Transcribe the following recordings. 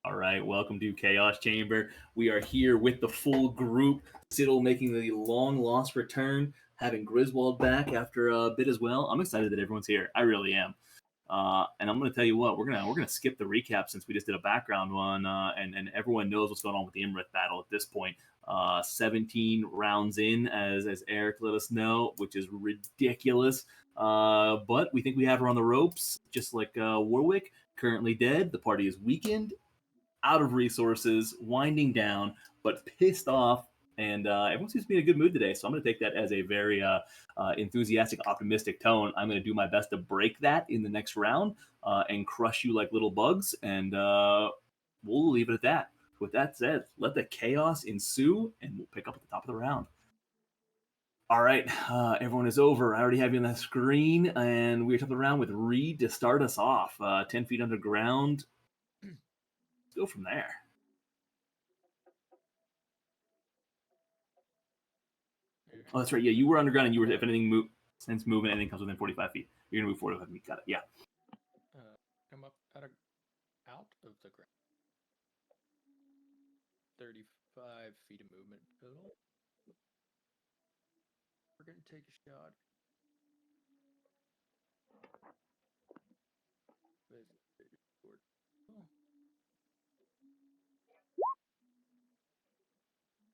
All right, welcome to Chaos Chamber. We are here with the full group. Siddle making the long lost return, having Griswold back after a bit as well. I'm excited that everyone's here. I really am. And I'm going to tell you what, we're gonna skip the recap since we just did a background one, and everyone knows what's going on with the Imrith battle at this point. 17 rounds in, as Eric let us know, which is ridiculous. But we think we have her on the ropes, just like Warwick, currently dead. The party is weakened, out of resources, winding down, but pissed off. And everyone seems to be in a good mood today. So I'm going to take that as a very enthusiastic, optimistic tone. I'm going to do my best to break that in the next round and crush you like little bugs. And we'll leave it at that. With that said, let the chaos ensue, and we'll pick up at the top of the round. All right, everyone is over. I already have you on the screen, and we're top of the round with Reed to start us off. 10 feet underground. Let's go from there. Oh, that's right. Yeah, you were underground, and you were, if anything since moving, anything comes within 45 feet. You're going to move 45 feet. Got it. Yeah. Come up out of the ground. 35 feet of movement total. We're going to take a shot. Oh.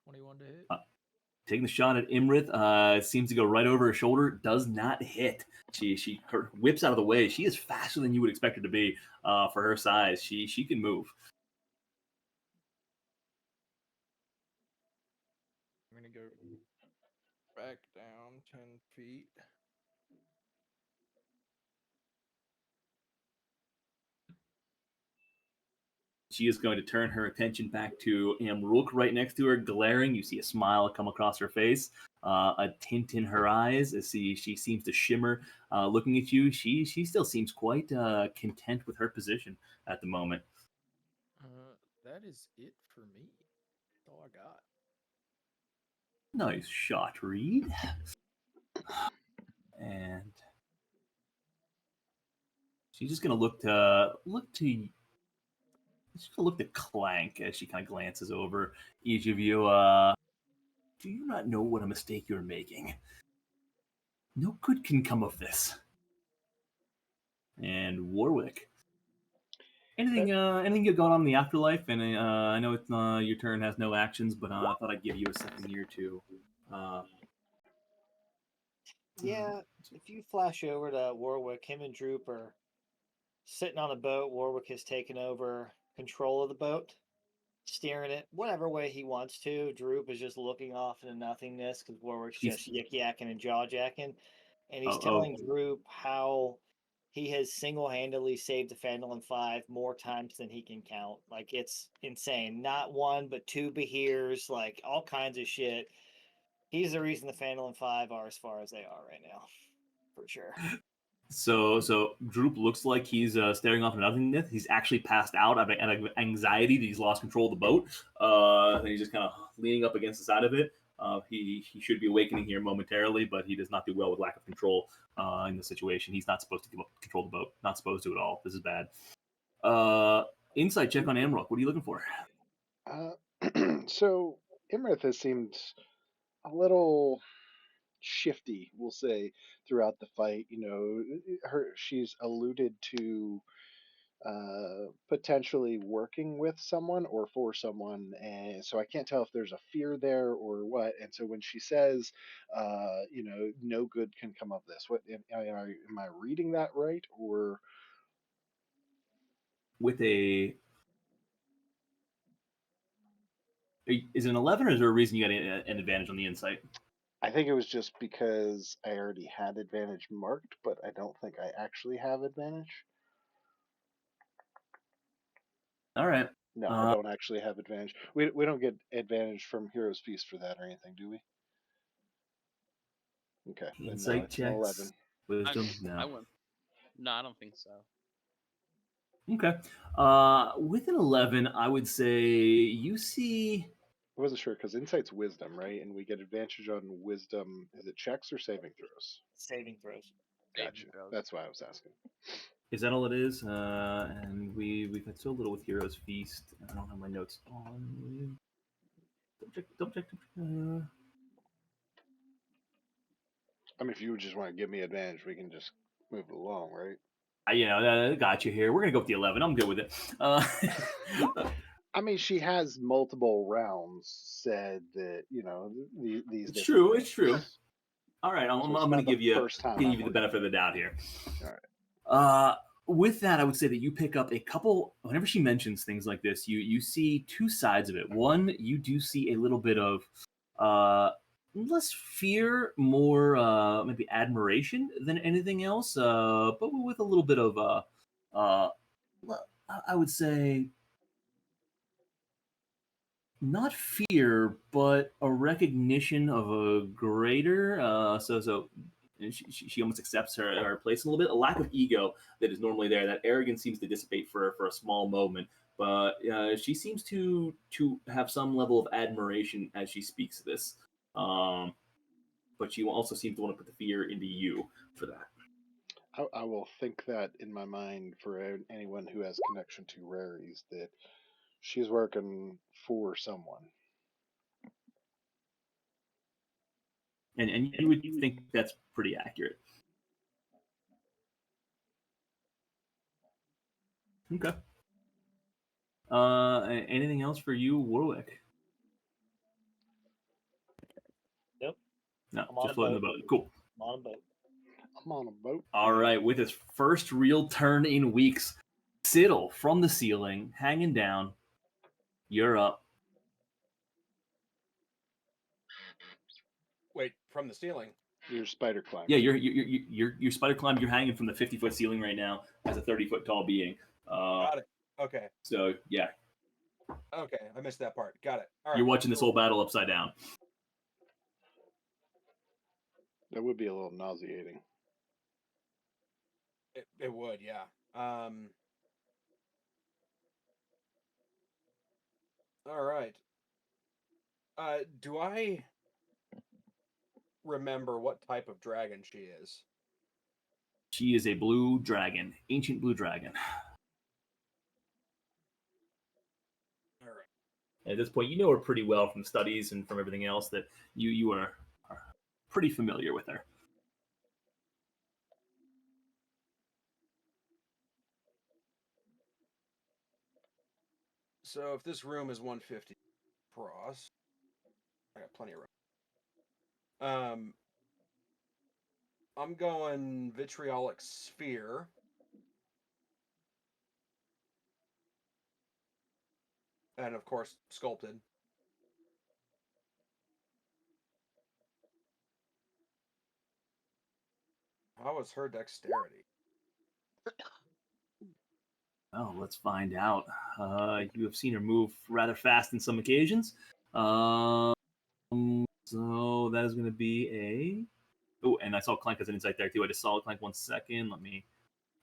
21 to hit. Taking the shot at Imrith, seems to go right over her shoulder. Does not hit. She whips out of the way. She is faster than you would expect her to be for her size. She can move. I'm going to go back down 10 feet. She is going to turn her attention back to Amrulk right next to her, glaring. You see a smile come across her face, a tint in her eyes as she seems to shimmer, looking at you. She still seems quite content with her position at the moment. That is it for me. That's all I got. Nice shot, Reed. And she's just gonna look to She's gonna look to Clank as she kind of glances over each of you. Do you not know what a mistake you're making? No good can come of this. And Warwick, anything you got on in the afterlife? And I know it's your turn has no actions, but I thought I'd give you a second here to. Yeah, if you flash over to Warwick, him and Droop are sitting on a boat. Warwick has taken over control of the boat, steering it whatever way he wants to. Droop is just looking off into nothingness because Warwick's just yik yakking and jaw jacking. And he's telling Droop how he has single handedly saved the Phandalin Phive more times than he can count. Like, it's insane. Not one, but two Behirs, like all kinds of shit. He's the reason the Phandalin Phive are as far as they are right now, for sure. So Droop looks like he's staring off into nothingness. He's actually passed out out of anxiety that he's lost control of the boat. And he's just kind of leaning up against the side of it. He should be awakening here momentarily, but he does not do well with lack of control in the situation. He's not supposed to control the boat. Not supposed to at all. This is bad. Insight check on Amrock. What are you looking for? So Imrith has seemed a little shifty, we'll say, throughout the fight. She's alluded to potentially working with someone or for someone, and so I can't tell if there's a fear there or what. And so when she says, no good can come of this, what am I reading that right? Or with a is it an 11, or is there a reason you got an advantage on the insight? I think it was just because I already had advantage marked, but I don't think I actually have advantage. All right. No, I don't actually have advantage. We don't get advantage from Hero's Feast for that or anything, do we? Okay. Insight no, it's checks. an 11. Wisdom? No. I don't think so. Okay. With an 11, I would say you see. I wasn't sure because Insight's Wisdom, right? And we get advantage on Wisdom. Is it checks or saving throws? Saving throws. Gotcha. That's why I was asking. Is that all it is? And we've had so little with Heroes Feast. I don't have my notes on. Double check. I mean, if you just want to give me advantage, we can just move it along, right? I got you here. We're gonna go with the 11. I'm good with it. I mean, she has multiple rounds said that these It's different true. things. It's true. All right, So I'm it's going to not the give you first time the working benefit of the with doubt here. All right. With that, I would say that you pick up a couple. Whenever she mentions things like this, you see two sides of it. One, you do see a little bit of less fear, more maybe admiration than anything else, but with a little bit of I would say not fear, but a recognition of a greater. So she almost accepts her place a little bit. A lack of ego that is normally there. That arrogance seems to dissipate for a small moment, but she seems to have some level of admiration as she speaks this. But she also seems to want to put the fear into you for that. I will think that in my mind for anyone who has connection to Raries that she's working for someone. And you would think that's pretty accurate. Okay. Anything else for you, Warwick? Nope. No, I'm on just a floating the boat. boat. Cool. I'm on a boat. I'm on a boat. All right, with his first real turn in weeks, Siddle from the ceiling, hanging down. You're up. Wait, from the ceiling. You're spider climbing. Yeah, you're spider climb. You're hanging from the 50-foot ceiling right now as a 30-foot tall being. Got it. Okay. So yeah, Okay, I missed that part. Got it. All right. you're watching this whole battle upside down. That would be a little nauseating. It would, yeah. All right. Do I remember what type of dragon she is? She is a blue dragon, ancient blue dragon. All right. At this point, you know her pretty well from studies and from everything else that you are pretty familiar with her. So if this room is 150 across, I got plenty of room. I'm going vitriolic sphere. And of course, sculpted. How was her dexterity? Oh, let's find out. You have seen her move rather fast in some occasions. So that is going to be a. Oh, and I saw Clank as an insight there too. I just saw Clank 1 second. Let me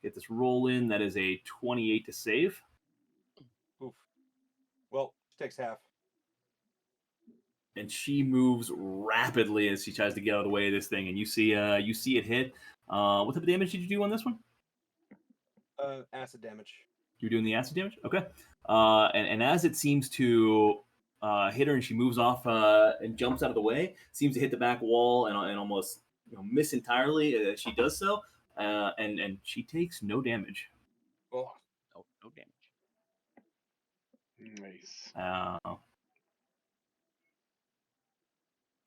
get this roll in. That is a 28 to save. Oof. Well, she takes half. And she moves rapidly as she tries to get out of the way of this thing. And you see it hit. What type of damage did you do on this one? Acid damage. You're doing the acid damage? Okay. And as it seems to hit her and she moves off and jumps out of the way, seems to hit the back wall and almost miss entirely as she does so. And she takes no damage. Oh, No damage. Nice.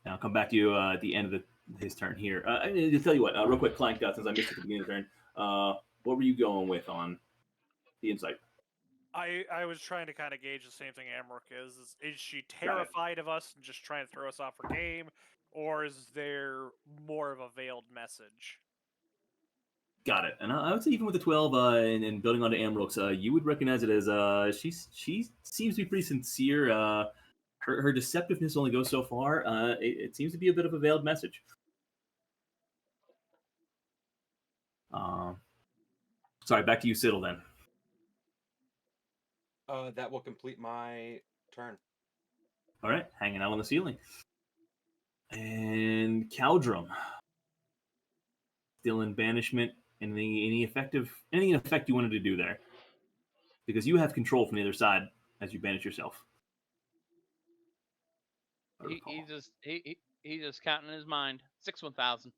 And I'll come back to you at the end of his turn here. To tell you what, real quick, Clank, since I missed it at the beginning of the turn, what were you going with on the insight? I was trying to kind of gauge the same thing Amrook is. Is she terrified of us and just trying to throw us off her game, or is there more of a veiled message? Got it. And I would say even with the 12 and building onto Amrook's, you would recognize it as she seems to be pretty sincere. Her deceptiveness only goes so far. It seems to be a bit of a veiled message. Sorry, back to you, Siddle, then. that will complete my turn. All right, hanging out on the ceiling. And Caldrum. Still in banishment. Anything in effect you wanted to do there, because you have control from the other side as you banish yourself. He just counting in his mind. 6-1000.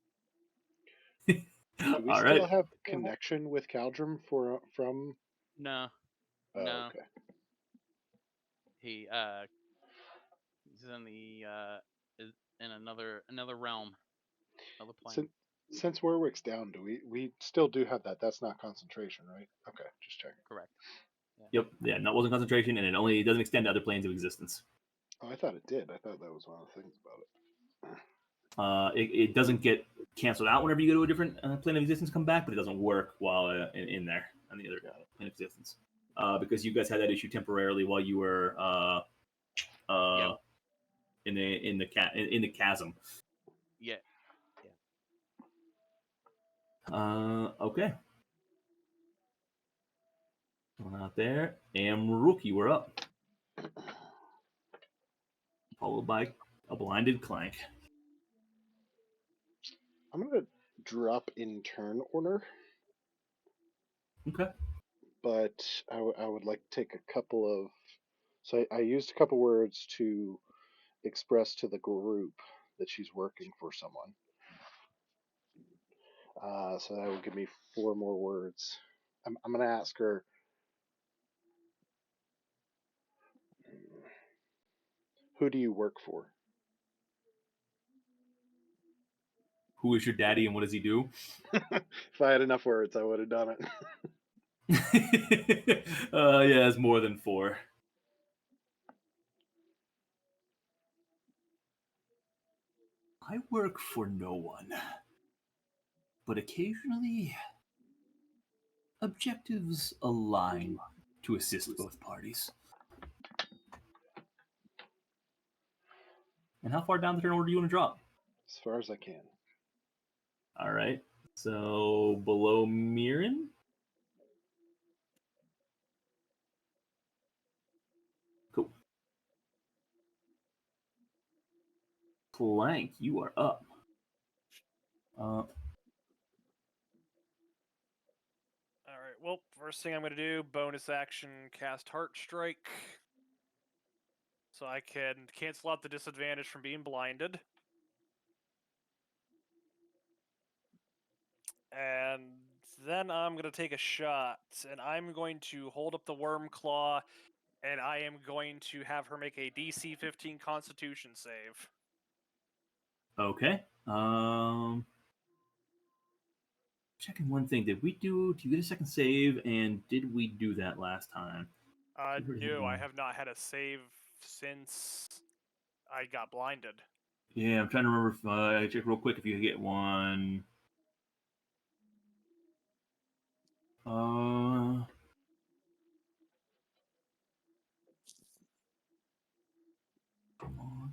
Do we All still right. have connection with Caldrum from? No, Oh, no. okay. He's in the is in another realm, another plane. Since Warwick's down, we still do have that? That's not concentration, right? Okay, just checking. Correct. Yep. Yeah. That wasn't concentration, and it doesn't extend to other planes of existence. Oh, I thought it did. I thought that was one of the things about it. It doesn't get canceled out whenever you go to a different plane of existence, come back, but it doesn't work while in there on the other plane of existence. Because you guys had that issue temporarily while you were in the chasm. Yeah. Okay. Going out there. Amrook, you were up. Followed by a blinded Clank. I'm gonna drop in turn order. Okay. But I would like to take a couple of. So I used a couple words to express to the group that she's working for someone. So that will give me 4 more words. I'm going to ask her, who do you work for? Who is your daddy and what does he do? If I had enough words, I would have done it. Yeah, it's more than 4. I work for no one, but occasionally objectives align to assist both parties. And how far down the turn order do you want to drop? As far as I can. All right. So below Mirren? Cool. Clank, you are up. All right. Well, first thing I'm going to do, bonus action, cast Heart Strike. So I can cancel out the disadvantage from being blinded. And then I'm going to take a shot, and I'm going to hold up the Worm Claw, and I am going to have her make a DC 15 Constitution save. Okay. Checking one thing. Do you get a second save, and did we do that last time? No, I have not had a save since I got blinded. Yeah, I'm trying to remember if I check real quick if you get one. Come on.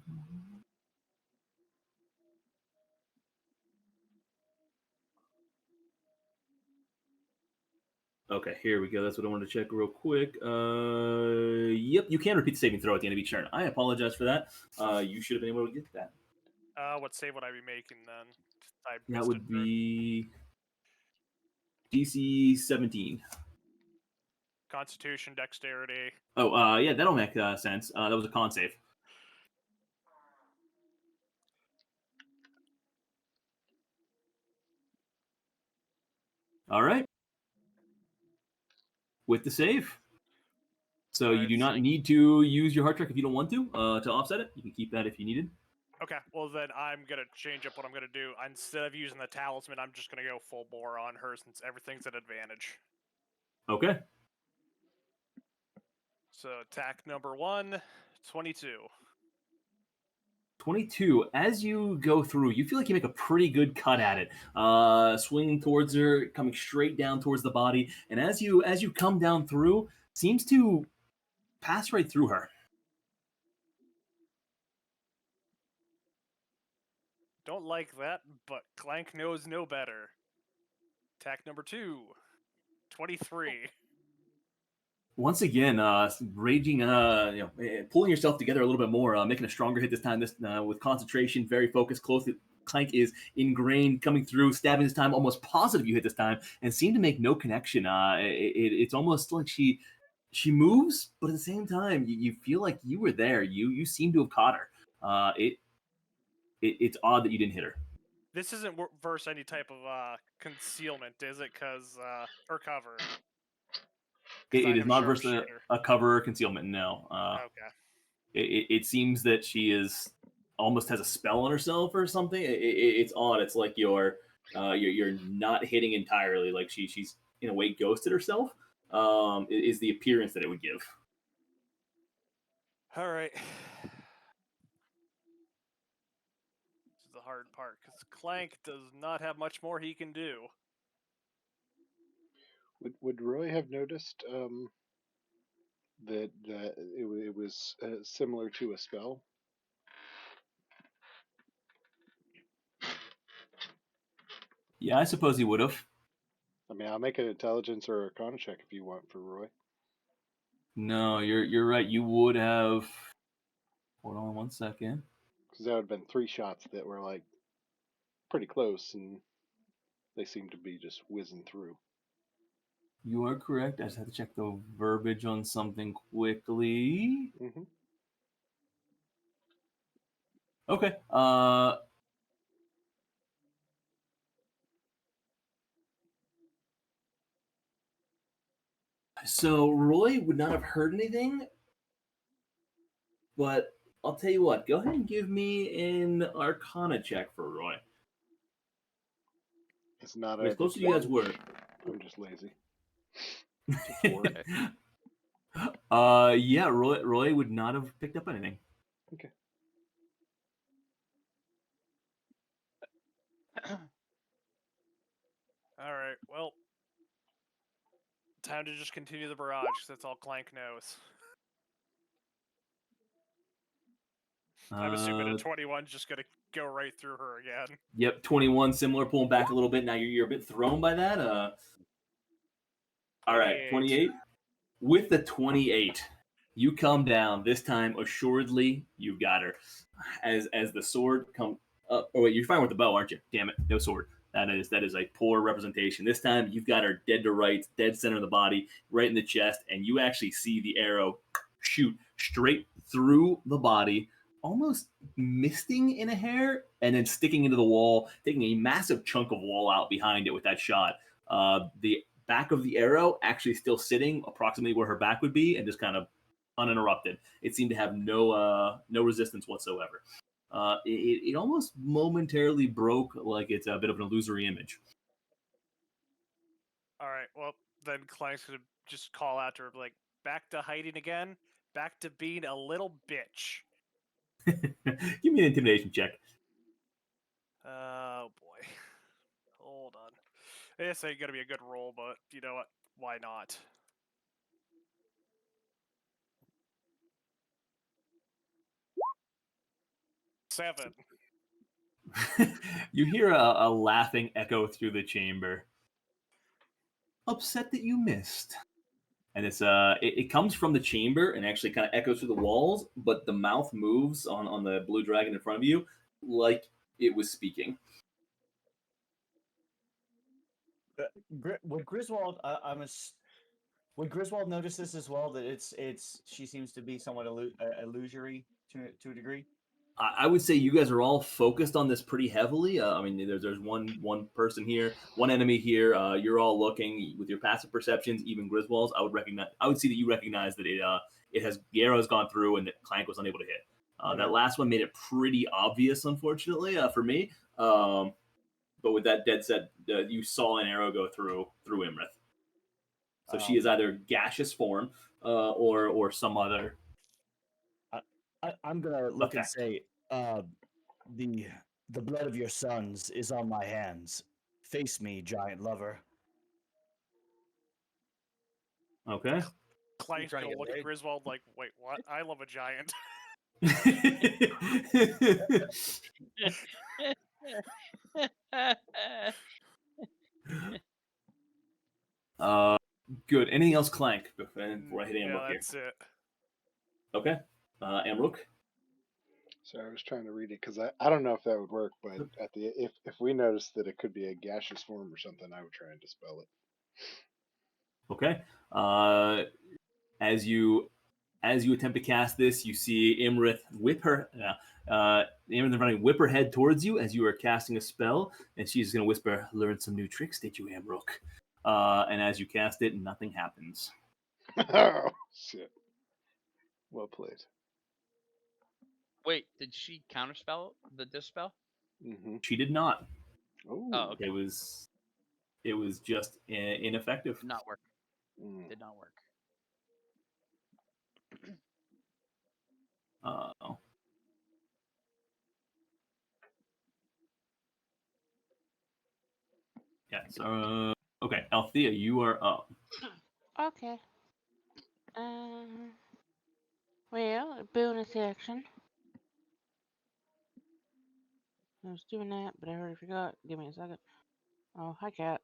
Okay, here we go. That's what I wanted to check real quick. Yep, you can repeat the saving throw at the end of each turn. I apologize for that. You should have been able to get that. What save would I be making then? That would be DC 17. Constitution, Dexterity. Oh, yeah, that'll make sense. That was a con save. All right. With the save. So you do not need to use your heart track if you don't want to offset it. You can keep that if you needed. Okay, well then I'm going to change up what I'm going to do. Instead of using the talisman, I'm just going to go full bore on her since everything's at advantage. Okay. So attack number 1, 22. 22. As you go through, you feel like you make a pretty good cut at it. Swinging towards her, coming straight down towards the body. And as you come down through, seems to pass right through her. Don't like that, but Clank knows no better. Attack number 2, 23. Once again, raging, pulling yourself together a little bit more, making a stronger hit this time. This with concentration, very focused, Clank is ingrained, coming through, stabbing this time, almost positive you hit this time, and seem to make no connection. It's almost like she moves, but at the same time, you feel like you were there. You seem to have caught her. It's odd that you didn't hit her. This isn't versus any type of concealment, is it? Or cover. It is not versus a cover or concealment. No. Okay. It seems that she is almost has a spell on herself or something. It's odd. It's like you're not hitting entirely. Like she's in a way ghosted herself. Is the appearance that it would give. All right. This is the hard part because Clank does not have much more he can do. Would Roy have noticed that it was similar to a spell? Yeah, I suppose he would have. I mean, I'll make an intelligence or arcana check if you want for Roy. No, you're right. You would have. Hold on 1 second. Because that would have been 3 shots that were like pretty close, and they seem to be just whizzing through. You are correct. I just have to check the verbiage on something quickly. Mm-hmm. Okay. So Roy would not have heard anything, but I'll tell you what. Go ahead and give me an Arcana check for Roy. It's not as close as you guys were. I'm just lazy. Yeah, Roy would not have picked up anything. Okay. All right. Well, time to just continue the barrage. That's all Clank knows. I'm assuming a 21 is just gonna go right through her again. Yep, 21, similar, pulling back a little bit. Now you're a bit thrown by that. All right, 28. With the 28, you come down. This time, assuredly, you've got her. As the sword come up. Oh wait, you're fine with the bow, aren't you? Damn it, no sword. That is a poor representation. This time, you've got her dead to rights, dead center of the body, right in the chest, and you actually see the arrow shoot straight through the body, almost misting in a hair, and then sticking into the wall, taking a massive chunk of wall out behind it with that shot. The back of the arrow actually still sitting approximately where her back would be, and just kind of uninterrupted. It seemed to have no resistance whatsoever. It almost momentarily broke, like it's a bit of an illusory image. All right. Well, then Clank's gonna just call out to her, like, back to hiding again, back to being a little bitch. Give me an intimidation check. Oh boy. Hold on. This ain't gonna be a good roll, but you know what? Why not? Seven. You hear a laughing echo through the chamber. Upset that you missed. And it comes from the chamber and actually kind of echoes through the walls, but the mouth moves on the blue dragon in front of you like it was speaking. Would Griswold? Would Griswold notice this as well? That she seems to be somewhat illusory to a degree. I would say you guys are all focused on this pretty heavily. I mean, there's one person here, one enemy here. You're all looking with your passive perceptions, even Griswold's. I would see that you recognize that the arrow has gone through and that Clank was unable to hit. That last one made it pretty obvious, unfortunately, for me. But with that dead set, you saw an arrow go through Imrith. So she is either gaseous form or some other. I'm gonna look and say, the blood of your sons is on my hands. Face me, giant lover. Okay. Clank's gonna look at Griswold like, wait, what? I love a giant. Good. Anything else, Clank? Before I hit Amrook here. That's it. Okay. Amrook? So I was trying to read it because I don't know if that would work, but at the if we noticed that it could be a gaseous form or something, I would try and dispel it. Okay. As you attempt to cast this, you see Imrith whip her. Imrith running, whip her head towards you as you are casting a spell, and she's going to whisper, "Learn some new tricks, did you, Amrook?" And as you cast it, nothing happens. Oh shit! Well played. Wait, did she counterspell the dispel? Mm-hmm. She did not. Oh, okay. It was just ineffective. Did not work. Mm. Did not work. Yeah. So okay, Althea, you are up. Okay. Well, a bonus action. I was doing that, but I already forgot. Give me a second. Oh, hi, cat.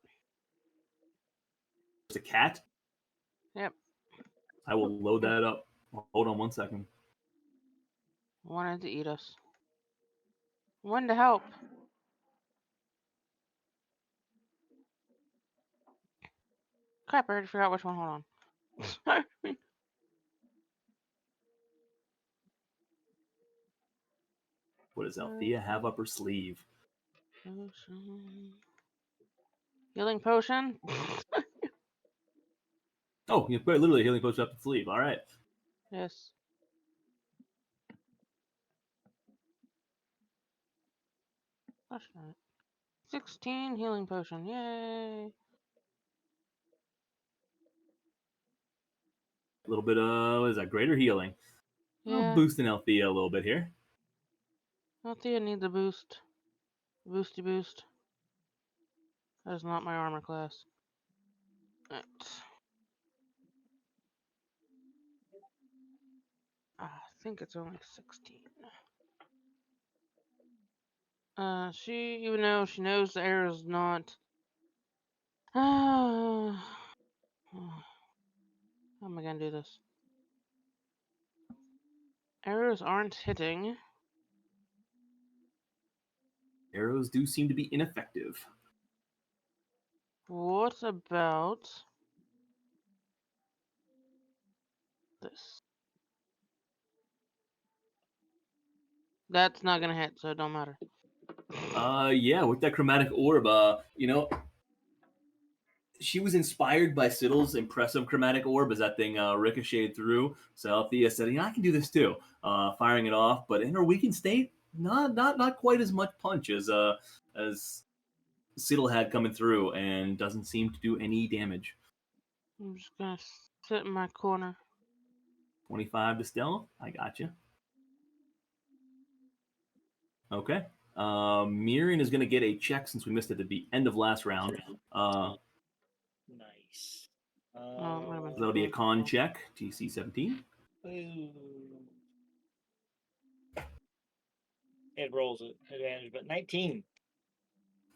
It's a cat. Yep. I will load that up. Hold on 1 second. Wanted to eat us. Wanted to help. Crap, I already forgot which one. Hold on. What does Althea have up her sleeve? Potion. Healing potion? Oh, you put literally healing potion up the sleeve. All right. Yes. That's right. 16 healing potion. Yay. A little bit of, what is that, greater healing. Yeah. I'm boosting Althea a little bit here. Althea needs a boost. Boosty boost. That is not my armor class. Right. I think it's only 16. She, even though she knows the arrow's not. How am I gonna do this? Arrows aren't hitting. Arrows do seem to be ineffective. What about this? That's not gonna hit, so it don't matter. Yeah, with that chromatic orb, she was inspired by Siddle's impressive chromatic orb as that thing ricocheted through. So Althea said, I can do this too, firing it off. But in her weakened state, not quite as much punch as Siddle had coming through, and doesn't seem to do any damage. I'm just gonna sit in my corner. 25 to stealth. I got you. Okay. Miriam is going to get a check since we missed it at the end of last round. Nice. That'll be a con check, TC 17. It rolls at advantage, but 19.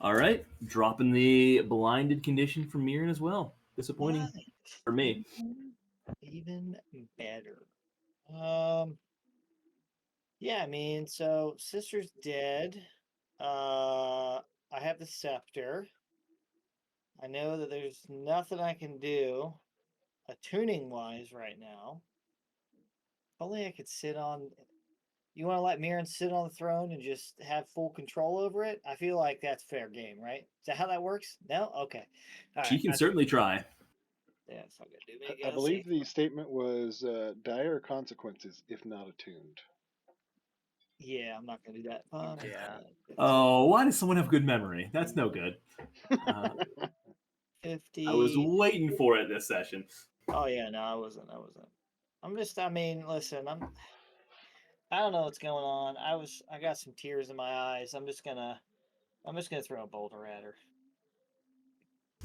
All right. Dropping the blinded condition for Miriam as well. Disappointing Nice. for me. Even better. Yeah, I mean, so sister's dead. I have the scepter. I know that there's nothing I can do attuning wise right now. If only I could sit on. You want to let Mirren sit on the throne and just have full control over it? I feel like that's fair game, right? Is that how that works? No? Okay. All She right. can certainly try. Yeah, it's not going to do me. I believe the statement was dire consequences if not attuned. Yeah, I'm not going to do that. Yeah. Oh, why does someone have good memory? That's no good. 50. I was waiting for it this session. Oh yeah, no, I wasn't. I mean, listen, I don't know what's going on. I got some tears in my eyes. I'm just gonna throw a boulder at her.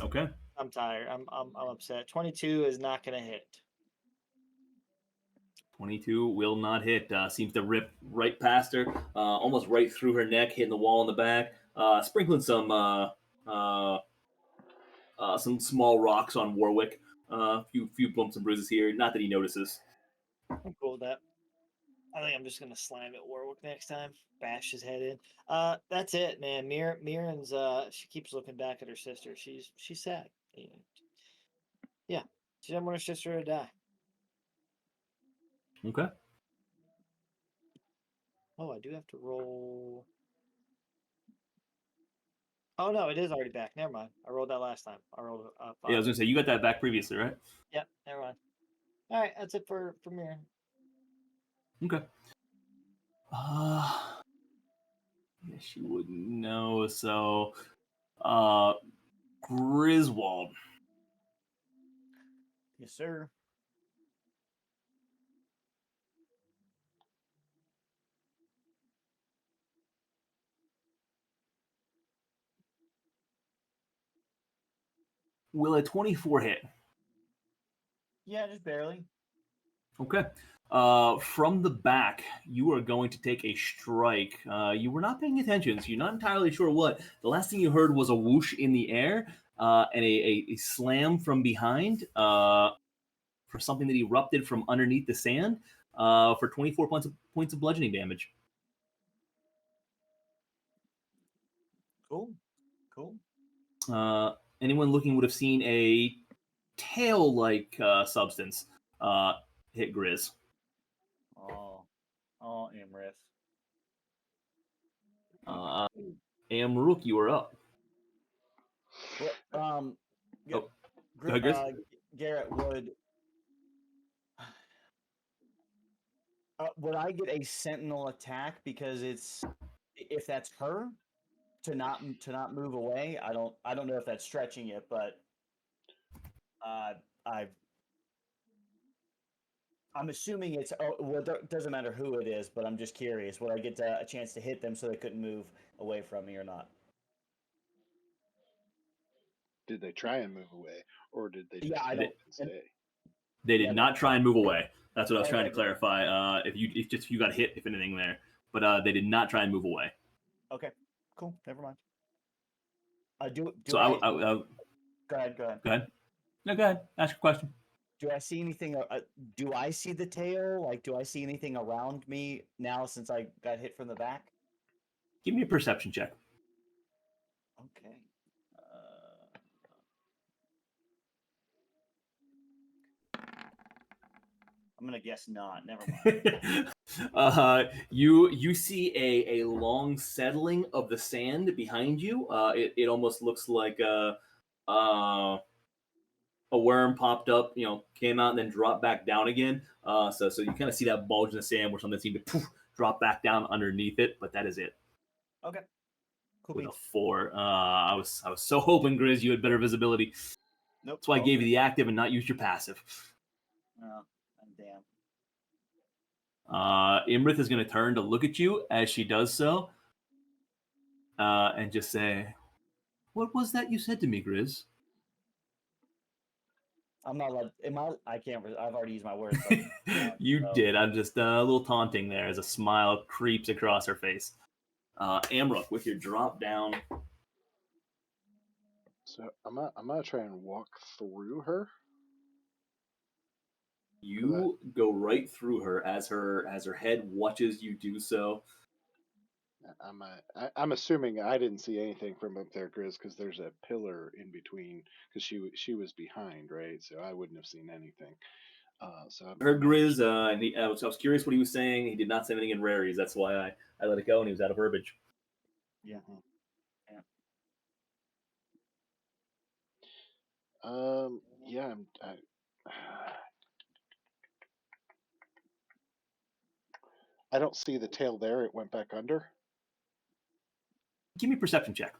Okay. I'm tired. I'm upset. 22 is not gonna hit. 22 will not hit. Seems to rip right past her, almost right through her neck, hitting the wall in the back, sprinkling some small rocks on Warwick. A few bumps and bruises here. Not that he notices. I'm cool with that. I think I'm just gonna slam at Warwick next time. Bash his head in. That's it, man. Mirren's she keeps looking back at her sister. She's sad. Yeah, she doesn't want her sister to die. Okay. Oh, I do have to roll. Oh no, it is already back. Never mind. I rolled that last time. I rolled up. Yeah, I was gonna say you got that back previously, right? Yep. Never mind. All right, that's it for Mirren. Okay. Yes, you wouldn't know. So, Griswold. Yes, sir. Will a 24 hit? Yeah, just barely. Okay. From the back, you are going to take a strike. You were not paying attention, so you're not entirely sure what. The last thing you heard was a whoosh in the air and a slam from behind for something that erupted from underneath the sand for 24 points of bludgeoning damage. Cool. Cool. Anyone looking would have seen a tail-like substance hit Grizz. Oh, Amrith. Amrook, you are up. Well, Oh, go ahead, Grizz. Garrett, would I get a sentinel attack because if that's her to not move away? I don't know if that's stretching it, but I'm assuming it's it doesn't matter who it is, but I'm just curious. Would I get a chance to hit them so they couldn't move away from me or not? Did they try and move away, or did they just Yeah, I help don't. and stay? They did not try and move away. That's what I was trying to Okay. clarify. If you got hit, if anything there, but they did not try and move away. Okay, cool. Never mind. So Go ahead. Go ahead. No, go ahead. Ask your question. Do I see anything? Do I see the tail? Like, do I see anything around me now since I got hit from the back? Give me a perception check. Okay. I'm gonna guess not. Never mind. You see a long settling of the sand behind you. It almost looks like a worm popped up, came out and then dropped back down again. So you kind of see that bulge in the sand where something seemed to drop back down underneath it, but that is it. Okay. Cool. With a 4. I was so hoping, Grizz, you had better visibility. Nope. That's why I gave you the active and not used your passive. Oh, damn. Imrith is going to turn to look at you as she does so, and just say, "What was that you said to me, Grizz?" I'm not allowed. I can't. I've already used my words. You did. I'm just a little taunting there as a smile creeps across her face. Amrook, with your drop down. So I'm gonna try and walk through her. You go right through her as her head watches you do so. I'm assuming I didn't see anything from up there, Grizz, because there's a pillar in between. Because she was behind, right? So I wouldn't have seen anything. So I heard Grizz. I was curious what he was saying. He did not say anything in rares. That's why I let it go, and he was out of verbiage. Yeah. Yeah. I don't see the tail there. It went back under. Give me a perception check.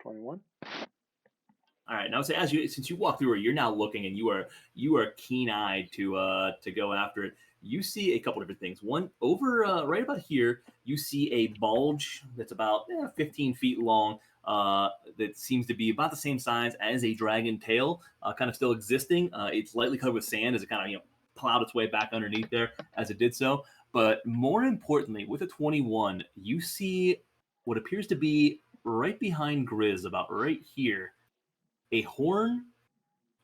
21. All right. Now, since you walk through her, you're now looking, and you are keen-eyed to go after it. You see a couple different things. One over right about here, you see a bulge that's about 15 feet long. That seems to be about the same size as a dragon tail, kind of still existing. It's lightly covered with sand as it kind of plowed its way back underneath there as it did so. But more importantly, with a 21, you see what appears to be right behind Grizz, about right here. a horn,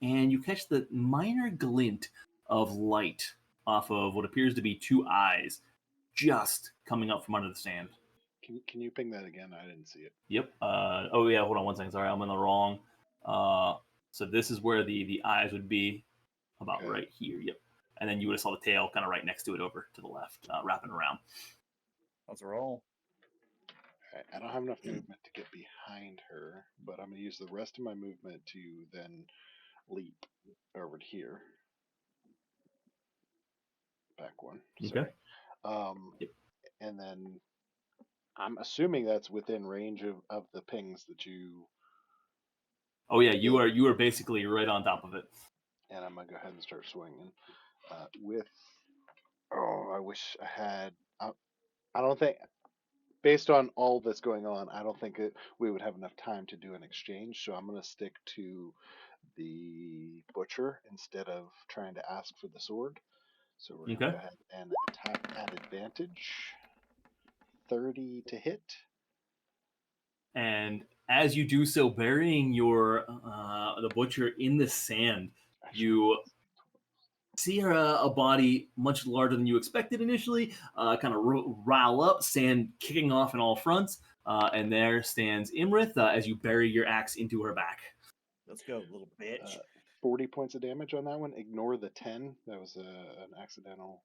and you catch the minor glint of light off of what appears to be two eyes just coming up from under the sand. Can you ping that again? I didn't see it. Yep. Oh yeah. Hold on one second. Sorry, I'm in the wrong. So this is where the eyes would be, about right here. Yep. And then you would have saw the tail kind of right next to it, over to the left, wrapping around. Let's roll. Right, I don't have enough movement to get behind her, but I'm going to use the rest of my movement to then leap over to here. Back one. Sorry. Yep. And then I'm assuming that's within range of the pings that you. Oh yeah, you are basically right on top of it. And I'm gonna go ahead and start swinging. With. Oh, I wish I had. I don't think, based on all that's going on, I don't think we would have enough time to do an exchange. So I'm gonna stick to the butcher instead of trying to ask for the sword. So we're gonna go ahead and attack at advantage. 30 to hit. And as you do so, burying your the butcher in the sand, you see a body much larger than you expected initially, kind of rile up, sand kicking off in all fronts, and there stands Imrith as you bury your axe into her back. Let's go, little bitch. 40 points of damage on that one. Ignore the 10. That was an accidental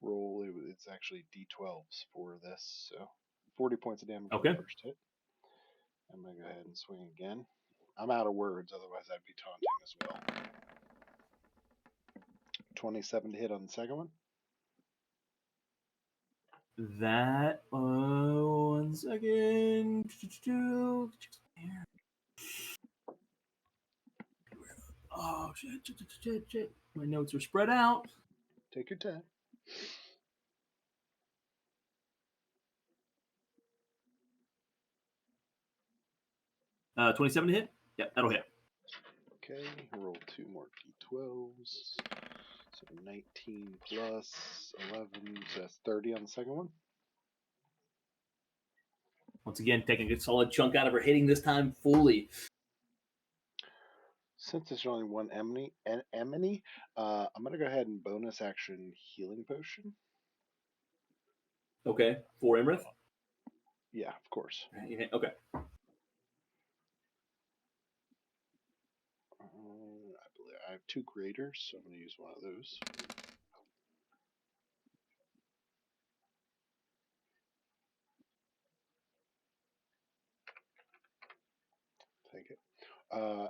roll. It's actually D12s for this. So 40 points of damage on the first hit. I'm going to go ahead and swing again. I'm out of words, otherwise I'd be taunting as well. 27 to hit on the second one. That, one second. Oh, shit. My notes are spread out. Take your time. Uh, 27 to hit? Yep, that'll hit. Okay, roll 2 more d12s. So 19 plus 11, so that's 30 on the second one. Once again, taking a solid chunk out of her, hitting this time fully. Since there's only one enemy, I'm going to go ahead and bonus action healing potion. Okay, for Imrith? Yeah, of course. Okay. I believe I have 2 graders, so I'm going to use one of those. Take it.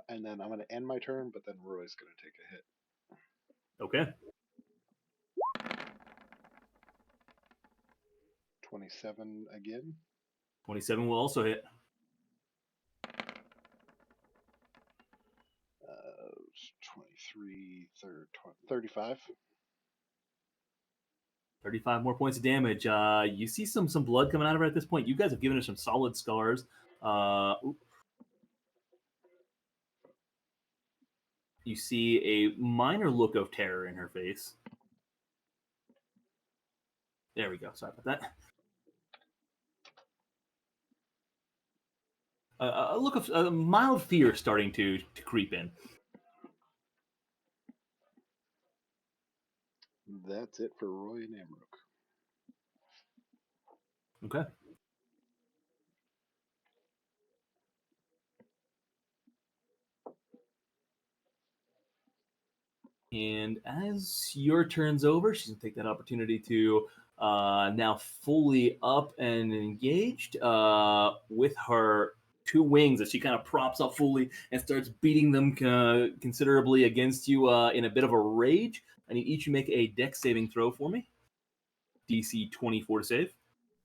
And then I'm going to end my turn, but then Roy's going to take a hit. Okay. 27 again. 27 will also hit. 23, 35. 35 more points of damage. You see some blood coming out of her at this point. You guys have given her some solid scars. You see a minor look of terror in her face. There we go. Sorry about that. A look of mild fear starting to creep in. That's it for Roy and Amrook. Okay. And as your turn's over, she's going to take that opportunity to now fully up and engaged with her 2 wings as she kind of props up fully and starts beating them considerably against you in a bit of a rage. I need each you make a dex saving throw for me. DC 24 to save.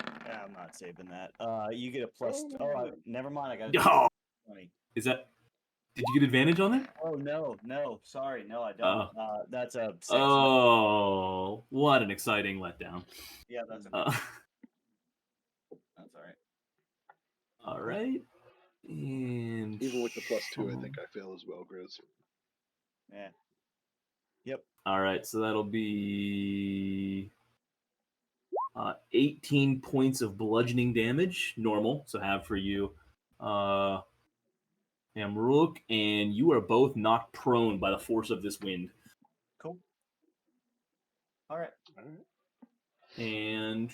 Yeah, I'm not saving that. You get a plus. Never mind. I got Oh, 20. is that? Did you get advantage on it? Oh no! Sorry, no, I don't. That's a 6. Oh, what an exciting letdown! Yeah, that's all right. All right. And even with the +2, I think I fail as well, Grizz. Yeah. Yep. All right, so that'll be 18 points of bludgeoning damage, normal. So have for you. Amrook, and you are both knocked prone by the force of this wind. Cool. All right. And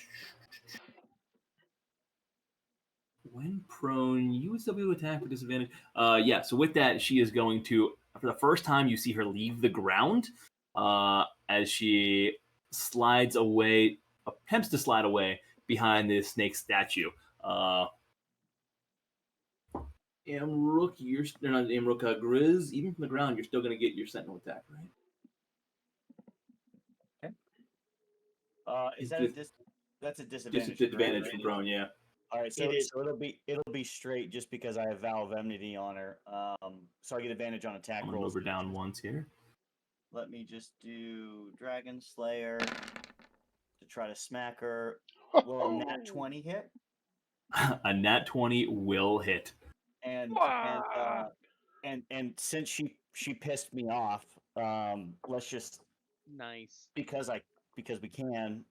when prone, you would still be able to attack with disadvantage. Yeah, so with that, she is going to, for the first time, you see her leave the ground as she slides away, attempts to slide away behind this snake statue. Amrook, they're not Amrook, Grizz, even from the ground, you're still going to get your sentinel attack, right? Is that that's a disadvantage? Disadvantage right? from prone, yeah. All right, so It is. so it'll be straight just because I have Vow of Enmity on her. So I get advantage on attack I'm going to rolls. move her down once here. Let me just do Dragon Slayer to try to smack her. Will a nat 20 hit? A nat 20 will hit. And since she pissed me off, let's just Nice. because we can.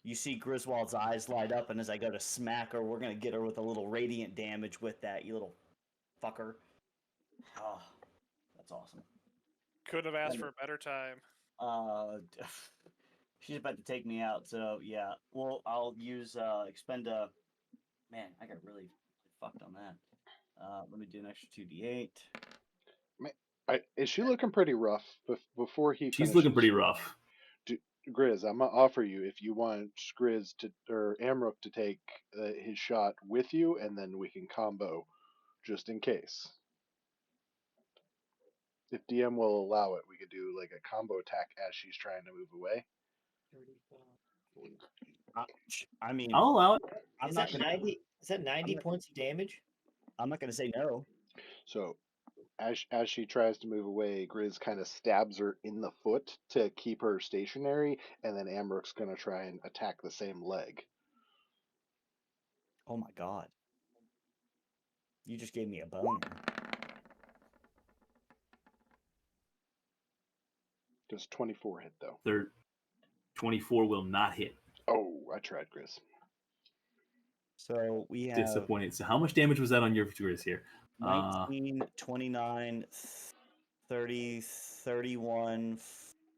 You see Griswold's eyes light up, and as I go to smack her, we're gonna get her with a little radiant damage with that, you little fucker. Oh, that's awesome. Couldn't have asked for a better time. She's about to take me out, so yeah. Well, I'll use expend a. Man, I got really fucked on that. Let me do an extra 2d8. Is she looking pretty rough before he She's finishes? looking pretty rough. Grizz, I'm gonna offer you if you want Grizz to or Amrook to take his shot with you, and then we can combo, just in case. If DM will allow it, we could do like a combo attack as she's trying to move away. I mean, I'll allow it. Is that 90? Is that 90 points of damage? I'm not gonna say no. So, as she tries to move away, Grizz kind of stabs her in the foot to keep her stationary, and then Amrook's gonna try and attack the same leg. Oh my god. You just gave me a boner. Does 24 hit though? 24 will not hit. Oh, I tried, Grizz. So we have Disappointed. So how much damage was that on your Grizz here? 19, 29, 30, 31,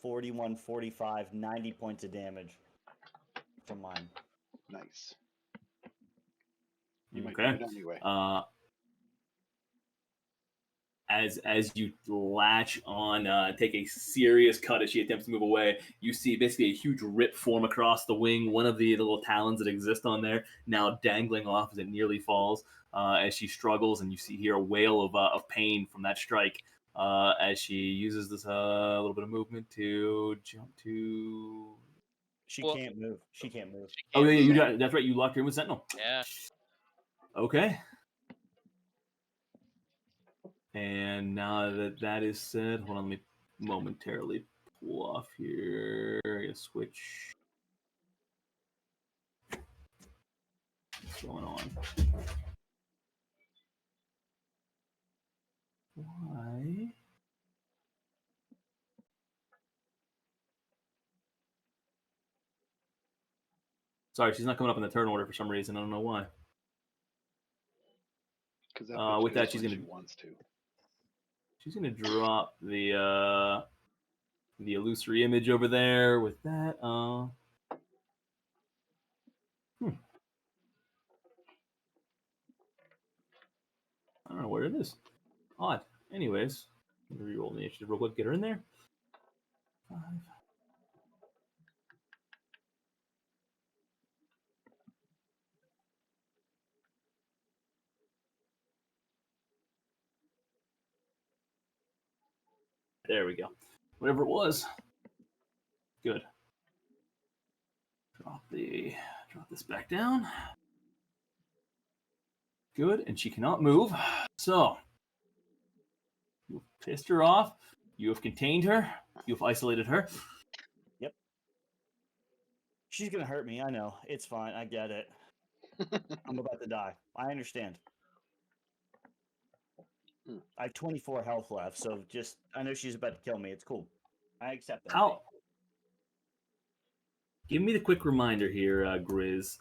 41, 45, 90 points of damage from mine. Nice. You might Okay. do it anyway. As you latch on, take a serious cut as she attempts to move away, you see basically a huge rip form across the wing. One of the little talons that exist on there now dangling off as it nearly falls as she struggles, and you hear a wail of pain from that strike as she uses this little bit of movement to jump to. She can't move. She can't move. Oh yeah, that's right. You locked her in with Sentinel. Yeah. Okay. And now that that is said, hold on, let me momentarily pull off here. Switch. What's going on? Why? Sorry, she's not coming up in the turn order for some reason. I don't know why. Because with that, she's gonna. She wants to. She's gonna drop the illusory image over there with that. I don't know where it is. Odd. Anyways, reroll the initiative real quick. Get her in there. 5. There we go. Whatever it was. Good. Drop this back down. Good, and she cannot move. So you've pissed her off. You have contained her. You've isolated her. Yep. She's gonna hurt me. I know. It's fine. I get it. I'm about to die. I understand. I have 24 health left, so just I know she's about to kill me. It's cool. I accept that. How? Give me the quick reminder here, Grizz.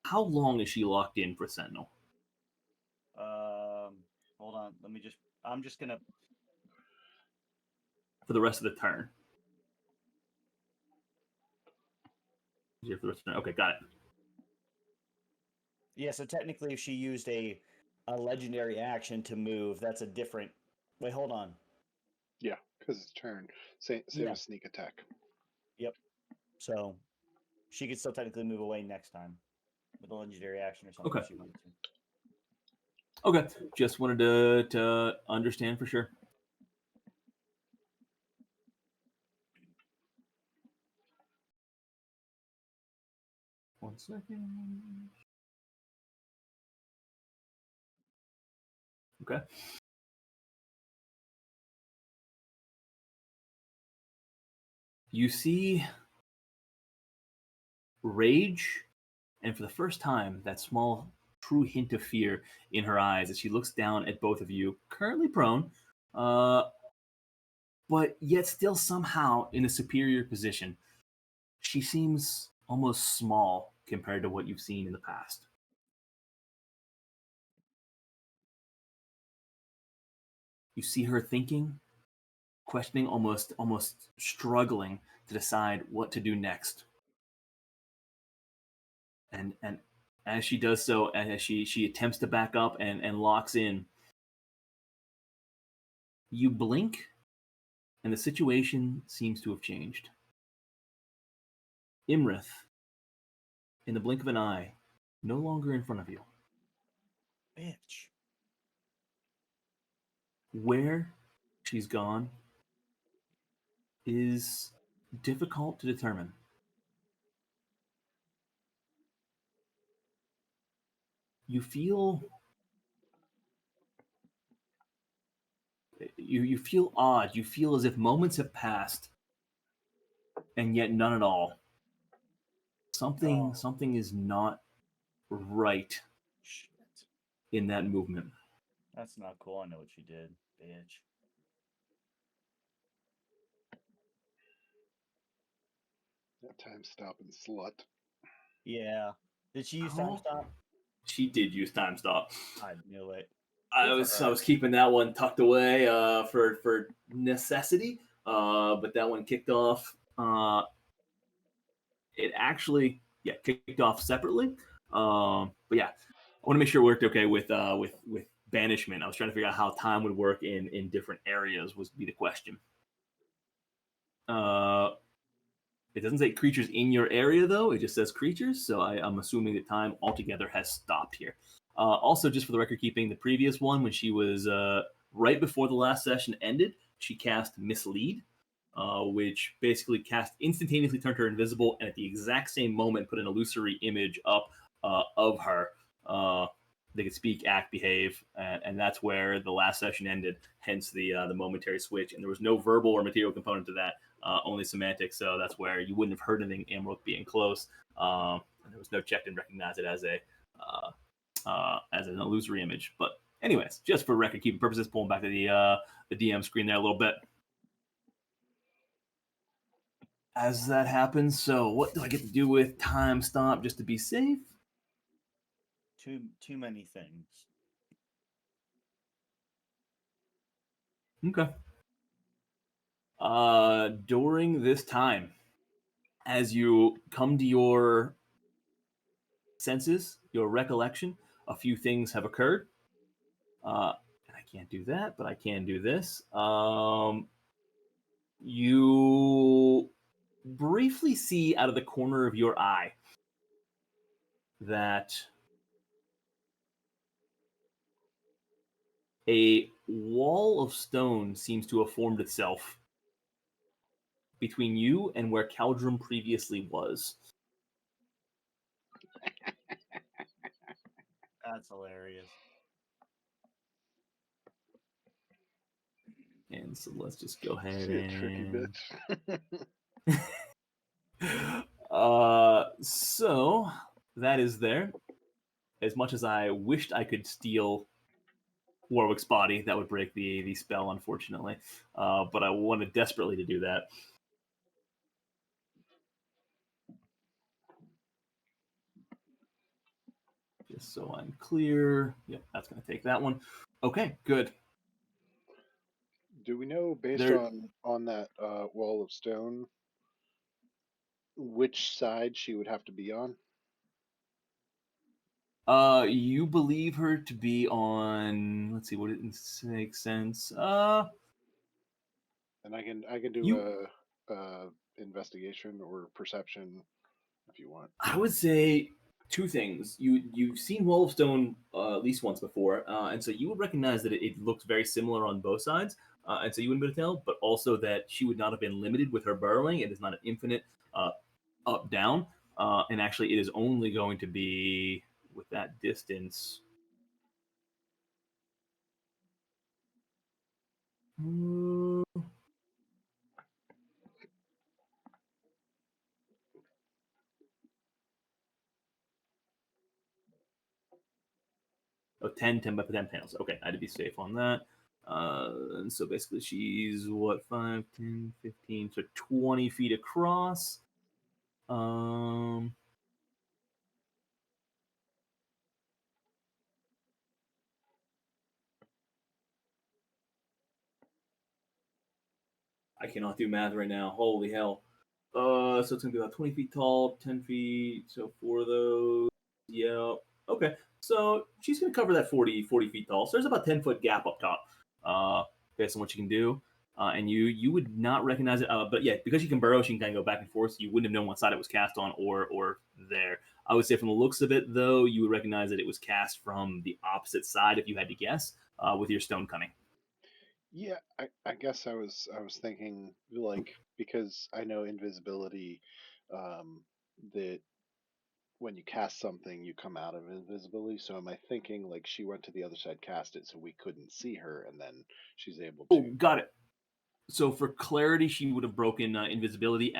How long is she locked in for Sentinel? Hold on. I'm just gonna. For the rest of the turn. For the rest of the turn. Okay, got it. Yeah, so technically, if she used a legendary action to move, that's a different. Wait, hold on. Yeah, because it's turn. Same Yeah. as sneak attack. Yep. So she could still technically move away next time with a legendary action or something Okay. if she wanted to. Okay, just wanted to understand for sure. One second. Okay. You see rage, and for the first time, that small, true hint of fear in her eyes as she looks down at both of you, currently prone, but yet still somehow in a superior position. She seems almost small compared to what you've seen in the past. You see her thinking, questioning, almost struggling to decide what to do next. And as she does so, as she attempts to back up and locks in, you blink, and the situation seems to have changed. Imrith, in the blink of an eye, no longer in front of you. Bitch. Where she's gone is difficult to determine. You feel you feel odd. You feel as if moments have passed and yet none at all. Something is not right Shit. in that movement. That's not cool. I know what she did, bitch. That time stopping slut. Yeah. Did she use Oh. time stop? She did use time stop. I knew it. I Good was for I her. was keeping that one tucked away for necessity, but that one kicked off. It actually kicked off separately. But yeah, I want to make sure it worked okay with banishment. I was trying to figure out how time would work in different areas was be the question. It doesn't say creatures in your area though. It just says creatures, so I'm assuming that time altogether has stopped here. Also, just for the record keeping, the previous one when she was right before the last session ended, she cast Mislead, which basically instantaneously turned her invisible, and at the exact same moment put an illusory image up of her. They could speak, act, behave, and that's where the last session ended. Hence the momentary switch, and there was no verbal or material component to that, only semantics. So that's where you wouldn't have heard anything. Emerald being close, and there was no check to recognize it as an illusory image. But anyways, just for record keeping purposes, pulling back to the DM screen there a little bit. As that happens, so what do I get to do with time stop just to be safe? Too many things. Okay. During this time, as you come to your senses, your recollection, a few things have occurred. And I can't do that, but I can do this. You briefly see out of the corner of your eye that a wall of stone seems to have formed itself between you and where Caldrum previously was. That's hilarious. And so let's just go ahead She a tricky and... bitch. So that is there. As much as I wished I could steal Warwick's body, that would break the spell, unfortunately. But I wanted desperately to do that. Just so I'm clear. Yep, that's going to take that one. Okay, good. Do we know, based There, on that wall of stone, which side she would have to be on? you believe her to be on. Let's see, would it make sense? And I can do You, a investigation or perception if you want. I would say two things. You've seen Wall of Stone at least once before, and so you would recognize that it looks very similar on both sides, and so you wouldn't be able to tell. But also that she would not have been limited with her burrowing. It is not an infinite up down, and actually it is only going to be with that distance. Mm, Oh, 10 by 10 panels. Okay, I had to be safe on that. And so basically she's what, 5, 10, 15, so 20 feet across. Um, I cannot do math right now. Holy hell. So it's gonna be about 20 feet tall, 10 feet. So four of those. Yeah. Okay. So she's gonna cover that 40 feet tall. So there's about 10-foot gap up top, based on what she can do. And you would not recognize it. But yeah, because she can burrow, she can kind of go back and forth. So you wouldn't have known what side it was cast on or there. I would say from the looks of it, though, you would recognize that it was cast from the opposite side if you had to guess, with your stone cunning. Yeah, I guess I was thinking, like, because I know invisibility, that when you cast something you come out of invisibility. So am I thinking like she went to the other side, cast it so we couldn't see her, and then she's able Oh, to. got it. So for clarity, she would have broken invisibility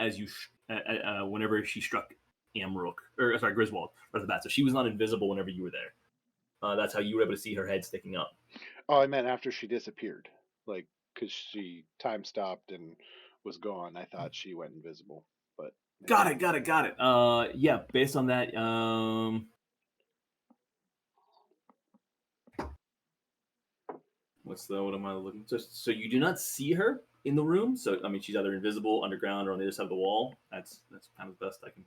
whenever she struck Amrook, or sorry, Griswold right off the bat. So she was not invisible whenever you were there. That's how you were able to see her head sticking up. Oh, I meant after she disappeared, like because she time stopped and was gone. I thought she went invisible, but maybe Got I'm it, got it, wrong. got it. Yeah, based on that, what am I looking? So you do not see her in the room. So I mean, she's either invisible, underground, or on the other side of the wall. That's kind of the best I can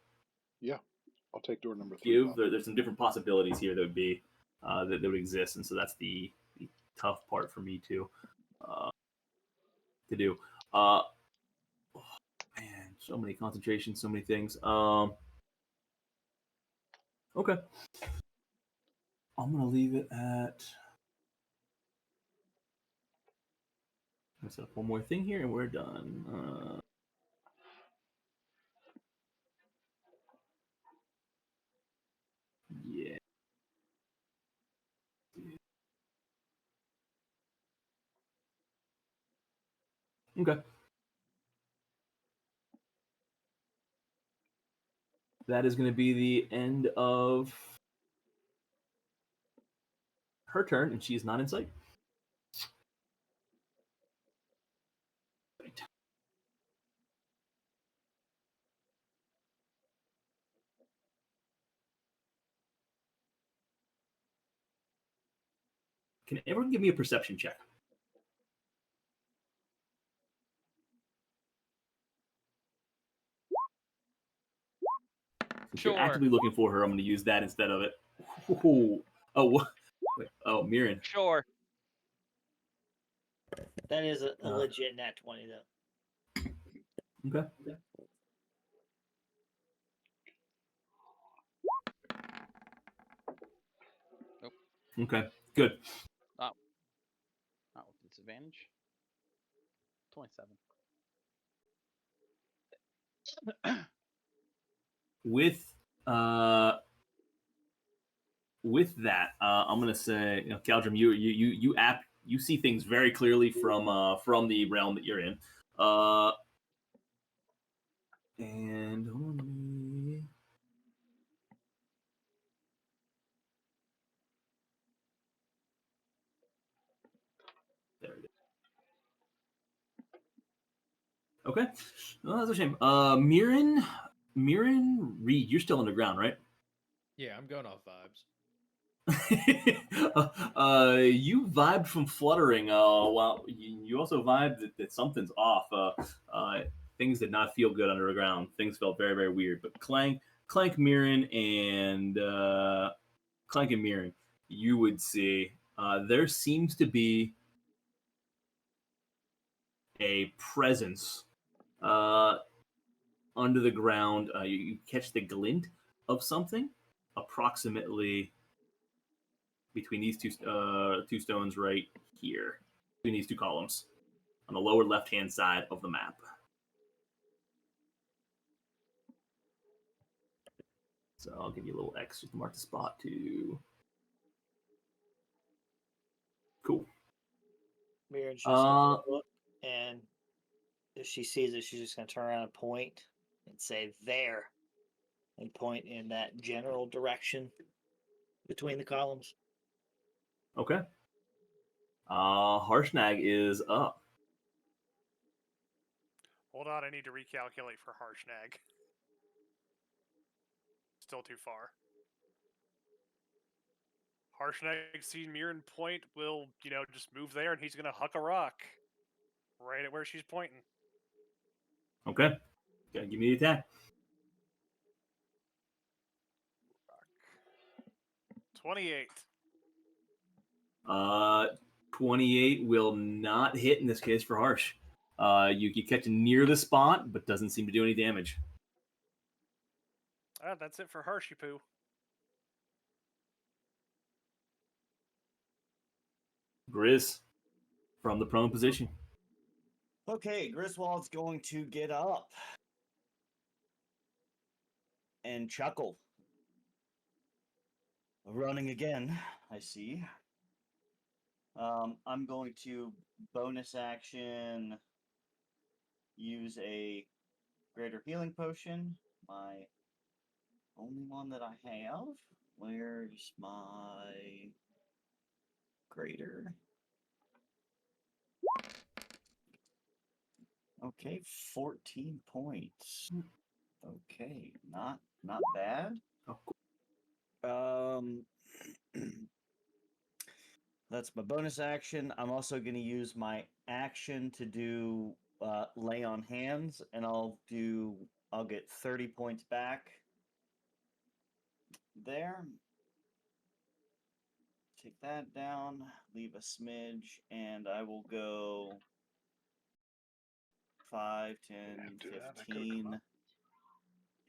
Yeah, I'll take door number 3 give. off. There's some different possibilities here that would be that would exist, and so that's the tough part for me to do. Uh, Man, so many concentrations, so many things. Okay, I'm gonna leave it at. Let's set up one more thing here, and we're done. Yeah. Okay. That is going to be the end of her turn, and she is not in sight. Right. Can everyone give me a perception check? Since you're Sure. actively looking for her, I'm going to use that instead of it. Oh, what? Wait. Oh, Mirren. Sure. That is a legit nat 20, though. Okay. Nope. Okay. Good. Not with disadvantage. 27. With that, I'm gonna say, Caldrum, you see things very clearly from the realm that you're in. And hold on, let me. There it is. Okay. Well, that's a shame. Mirren, Reed, you're still underground, right? Yeah, I'm going off vibes. You vibed from fluttering. While you also vibed that something's off. Things did not feel good underground. Things felt very, very weird. But Clank, Mirren, and Clank and Mirren, you would see there seems to be a presence under the ground. You catch the glint of something approximately between these two stones right here, between these two columns on the lower left hand side of the map. So I'll give you a little X just to mark the spot too. Cool. Mirren's just gonna look, and if she sees it, she's just gonna turn around and point and say "there," and point in that general direction between the columns. Okay. Harshnag is up. Hold on, I need to recalculate for Harshnag. Still too far. Harshnag sees Mirren point, will, just move there, and he's going to huck a rock right at where she's pointing. Okay. Give me the attack. 28. 28 will not hit in this case for Harsh. You catch near the spot, but doesn't seem to do any damage. That's it for Harshy Poo. Grizz from the prone position. Okay, Griswold's going to get up and chuckle. Running again, I see. I'm going to bonus action use a greater healing potion. My only one that I have. Where's my greater? Okay, 14 points. Okay, not bad. That's my bonus action. I'm also going to use my action to do lay on hands, and I'll get 30 points back. There. Take that down, leave a smidge, and I will go 5, 10, 15.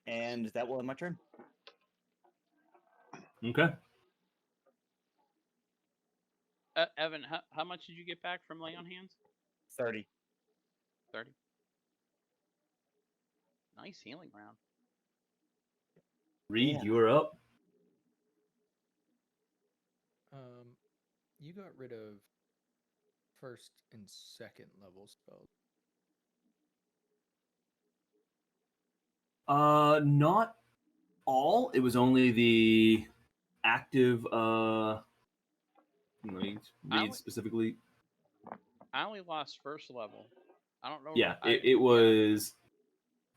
And that will end my turn. Okay. Evan, how much did you get back from lay on hands? 30. 30. Nice healing round. Reed, you are up. You got rid of first and second level spells. Not all. It was only the active. Read specifically. I only lost first level. I don't know. Yeah, it was.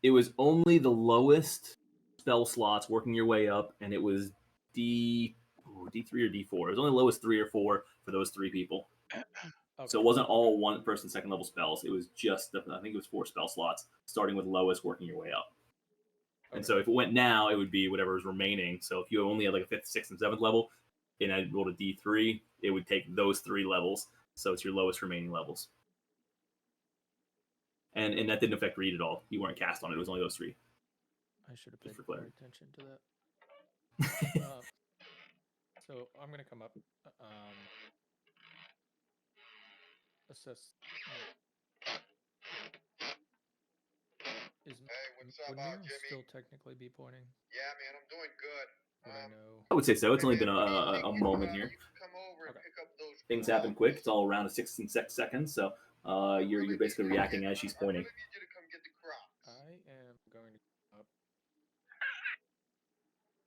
It was only the lowest spell slots working your way up, and it was D3 or D4. It was only the lowest 3 or 4 for those 3 people. Okay. So it wasn't all one first and second level spells. It was just I think it was 4 spell slots, starting with lowest, working your way up. Okay. And so if it went now, it would be whatever is remaining. So if you only had like a 5th, 6th, and 7th level, and I rolled a D3, it would take those 3 levels. So it's your lowest remaining levels. And that didn't affect Reed at all. You weren't cast on it. It was only those 3. I should have paid more attention to that. So I'm going to come up, assess. Would Mirren still technically be pointing? Yeah, man, I'm doing good. Would I know? I would say so. It's only been a moment here. Come over and pick up those Things happen quick. It's all around 6 and 6 seconds, so you're basically reacting as she's pointing. I need you to come get the crops. I am going to come up.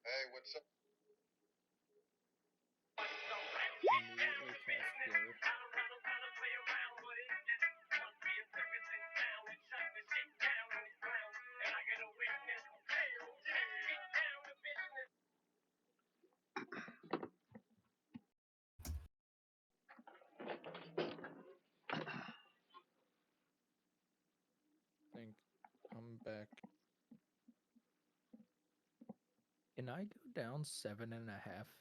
Hey, what's up? Immediately cast Blur. back. Can I go down 7.5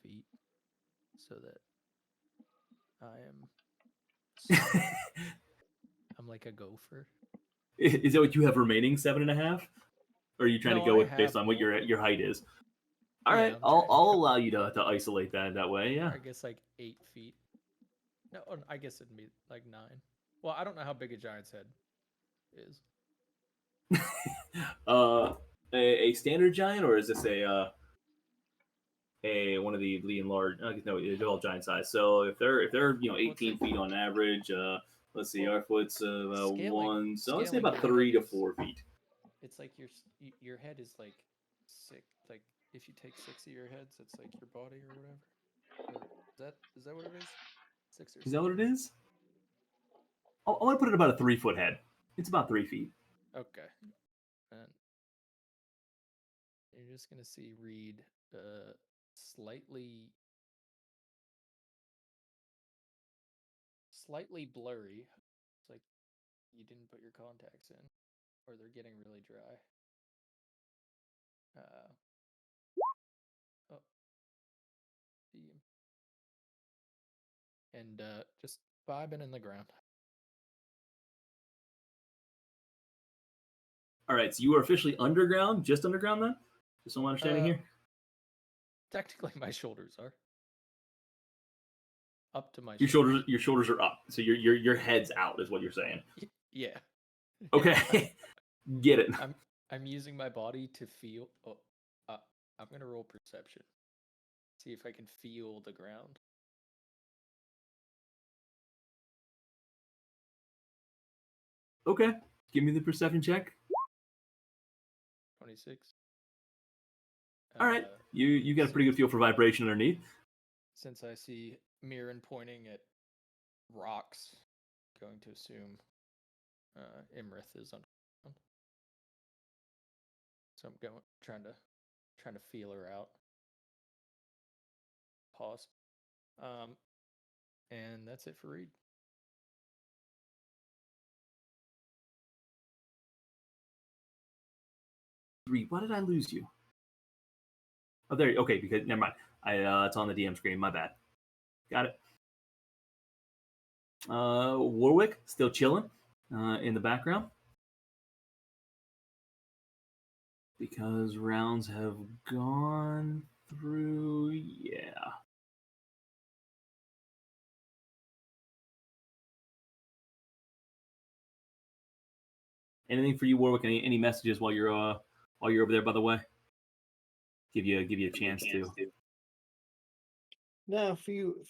feet so that I am? I'm like a gopher. Is that what you have remaining 7.5? Or are you trying to go with based on what more. your height is? All Yeah, right, I'm I'll trying to I'll go- allow you to isolate that way. Yeah. I guess like 8 feet. No, I guess it'd be like 9. Well, I don't know how big a giant's head is. A standard giant, or is this a one of the enlarged? No, they're all giant size. So if they're 18 feet on average, let's see, our foot's one. So I'd say scaling about your 3 to head is- 4 feet. It's like your head is like 6. Like if you take 6 of your heads, it's like your body or whatever. Or is that what it is? 6 or 7? Is that what it is? I want to put it about a 3-foot head. It's about 3 feet. Okay. And you're just gonna see Reed slightly blurry. It's like you didn't put your contacts in, or they're getting really dry. And just vibing in the ground. All right, so you are officially underground, just underground then? Just so I'm understanding here. Technically, my shoulders are up to my shoulders. Your shoulders are up, so your head's out, is what you're saying. Yeah. Okay, get it. I'm using my body to feel. I'm gonna roll perception. See if I can feel the ground. Okay, give me the perception check. 26. All right, you got a pretty good feel for vibration underneath. Since I see Mirren pointing at rocks, going to assume Imrith is on. So I'm trying to feel her out. Pause. And that's it for Reed. Reed, why did I lose you? Oh, there. Okay, because never mind. It's on the DM screen. My bad. Got it. Warwick still chilling in the background because rounds have gone through. Yeah. Anything for you, Warwick? Any messages while you're over there? By the way, give you a chance to. No, if you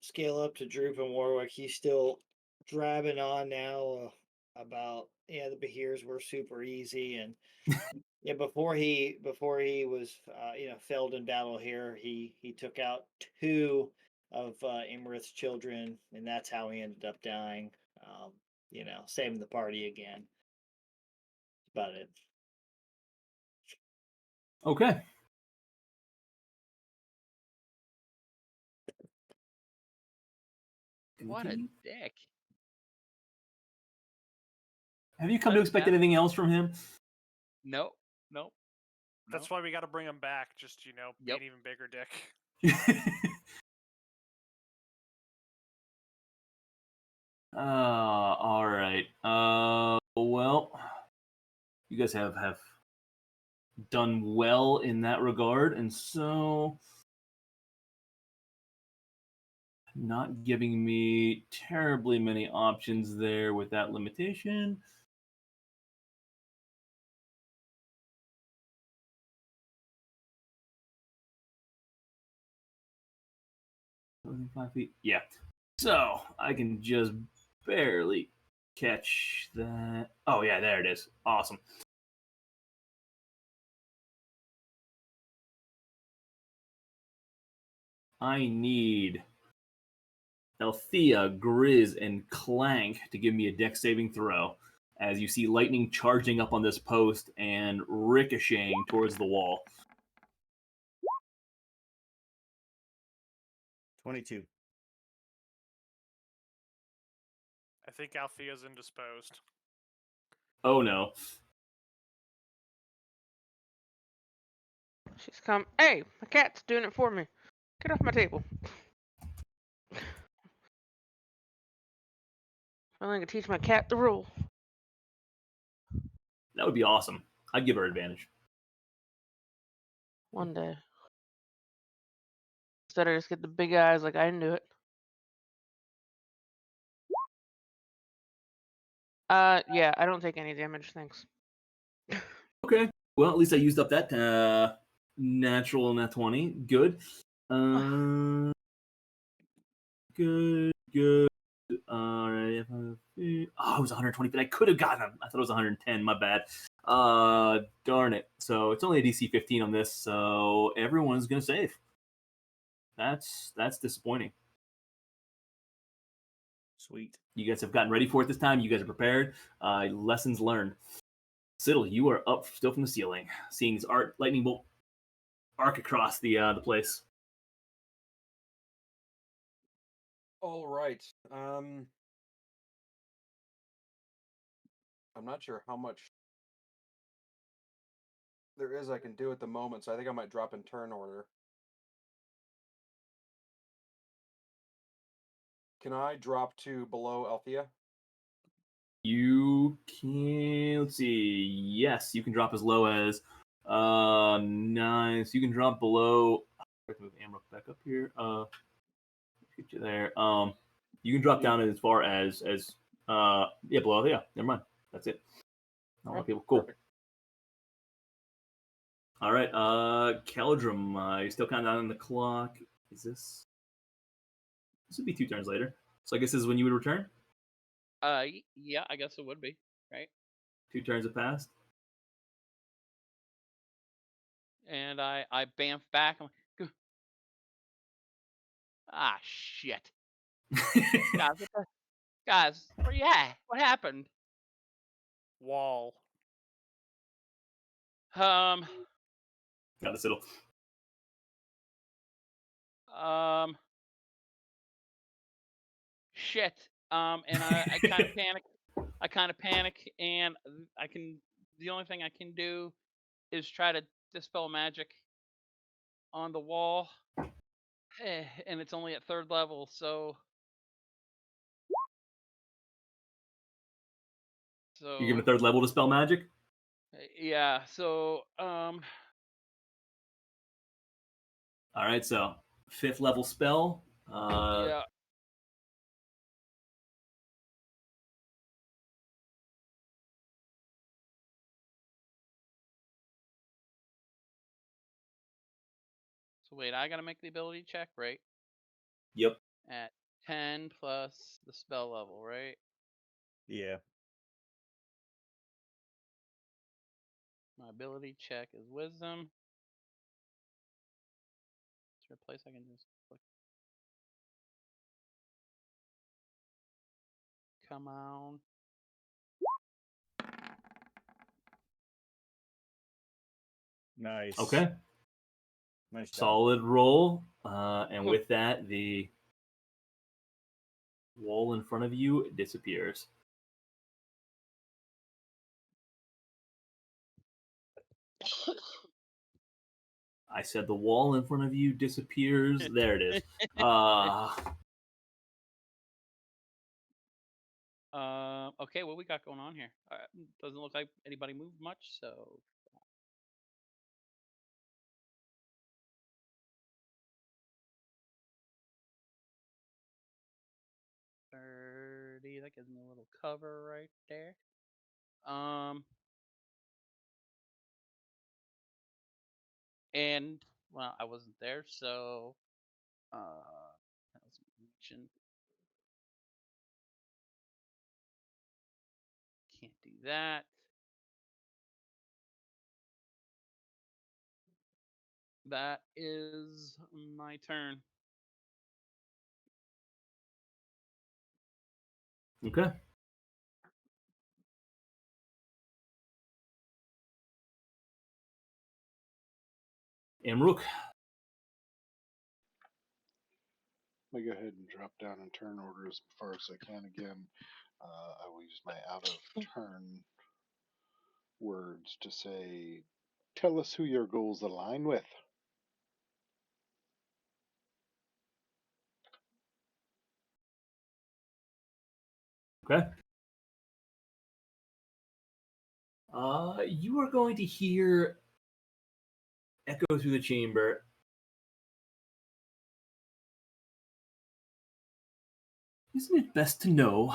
scale up to Droop and Warwick, he's still driving on now about the Behirs were super easy, and before he was felled in battle here, he took out 2 of Imrith's children, and that's how he ended up dying. Saving the party again. That's about it. Okay. What a dick. Have you come to expect anything else from him? Nope. That's why we got to bring him back. Just be an even bigger dick. All right. Well, you guys have done well in that regard, and so not giving me terribly many options there with that limitation. $5 feet. Yeah. So I can just barely catch that. Oh yeah, there it is. Awesome. I need Althea, Grizz, and Clank to give me a dex saving throw as you see lightning charging up on this post and ricocheting towards the wall. 22. I think Althea's indisposed. Oh no. She's come. Hey, my cat's doing it for me. Get off my table. I'm gonna teach my cat the rule. That would be awesome. I'd give her advantage. One day. Instead, I just get the big eyes like I can do it. Yeah, I don't take any damage, thanks. Okay. Well, at least I used up that natural nat 20. Good. Good. All right. Oh, it was 120, but I could have gotten him. I thought it was 110. My bad. Darn it. So it's only a DC 15 on this, so everyone's gonna save. That's disappointing. Sweet. You guys have gotten ready for it this time. You guys are prepared. Lessons learned. Siddle, you are up still from the ceiling, seeing this lightning bolt arc across the place. All right. I'm not sure how much there is I can do at the moment, so I think I might drop in turn order. Can I drop to below Althea? You can, let's see. Yes, you can drop as low as 9. So you can drop below. I have to move Amrook back up here. Get you there. You can drop down as far as below. Yeah, never mind. That's it. Not a lot of people. Cool. Perfect. All right. Keldrum, you're still kind of on the clock. Is this? This would be 2 turns later. So I guess this is when you would return. Yeah, I guess it would be, right? 2 turns have passed. And I bamf back. I'm like, ah, shit. Guys, where you at? What happened? Wall. Got a Siddle. Shit. And I kind of panic. I kind of panic, and the only thing I can do is try to dispel magic on the wall. And it's only at 3rd level, so You give him a 3rd level to spell magic. yeah. So All right, so 5th level spell. yeah. So wait, I gotta make the ability check, right? Yep. At 10 plus the spell level, right? Yeah. My ability check is wisdom. Is there a place I can just click? Come on. Nice. Okay. Nice job. Solid roll. And with that, the wall in front of you disappears. I said the wall in front of you disappears. There it is. Okay, what we got going on here? Doesn't look like anybody moved much, so. That gives me a little cover right there. And well, I wasn't there, so that was mention. Can't do that. That is my turn. Okay. Amrook. Let me go ahead and drop down in turn order as far as I can again. I will use my out of turn words to say, tell us who your goals align with. Okay. You are going to hear echo through the chamber. Isn't it best to know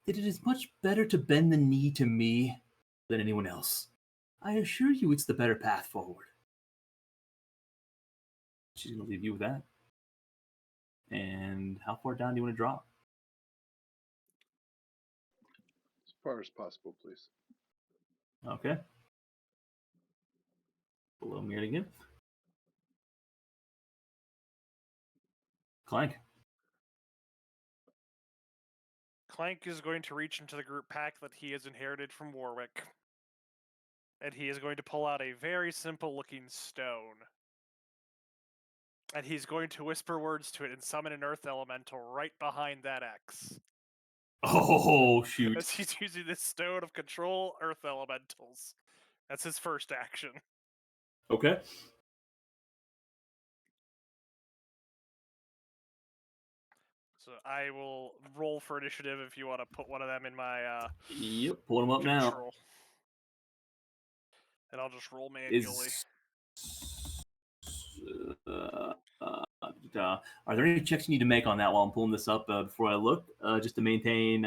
that it is much better to bend the knee to me than anyone else? I assure you it's the better path forward. She's going to leave you with that. And how far down do you want to drop? As far as possible, please. Okay. Below me again. Clank. Clank is going to reach into the group pack that he has inherited from Warwick. And he is going to pull out a very simple looking stone. And he's going to whisper words to it and summon an earth elemental right behind that X. Oh, shoot. As he's using this stone of control earth elementals. That's his first action. Okay. So I will roll for initiative if you want to put one of them in my Yep, pulling them up now. control. And I'll just roll manually. Are there any checks you need to make on that while I'm pulling this up before I look? Just to maintain,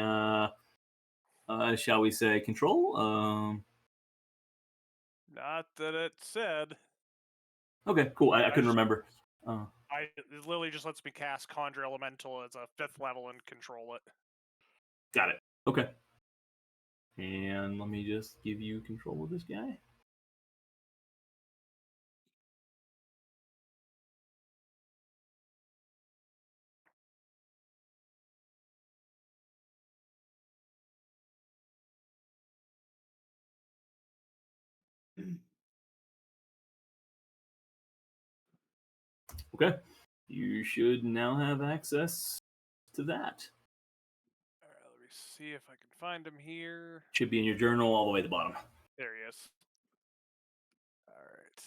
shall we say, control? Not that it said. Okay, cool. I couldn't remember. It literally just lets me cast Conjure Elemental as a 5th level and control it. Got it. Okay. And let me just give you control of this guy. Okay. You should now have access to that. Alright, let me see if I can find him here. Should be in your journal all the way at the bottom. There he is. Alright.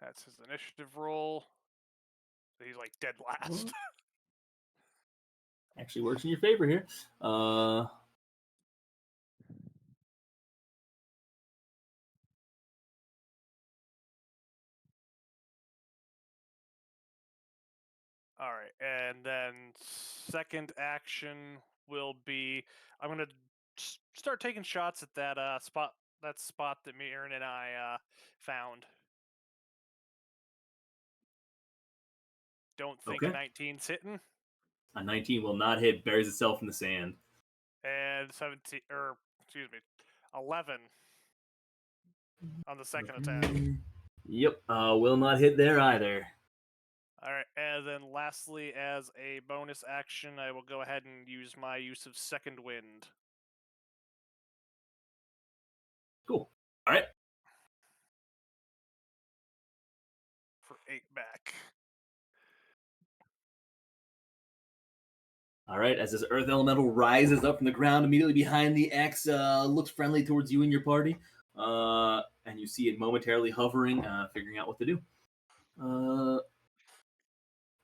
That's his initiative roll. He's like dead last. Actually works in your favor here. Alright, and then second action will be I'm gonna start taking shots at that spot that Mirren and I found. Don't think Okay. a 19's hitting. A 19 will not hit, buries itself in the sand. And 11 on the second attack. Yep, will not hit there either. Alright, and then lastly, as a bonus action, I will go ahead and use my use of Second Wind. Cool. Alright. For 8 back. Alright, as this earth elemental rises up from the ground immediately behind the X, looks friendly towards you and your party, and you see it momentarily hovering, figuring out what to do.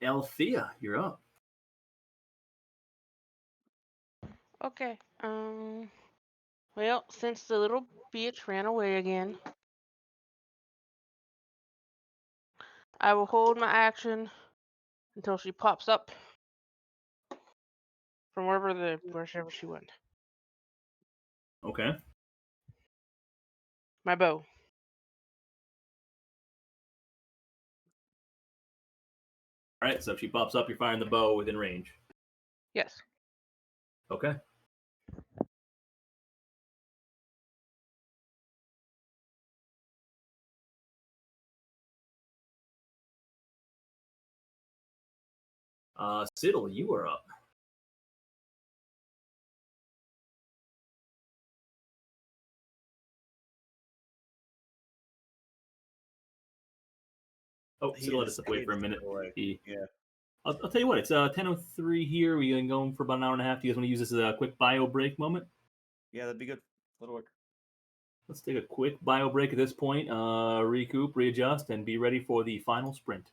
Althea, you're up. Okay. Well, since the little bitch ran away again, I will hold my action until she pops up from wherever she went. Okay. My bow. Alright, so if she pops up, you're firing the bow within range. Yes. Okay. Siddle, you are up. Oh, He Siddle had to is- step away he for a is minute. away. He... Yeah. I'll tell you what. It's 10:03 here. We can go for about an hour and a half. Do you guys want to use this as a quick bio break moment? Yeah, that'd be good. That'll work. Let's take a quick bio break at this point. Recoup, readjust, and be ready for the final sprint.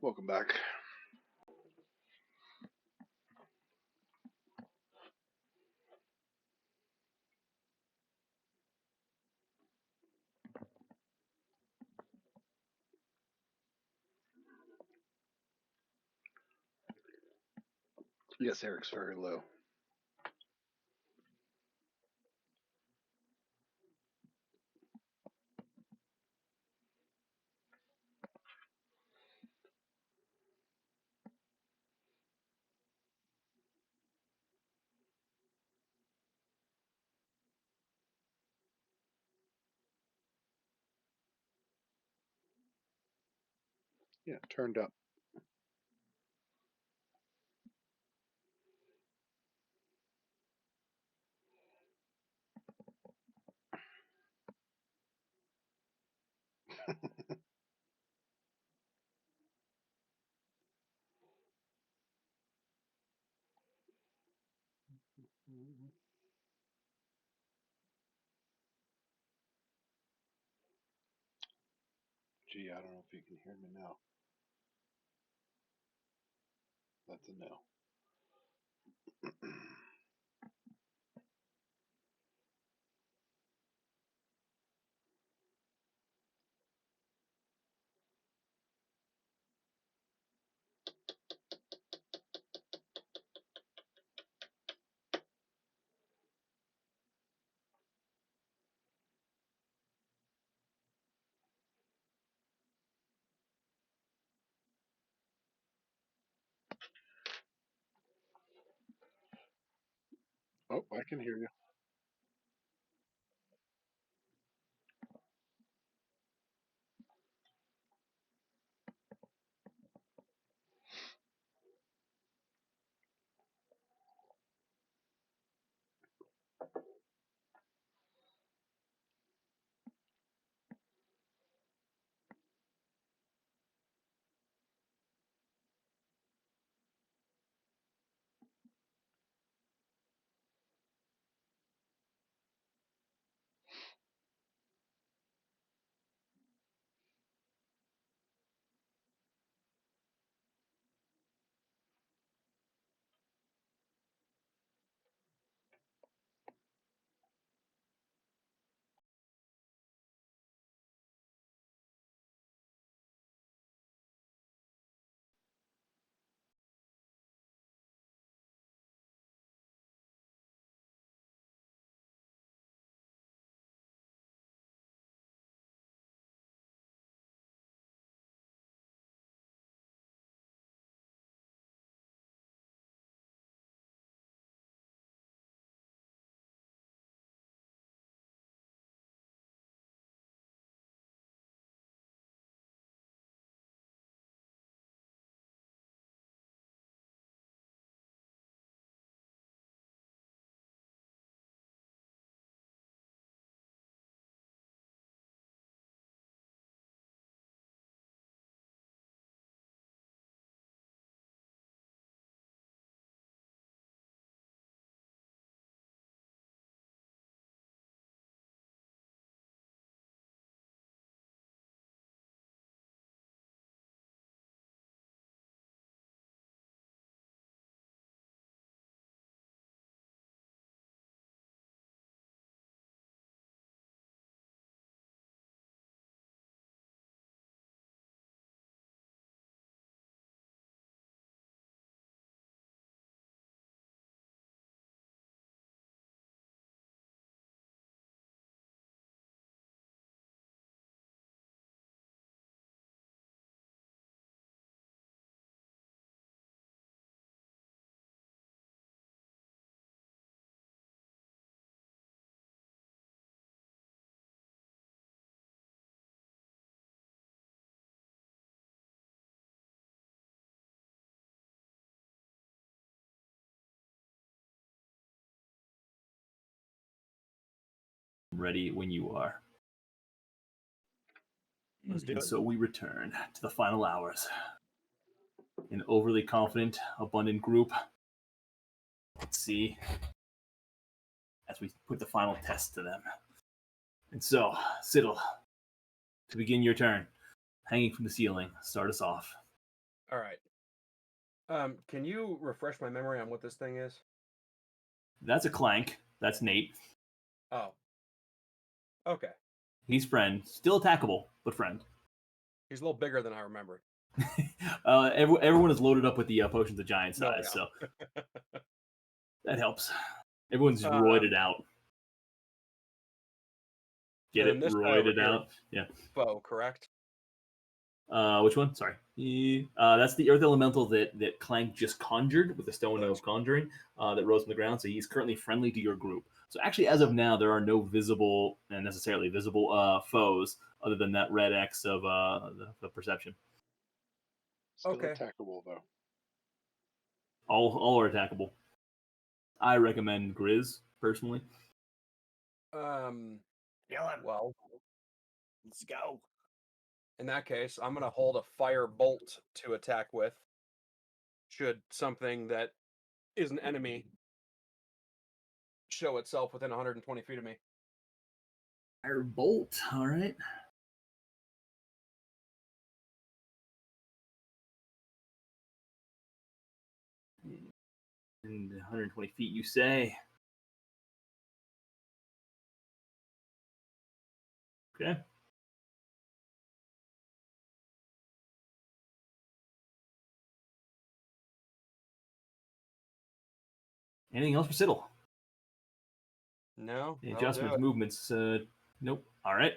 Welcome back. Yes, Eric's very low. Yeah, turned up. Gee, I don't know if you can hear me now. That's a no. Oh, I can hear you. Ready when you are. Let's do And it. so we return to the final hours. An overly confident, abundant group. Let's see. As we put the final test to them. And so, Siddle, to begin your turn, hanging from the ceiling. Start us off. All right. Can you refresh my memory on what this thing is? That's a Clank. That's Nate. Oh. Okay. He's friend. Still attackable, but friend. He's a little bigger than I remembered. Everyone is loaded up with the potions of giant No, size, yeah. so that helps. Everyone's roided out. Get and it? then this guy over Roided here, out. Yeah. foe, correct? Which one? Sorry. That's the earth elemental that Clank just conjured with the stone of conjuring that rose from the ground. So he's currently friendly to your group. So actually, as of now, there are no visible and necessarily visible foes other than that red X of the perception. Still Okay. attackable though. All are attackable. I recommend Grizz personally. Well, Let's go. in that case, I'm gonna hold a fire bolt to attack with. Should something that is an enemy show itself within 120 feet of me. Fire bolt. All right. And 120 feet, you say? Okay. Anything else for Siddle? No, The that'll do adjustments, it. movements. Nope. All right.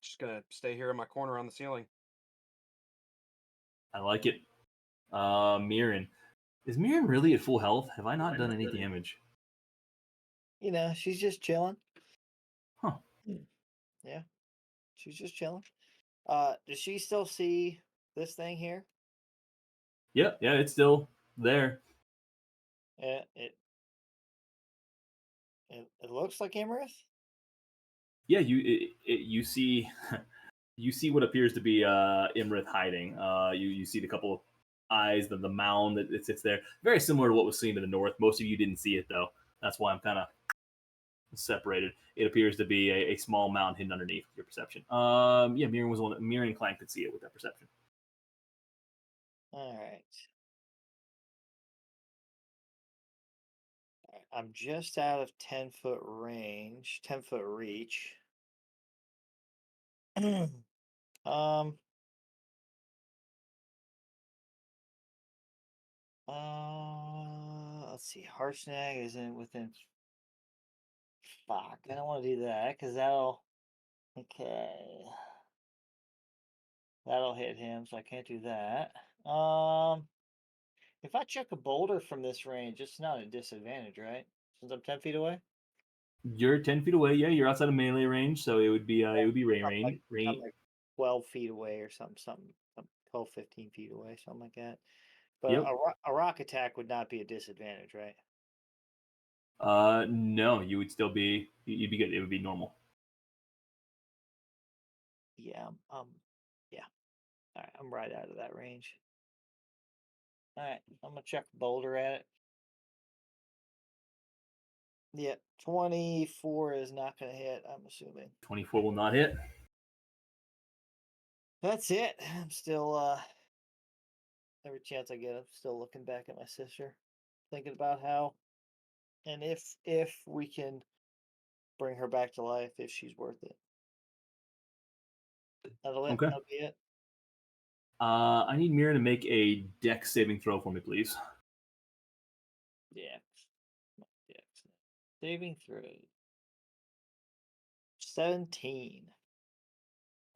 Just gonna stay here in my corner on the ceiling. I like it. Mirren. Is Mirren really at full health? Have I not done any damage? You know, she's just chilling. Huh. Yeah, she's just chilling. Does she still see this thing here? Yeah, it's still there. It looks like Emerith. Yeah, you see you see what appears to be Imrith hiding. You see the couple of eyes, the mound that sits there. Very similar to what was seen to the north. Most of you didn't see it though. That's why I'm kind of separated. It appears to be a small mound hidden underneath your perception. Yeah, Mirren was one. Mirren and Clank could see it with that perception. All right. I'm just out of 10-foot range, 10-foot reach. Let's see. Harshnag isn't within. Fuck, I don't want to do that because that'll. Okay. That'll hit him, so I can't do that. If I chuck a boulder from this range, it's not a disadvantage, right? Since I'm 10 feet away. You're 10 feet away. Yeah, you're outside of melee range, so it would be range. I'm like 12 feet away or something, 12, 15 feet away, something like that. But Yep. a rock attack would not be a disadvantage, right? No, you would still be. You'd be good. It would be normal. Yeah. Yeah. All right, I'm right out of that range. All right, I'm gonna chuck a boulder at it. Yeah, 24 is not gonna hit. I'm assuming. 24 will not hit. That's it. I'm still every chance I get, I'm still looking back at my sister, thinking about how and if we can bring her back to life, if she's worth it. That'll Okay. That'll be it. I need Mira to make a dex saving throw for me, please. Yeah. Saving throw. 17.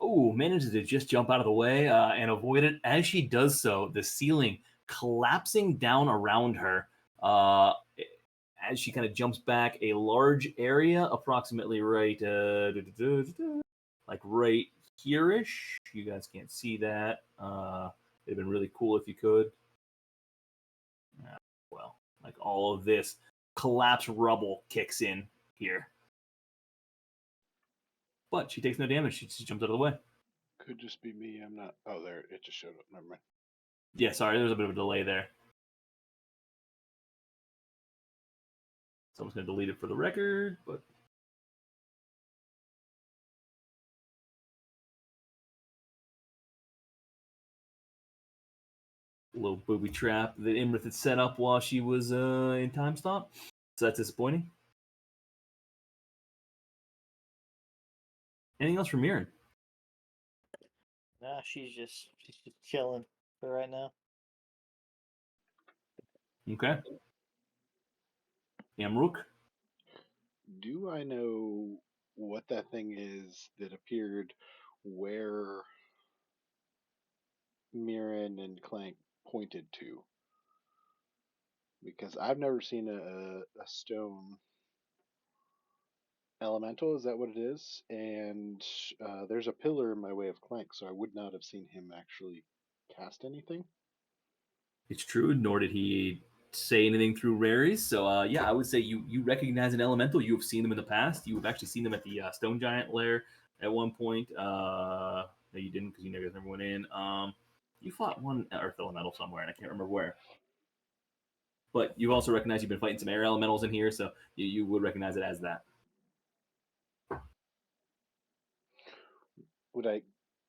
Oh, manages to just jump out of the way and avoid it. As she does so, the ceiling collapsing down around her. As she kind of jumps back, a large area, approximately right, like right here-ish. You guys can't see that. It'd been really cool if you could. Well, like all of this collapsed rubble kicks in here. But she takes no damage. She just jumped out of the way. Could just be me. I'm not. Oh, there. It just showed up. Never mind. Yeah, sorry. There's a bit of a delay there. Someone's going to delete it for the record, but little booby trap that Imrith had set up while she was in time stop. So that's disappointing. Anything else from Mirren? Nah, she's just chilling for right now. Okay. Amruk? Do I know what that thing is that appeared where Mirren and Clank pointed to? Because I've never seen a stone elemental. Is that what it is? And there's a pillar in my way of Clank, so I would not have seen him actually cast anything. It's true, nor did he say anything through Raries. So, yeah, I would say you recognize an elemental. You have seen them in the past. You have actually seen them at the Stone Giant lair at one point. No, you didn't because you never went in. You fought one Earth elemental somewhere, and I can't remember where. But you also recognize you've been fighting some air elementals in here, so you would recognize it as that. Would I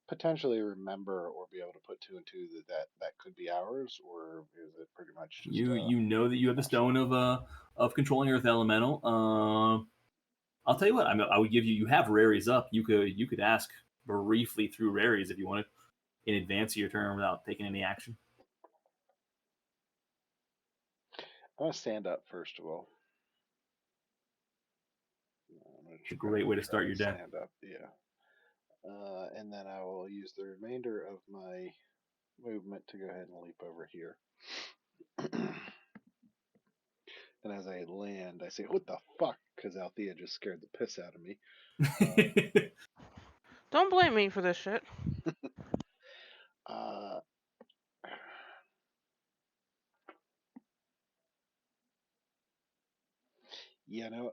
potentially remember or be able to put two and two that could be ours, or is it pretty much just You know that you have the stone of controlling Earth elemental. I'll tell you what. I would give you. You have Raries up. You could ask briefly through Raries if you wanted in advance of your turn without taking any action. I'm gonna stand up first of all. It's a great way to start your day. Stand up, yeah. And then I will use the remainder of my movement to go ahead and leap over here. And as I land, I say, "What the fuck?" Because Althea just scared the piss out of me. Don't blame me for this shit. You know,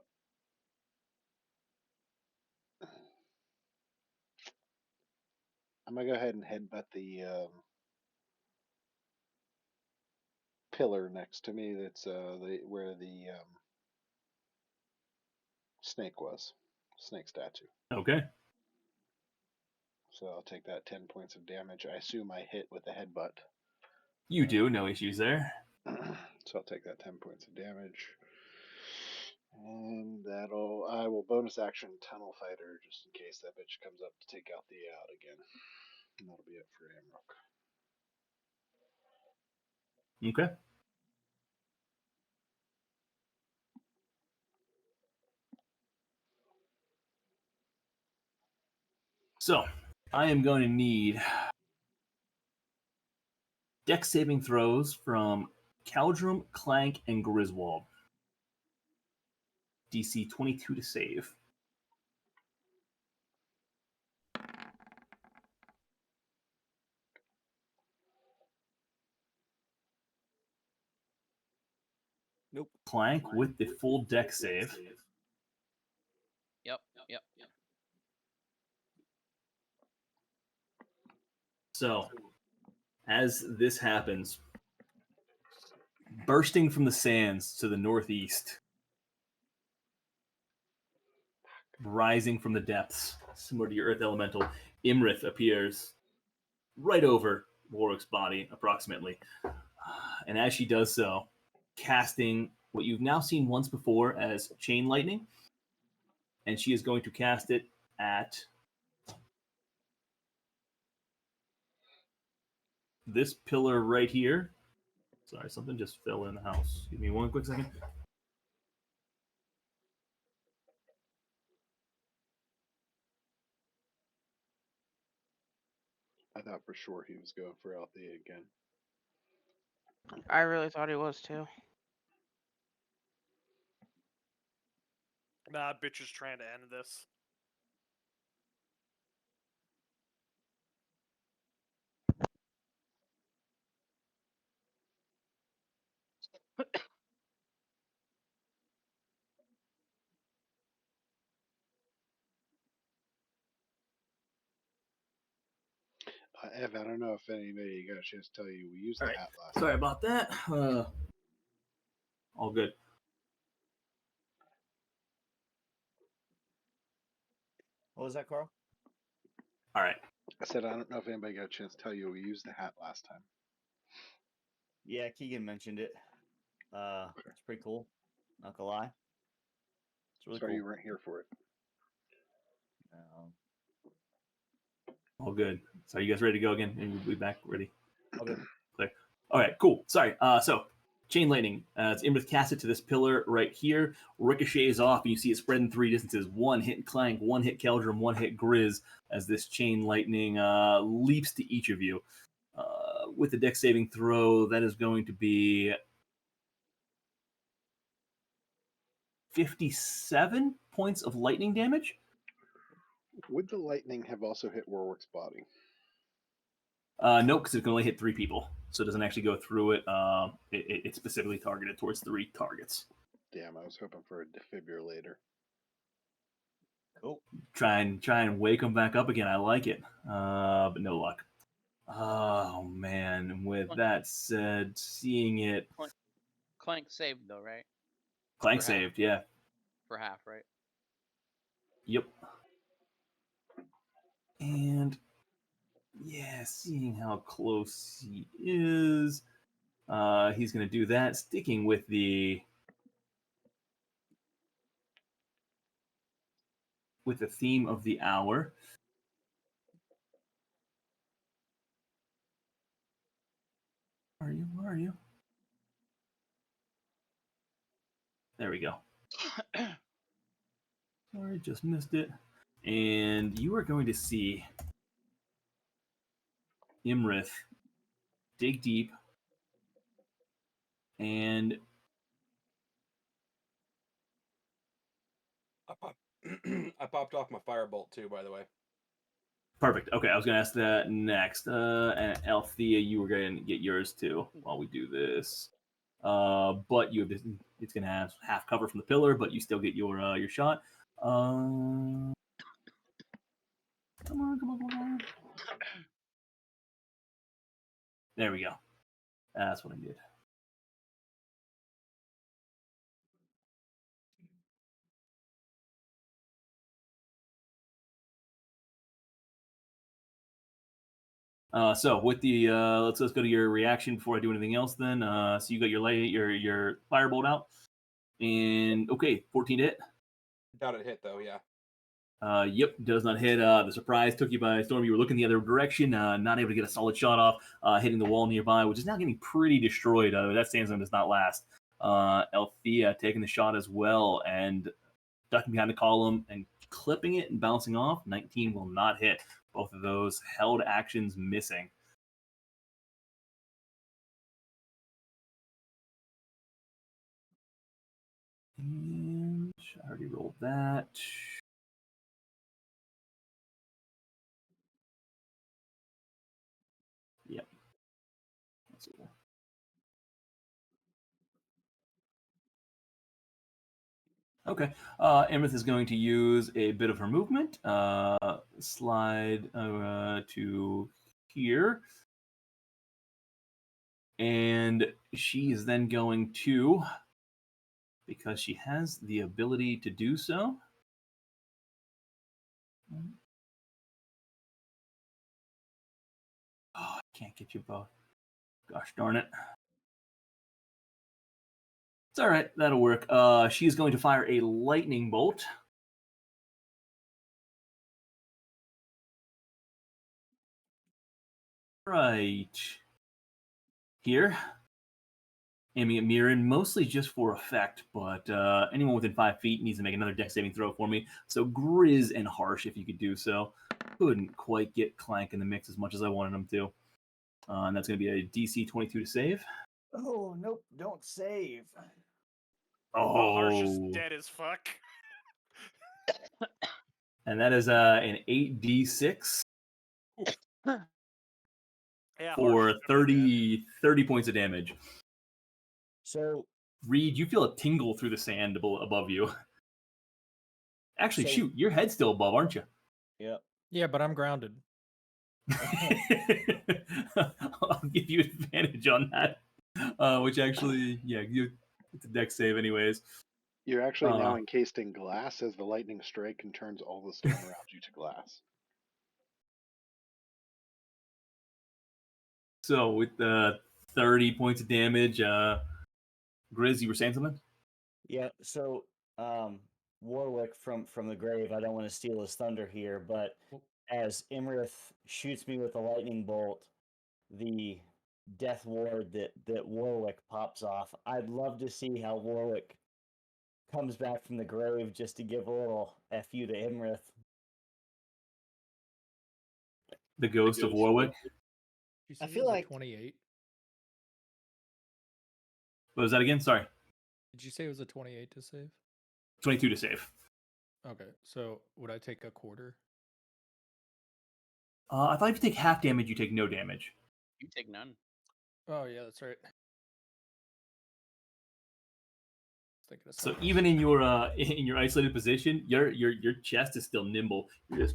I'm gonna go ahead and headbutt the pillar next to me. That's where the snake was, snake statue. Okay. So I'll take that 10 points of damage. I assume I hit with a headbutt. You do, no issues there. So I'll take that 10 points of damage. And I will bonus action Tunnel Fighter just in case that bitch comes up to take out the out again. And that'll be it for Amrock. Okay. So, I am going to need dex saving throws from Caldrum, Clank, and Griswold. DC 22 to save. Nope. Clank with the full dex save. Yep. So, as this happens, bursting from the sands to the northeast, rising from the depths, similar to your Earth Elemental, Imrith appears right over Warwick's body, approximately. And as she does so, casting what you've now seen once before as Chain Lightning, and she is going to cast it at this pillar right here. Sorry, something just fell in the house. Give me one quick second. I thought for sure he was going for Althea again. I really thought he was too. Nah, bitch is trying to end this. Ev, I don't know if anybody got a chance to tell you we used All the right. hat last Sorry time. about that. All good. What was that, Carl? All right. I said I don't know if anybody got a chance to tell you we used the hat last time. Yeah, Keegan mentioned it. It's pretty cool. Not gonna lie. It's really Sorry cool. you weren't here for it. All good. So are you guys ready to go again? And we'll be back ready. Okay. Clear. All right, cool. Sorry. So chain lightning. It's Imrith cast it to this pillar right here. Ricochets off, and you see it spread in three distances. One hit Clank, one hit Keldrum, one hit Grizz, as this chain lightning leaps to each of you. With the dex saving throw, that is going to be 57 points of lightning damage. Would the lightning have also hit Warwick's body? No, because it can only hit 3 people, so it doesn't actually go through it. It's specifically targeted towards 3 targets. Damn, I was hoping for a defibrillator. Cool. Try and wake him back up again. I like it, but no luck. Oh man! With that said, seeing it, Clank saved though, right? Clank For half. saved, yeah. For half, right? Yep. And yeah, seeing how close he is, he's going to do that, sticking with the theme of the hour. Where are you? There we go. Sorry, just missed it. And you are going to see Imrith dig deep and I popped off my firebolt too, by the way. perfect. Okay, I was going to ask that next. And Althea, you were going to get yours too while we do this. But you have this, it's going to have half cover from the pillar, but you still get your shot. Come on. There we go. That's what I did. So with the let's go to your reaction before I do anything else. Then so you got your firebolt out, and okay, 14 to hit. Doubt it hit though. Yeah. Yep, does not hit. The surprise took you by storm. You were looking the other direction, not able to get a solid shot off, hitting the wall nearby, which is now getting pretty destroyed. That sandstorm does not last. Althea taking the shot as well and ducking behind the column and clipping it and bouncing off. 19 will not hit. Both of those held actions missing. And I already rolled that. Yep. That's it. Okay. Emeth is going to use a bit of her movement. Slide to here. And she is then going to, because she has the ability to do so. Oh, I can't get you both. Gosh darn it. It's all right. That'll work. She's going to fire a lightning bolt. Right here. Aiming at Mirren, mostly just for effect, but anyone within 5 feet needs to make another dex saving throw for me. So Grizz and Harsh, if you could do so. Couldn't quite get Clank in the mix as much as I wanted him to. And that's going to be a DC 22 to save. Oh, nope, don't save. Oh, Harsh is Oh. dead as fuck. And that is an 8d6 Yeah, for Harsh is definitely 30 points of damage. So, Reed, you feel a tingle through the sand above you. Actually, So- shoot, your head's still above, aren't you? yep. Yeah, but I'm grounded. I'll give you advantage on that. Which actually, yeah, it's a dex save anyways. You're actually now encased in glass as the lightning strike and turns all the stone around you to glass. So with the 30 points of damage. Grizz, you were saying something? Yeah, so Warwick from the grave, I don't want to steal his thunder here, but as Imrith shoots me with a lightning bolt, the death ward that Warwick pops off, I'd love to see how Warwick comes back from the grave just to give a little FU to Imrith. The ghost of Warwick. I feel like 28. What was that again? Sorry. Did you say it was a 28 to save? 22 to save. Okay, so would I take a quarter? I thought if you take half damage, you take no damage. You take none. Oh yeah, that's right. So even in your isolated position, your chest is still nimble. You're just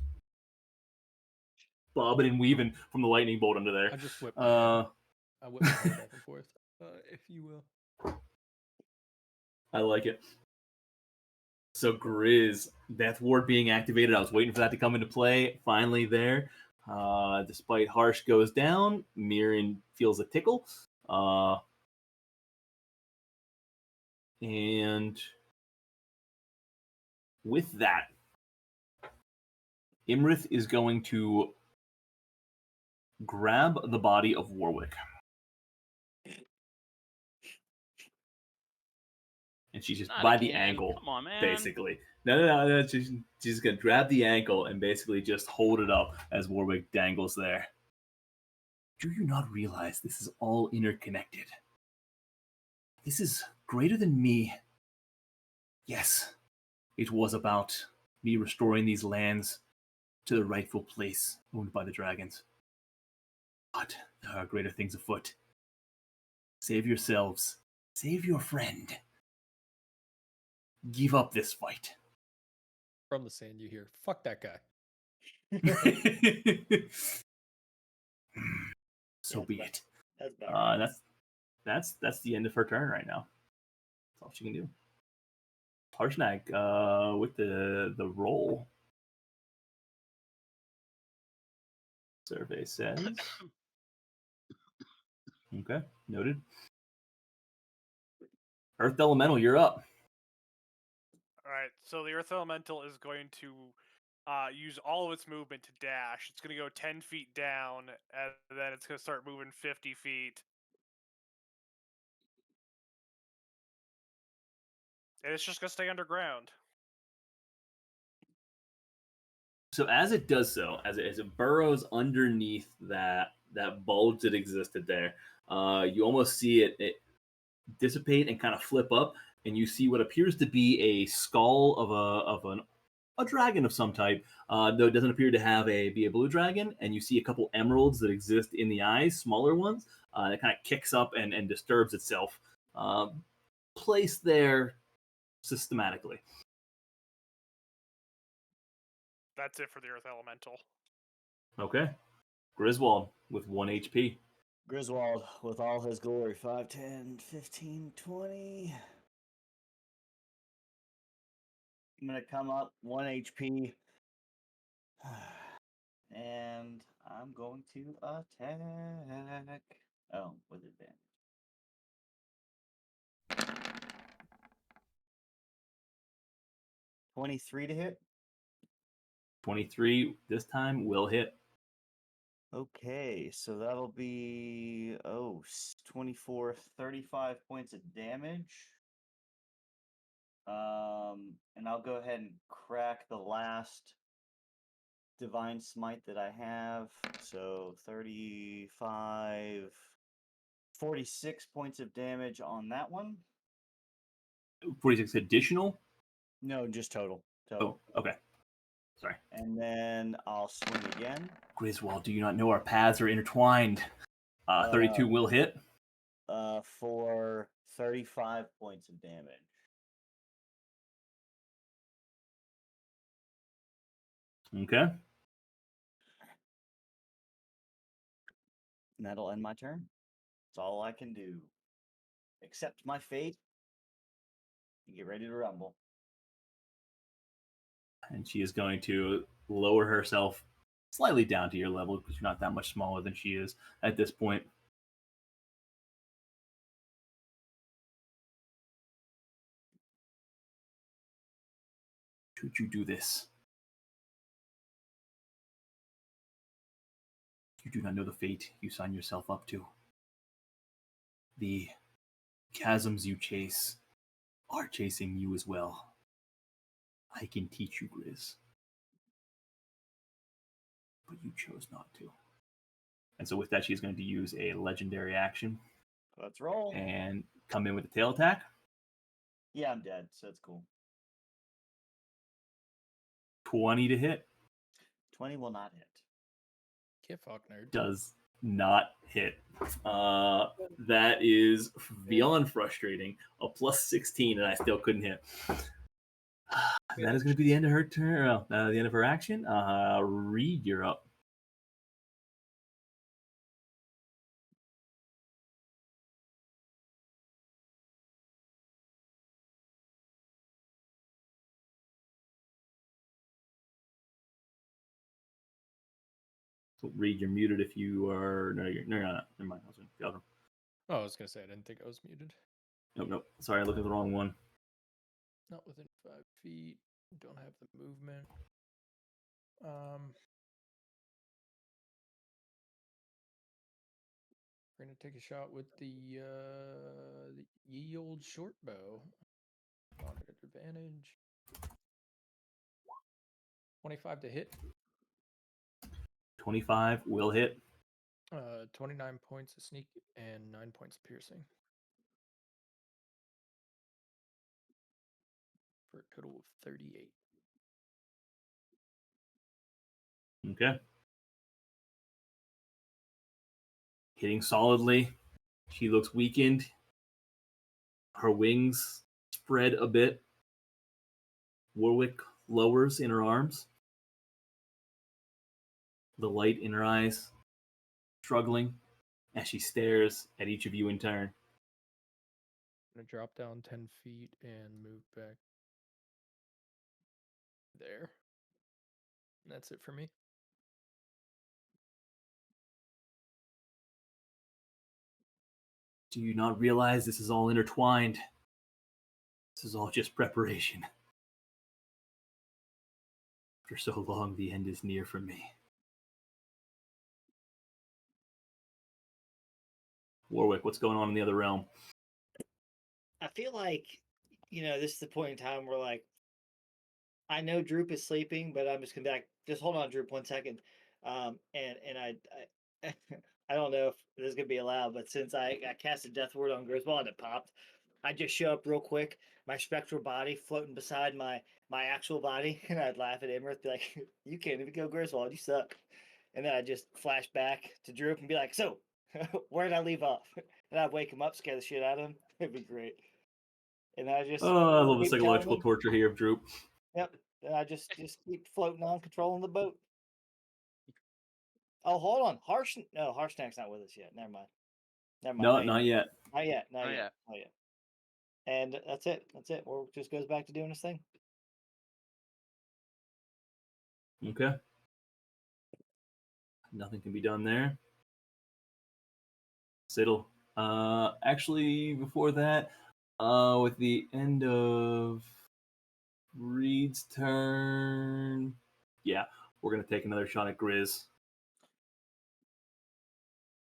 bobbing and weaving from the lightning bolt under there. I just whip my head. I whip my head back and forth, if you will. I like it. So Grizz, Death Ward being activated. I was waiting for that to come into play. Finally there. Despite Harsh goes down, Mirren feels a tickle. And with that, Imrith is going to grab the body of Warwick. And she's just Not by the again. ankle, Come on, man. basically. No. She's going to grab the ankle and basically just hold it up as Warwick dangles there. Do you not realize this is all interconnected? This is greater than me. Yes, it was about me restoring these lands to the rightful place owned by the dragons. But there are greater things afoot. Save yourselves. Save your friend. Give up this fight. From the sand, you hear, "Fuck that guy." So be it. That's about right. That's the end of her turn right now. That's all she can do. Harshnag, with the roll. Survey says. Okay, noted. Earth Elemental, you're up. All right, so the Earth Elemental is going to use all of its movement to dash. It's going to go 10 feet down, and then it's going to start moving 50 feet. And it's just going to stay underground. So as it does so, as it burrows underneath that bulge that existed there, you almost see it dissipate and kind of flip up, and you see what appears to be a skull of a dragon of some type, though it doesn't appear to be a blue dragon. And you see a couple emeralds that exist in the eyes, smaller ones. It kind of kicks up and disturbs itself, placed there systematically. That's it for the Earth Elemental. Okay. Griswold with 1 HP. Griswold with all his glory. 5, 10, 15, 20. I'm going to come up 1 HP. And I'm going to attack. Oh, with advantage. 23 to hit. 23 this time will hit. Okay, so that'll be 24, 35 points of damage. And I'll go ahead and crack the last divine smite that I have. So 35, 46 points of damage on that one. 46 additional? No, just total. Oh, okay. Sorry. And then I'll swing again. Griswold, do you not know our paths are intertwined? 32 will hit. For 35 points of damage. Okay. And that'll end my turn. That's all I can do. Accept my fate and get ready to rumble. And she is going to lower herself slightly down to your level because you're not that much smaller than she is at this point. Should you do this, you do not know the fate you sign yourself up to. The chasms you chase are chasing you as well. I can teach you, Grizz. But you chose not to. And so with that, she's going to use a legendary action Let's roll. and come in with a tail attack. Yeah, I'm dead, so it's cool. 20 to hit. 20 will not hit. Get fucked, nerd. Does not hit. That is beyond frustrating. A plus 16, and I still couldn't hit. That is going to be the end of her turn. The end of her action. Reed, you're up. So Reed, you're muted if you are. No, you're not. Never mind. Oh, I was gonna say I didn't think I was muted. Nope. Sorry, I looked at the wrong one. Not within 5 feet. Don't have the movement. We're gonna take a shot with the ye old short bow. On at advantage. 25 to hit. 25 will hit. 29 points of sneak and 9 points of piercing. For a total of 38. Okay. Hitting solidly. She looks weakened. Her wings spread a bit. Warwick lowers in her arms. The light in her eyes struggling as she stares at each of you in turn. I'm gonna drop down 10 feet and move back there. And that's it for me. Do you not realize this is all intertwined? This is all just preparation. For so long, the end is near for me. Warwick, what's going on in the other realm? I feel like, this is the point in time where, like, I know Droop is sleeping, but I'm just gonna be like, just hold on, Droop, 1 second. And I I don't know if this is gonna be allowed, but since I casted Death Ward on Griswold and it popped, I just show up real quick, my spectral body floating beside my actual body, and I'd laugh at Emerith, be like, "You can't even kill Griswold, you suck." And then I just flash back to Droop and be like, "So, where did I leave off?" And I'd wake him up, scare the shit out of him. It'd be great. And I just I love the keep telling psychological him, torture here of Droop. yep. And I just keep floating on, controlling the boat. Oh, hold on. Harshnag's not with us yet. Never mind. No, not yet. Not yet. Not yet. And that's it. Or just goes back to doing his thing. Okay. Nothing can be done there. Siddle. Actually, before that, with the end of Reed's turn, yeah, we're gonna take another shot at Grizz.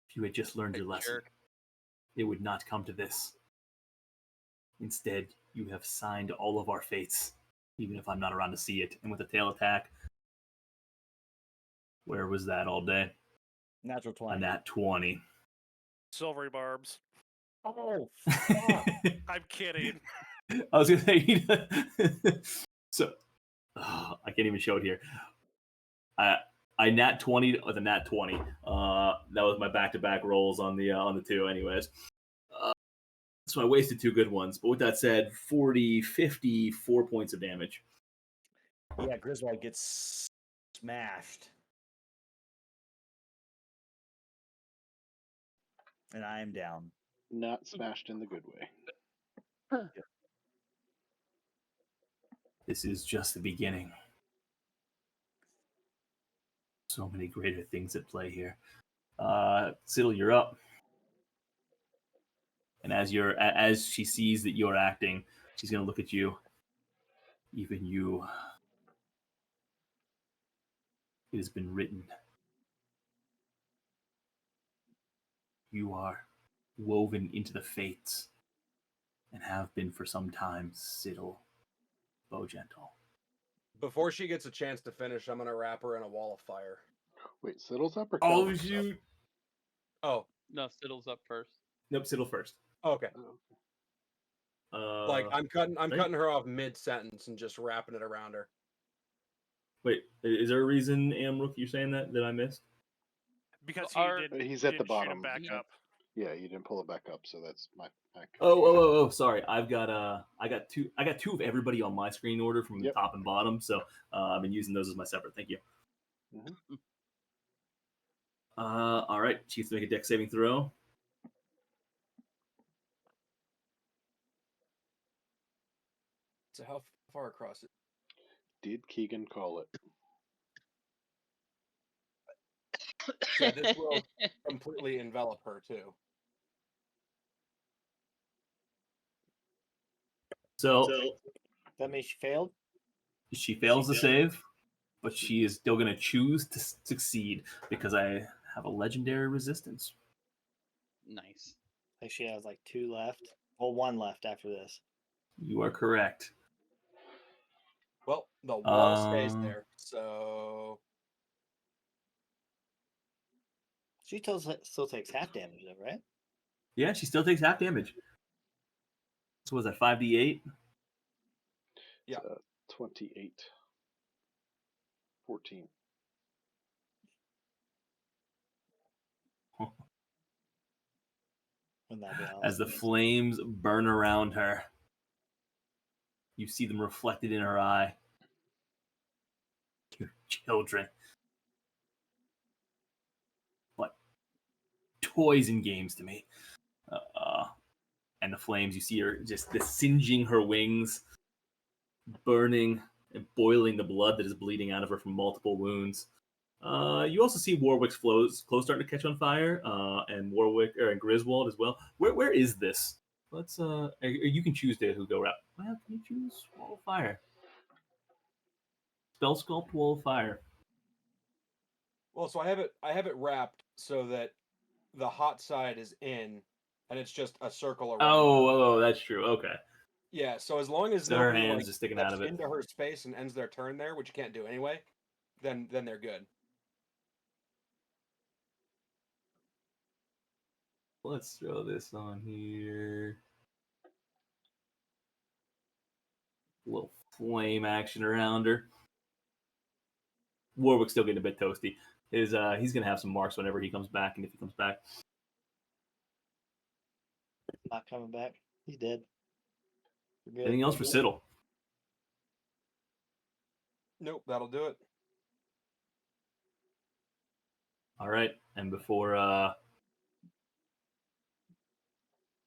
If you had just learned your lesson, it would not come to this. Instead, you have signed all of our fates, even if I'm not around to see it. And with a tail attack, where was that all day? Natural 20. A nat 20. Silvery barbs. Oh, fuck. I'm kidding. I was gonna say, so I can't even show it here. I nat 20 with a nat 20. That was my back-to-back rolls on the two, anyways. So I wasted 2 good ones. But with that said, 54 points of damage. Yeah, Griswold gets smashed. And I am down. Not smashed in the good way. This is just the beginning. So many greater things at play here. Siddle, you're up. And as she sees that you're acting, she's gonna look at you. Even you It has been written. You are woven into the fates and have been for some time, Siddle Bowgentle. Before she gets a chance to finish, I'm gonna wrap her in a wall of fire. Wait, Siddle's up or Oh, Calvin's up? shoot. Oh, No, Siddle's up first. Nope, Siddle first. okay. Oh, Like I'm cutting right? her off mid sentence and just wrapping it around her. Wait, is there a reason, Amrook, you're saying that I missed? Because he Our- didn't. he's at the didn't shoot him bottom. back He- up. Yeah, you didn't pull it back up, so that's my Oh, sorry. I got two of everybody on my screen order from Yep. top and bottom, so I've been using those as my separate. Thank you. Mhm. All right, she gets to make a dex saving throw. So how far across it? Did Keegan call it? Yeah, this will completely envelop her too. So That means she failed. she fails the save, but she is still going to choose to succeed because I have a legendary resistance. Nice. Like she has like 2 left. Well, 1 left after this. You are correct. Well, the wall stays Um, there, so She still takes half damage, though, right? Yeah, she still takes half damage. So was that 5d8? yeah. 28. 14. Wouldn't that be awesome? As the flames burn around her, you see them reflected in her eye. Your children. But toys and games to me. And the flames, you see her just singeing her wings, burning and boiling the blood that is bleeding out of her from multiple wounds. You also see Warwick's clothes starting to catch on fire, and Warwick and Griswold as well. Where is this? Let's you can choose to who go around. Well, can you choose Wall of Fire? Spell sculpt Wall of Fire. Well, so I have it wrapped so that the hot side is in, and it's just a circle around. Oh, that's true. Okay. Yeah, so as long as So her nobody hands are sticking out steps of it. into her space and ends their turn there, which you can't do anyway, then they're good. Let's throw this on here. A little flame action around her. Warwick's still getting a bit toasty. He's gonna have some marks whenever he comes back, and if he comes back. Not coming back. He's dead. We're good. Anything else for Siddle? Nope, that'll do it. All right, and before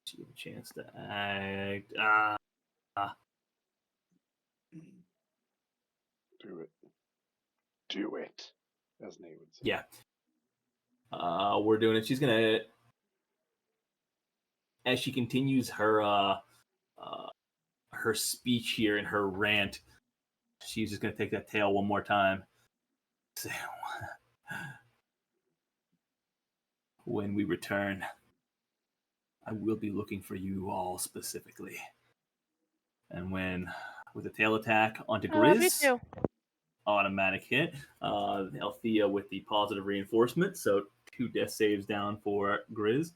she have a chance to act. Do it. Do it. As Nate would say. Yeah. We're doing it. She's gonna, as she continues her speech here and her rant, she's just gonna take that tail one more time. Say, when we return, I will be looking for you all specifically. And with a tail attack onto I love you Grizz, too. automatic hit. Althea with the positive reinforcement, so 2 death saves down for Grizz.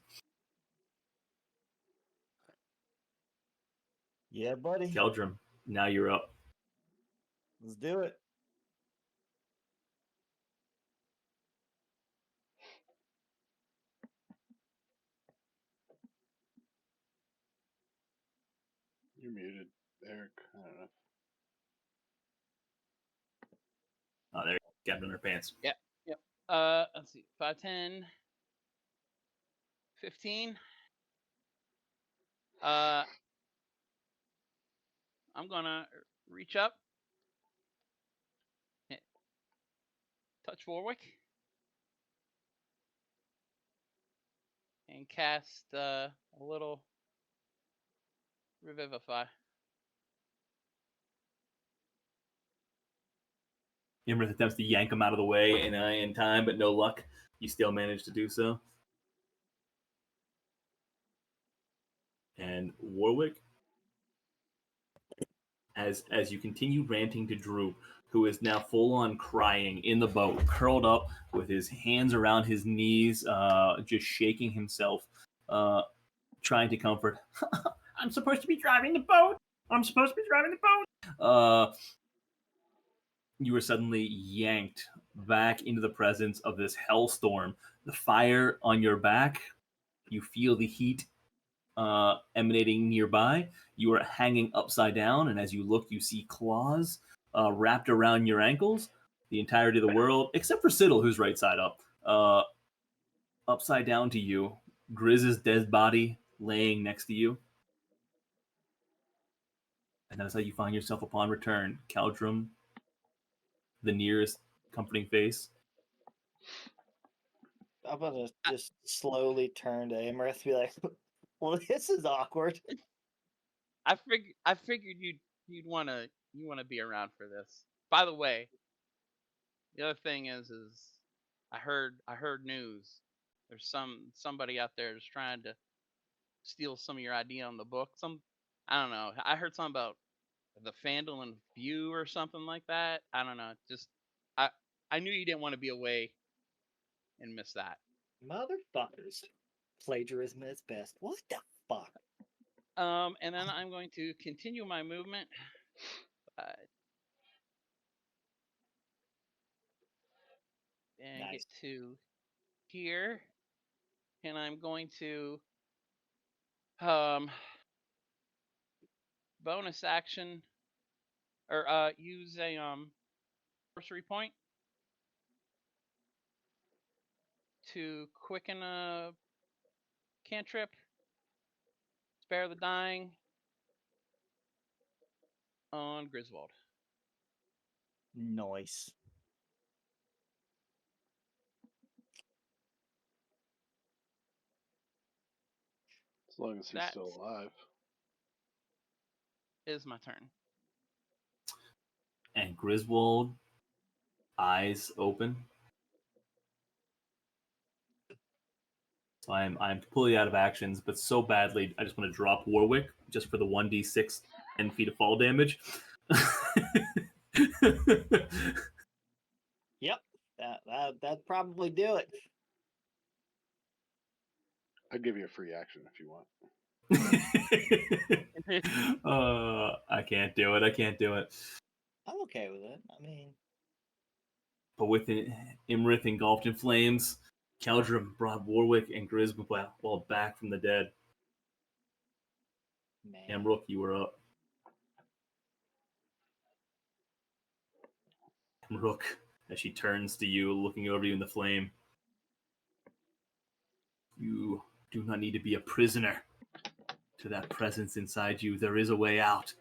Yeah, buddy. Keldrum, now you're up. Let's do it. You're muted, Eric. I don't know. Oh, there you go. Got it in her pants. Yep. Let's see. 5, 10, 15. I'm gonna reach up, touch Warwick, and cast a little Revivify. Imrith attempts to yank him out of the way in time, but no luck. You still manage to do so. And Warwick, as you continue ranting to Droop, who is now full on crying in the boat, curled up with his hands around his knees, just shaking himself, trying to comfort. I'm supposed to be driving the boat. I'm supposed to be driving the boat. You were suddenly yanked back into the presence of this hellstorm. The fire on your back, you feel the heat emanating nearby. You are hanging upside down, and as you look, you see claws wrapped around your ankles. The entirety of the world, except for Siddle, who's right side up, upside down to you. Grizz's dead body laying next to you. And that's how you find yourself upon return. Caldrum, the nearest comforting face. I'm gonna just slowly turn to Amarith and be like, "Well, this is awkward." I figured you'd wanna be around for this. By the way, the other thing is I heard news. There's somebody out there that's trying to steal some of your idea on the book. I don't know. I heard something about the Phandalin view or something like that. I don't know. Just I knew you didn't want to be away and miss that. Motherfuckers. Plagiarism at its best. What the fuck? And then I'm going to continue my movement. And Nice. get to here. And I'm going to bonus action or use a sorcery point to quicken a cantrip, spare the dying on Griswold. Nice. As long as he's still alive. Is my turn. And Griswold, eyes open. So I'm completely out of actions, but so badly I just want to drop Warwick just for the 1d6 10 feet of fall damage. Yep, that'd probably do it. I'd give you a free action if you want. I can't do it. I can't do it. I'm okay with it. I mean, but with Imrith engulfed in flames, Caldrum brought Warwick and Griswold back from the dead. man. Amrook, you were up. Amrook, as she turns to you, looking over you in the flame. You do not need to be a prisoner to that presence inside you. There is a way out.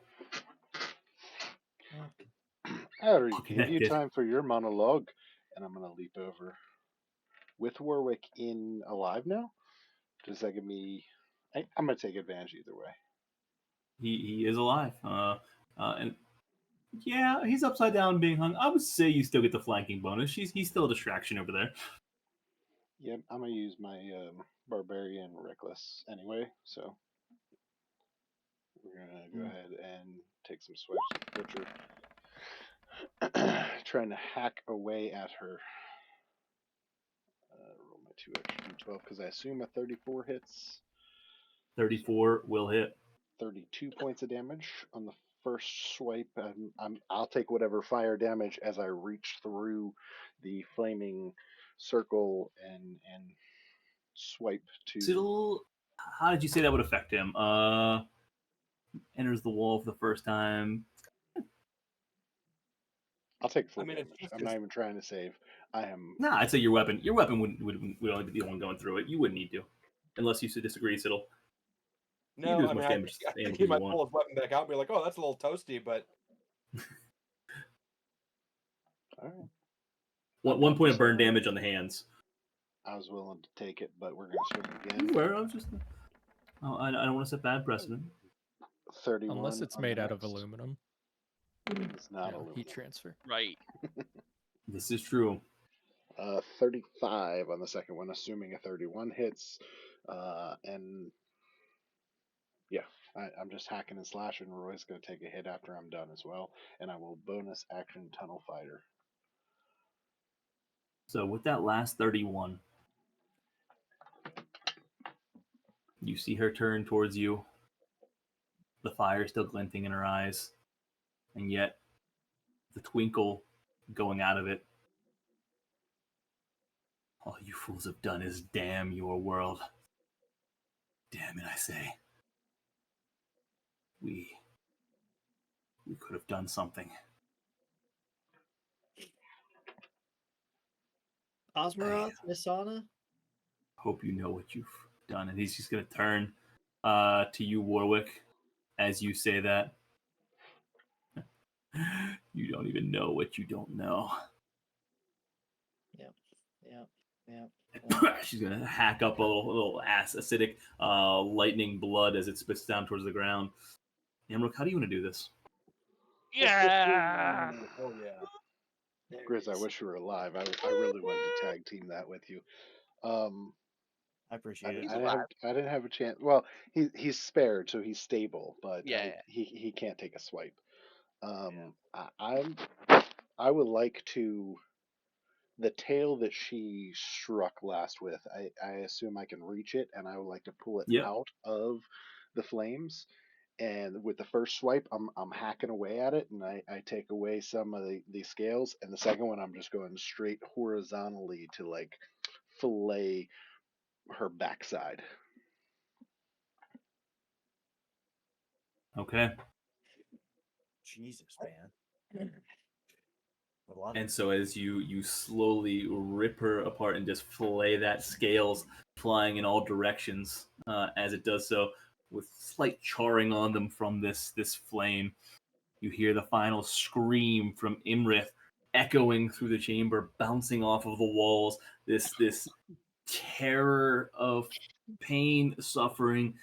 I already gave you time for your monologue, and I'm going to leap over. With Warwick in alive now, does that give me... I'm going to take advantage either way. He is alive. And yeah, he's upside down being hung. I would say you still get the flanking bonus. He's still a distraction over there. Yep, I'm going to use my Barbarian Reckless anyway, so we're going to go ahead and take some swipes with Butcher. Trying to hack away at her. Roll my 2 extra d12 because I assume a 34 hits. 34 will hit. 32 points of damage on the first swipe. I'll take whatever fire damage as I reach through the flaming circle and swipe to. Siddle, how did you say that would affect him? Enters the wall for the first time. I'll take full damage. I'm not even trying to save. I am. Nah, I'd say your weapon. Your weapon would only be the one going through it. You wouldn't need to, unless you disagree, Siddle. No, I mean, I think he might pull his weapon back out and be like, "Oh, that's a little toasty," but. All right. One point of burn damage on the hands. I was willing to take it, but we're going to swing again. You were. I was just. Oh, I don't want to set bad precedent. 31. Unless it's made out of aluminum. It's not aluminum. Heat transfer. Right. This is true. 35 on the second one, assuming a 31 hits. And yeah, I'm just hacking and slashing. Roy's going to take a hit after I'm done as well. And I will bonus action Tunnel Fighter. So with that last 31, you see her turn towards you, the fire still glinting in her eyes, and yet the twinkle going out of it. All you fools have done is damn your world. Damn it, I say. We could have done something. Osmeroth, Misana? Hope you know what you've done. And he's just going to turn to you, Warwick, as you say that. You don't even know what you don't know. Yep. She's going to hack up a little acidic lightning blood as it spits down towards the ground. Amrook, how do you want to do this? Yeah. Oh, yeah. There it Grizz, I is. wish you were alive. I really wanted to tag team that with you. I appreciate it. He's I alive. didn't have a chance. Well, he's spared, so he's stable, but Yeah. he can't take a swipe. I would like to the tail that she struck last with. I assume I can reach it, and I would like to pull it Yep. out of the flames. And with the first swipe, I'm hacking away at it, and I take away some of the scales. And the second one, I'm just going straight horizontally to like fillet her backside. Okay. Jesus, man. A lot of And so as you slowly rip her apart and just fillet that scales flying in all directions as it does so, with slight charring on them from this flame, you hear the final scream from Imrith echoing through the chamber, bouncing off of the walls. This terror of pain, suffering,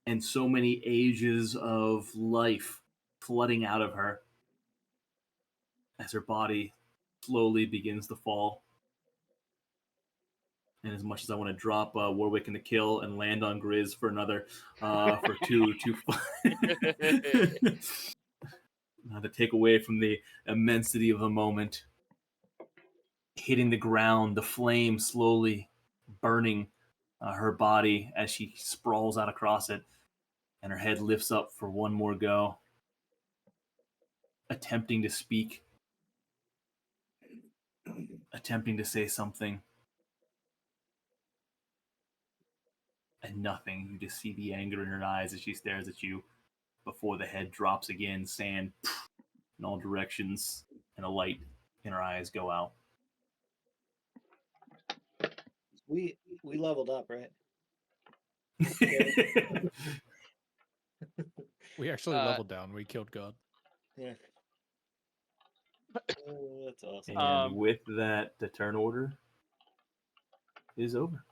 and so many ages of life flooding out of her as her body slowly begins to fall. And as much as I want to drop Warwick in the kill and land on Grizz for another for two not to take away from the immensity of the moment, hitting the ground, the flame slowly burning her body as she sprawls out across it, and her head lifts up for one more go, attempting to speak, attempting to say something, and nothing. You just see the anger in her eyes as she stares at you before the head drops again, sand in all directions, and a light in her eyes go out. We leveled up, right? We actually leveled down. We killed God. Yeah. Oh, that's awesome. And with that, the turn order is over.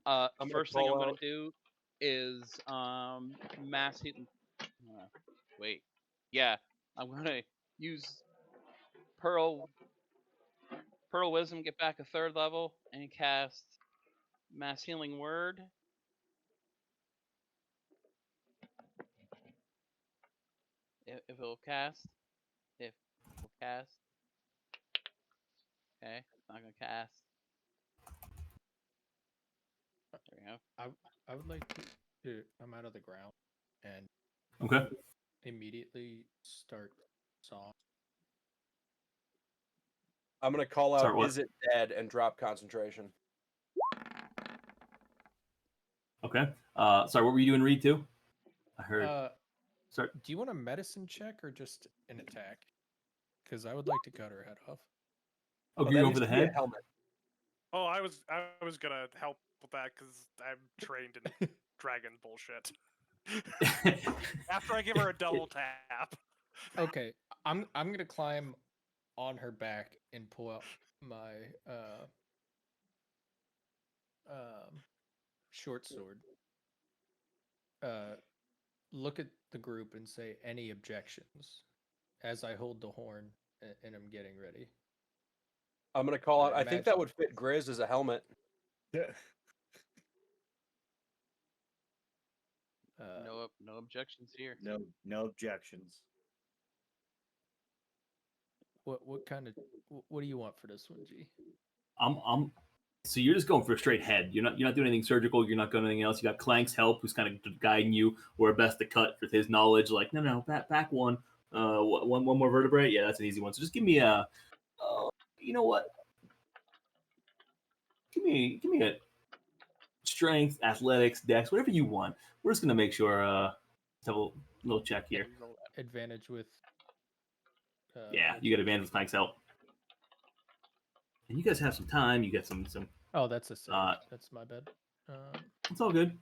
I'm gonna First thing call I'm gonna out- do is mass healing. Wait. Yeah, I'm gonna use Pearl Wisdom, get back a third level, and cast Mass Healing Word. If it'll cast. If it'll cast. Okay, it's not gonna cast. There we go. I would like to come out of the ground and Okay. immediately start song. I'm gonna call Start out what? "Is it dead?" and drop concentration. Okay. Sorry, what were you doing, Reed, too? I heard. Start. Do you want a medicine check or just an attack? Because I would like to cut her head off. Oh, that you're going needs for the to be a head? helmet. Oh, I was gonna help with that because I'm trained in dragon bullshit. After I give her a double tap. Okay, I'm gonna climb on her back and pull out my short sword. Look at the group and say any objections as I hold the horn and I'm getting ready. I'm gonna call it. I I think that would fit Grizz as a helmet. No objections here. No objections. What kind of what do you want for this one, G? I'm. So you're just going for a straight head. You're not doing anything surgical. You're not doing anything else. You got Clank's help, who's kind of guiding you where best to cut with his knowledge. Like, no, back one. One more vertebrae. Yeah, that's an easy one. So just give me a. You know what? Give me a strength, athletics, dex, whatever you want. We're just gonna make sure. Let's have a little check here. Advantage with. Yeah, you get advantage with Clank's help. And you guys have some time. You get some. Oh, that's a save. That's my bad. It's all good.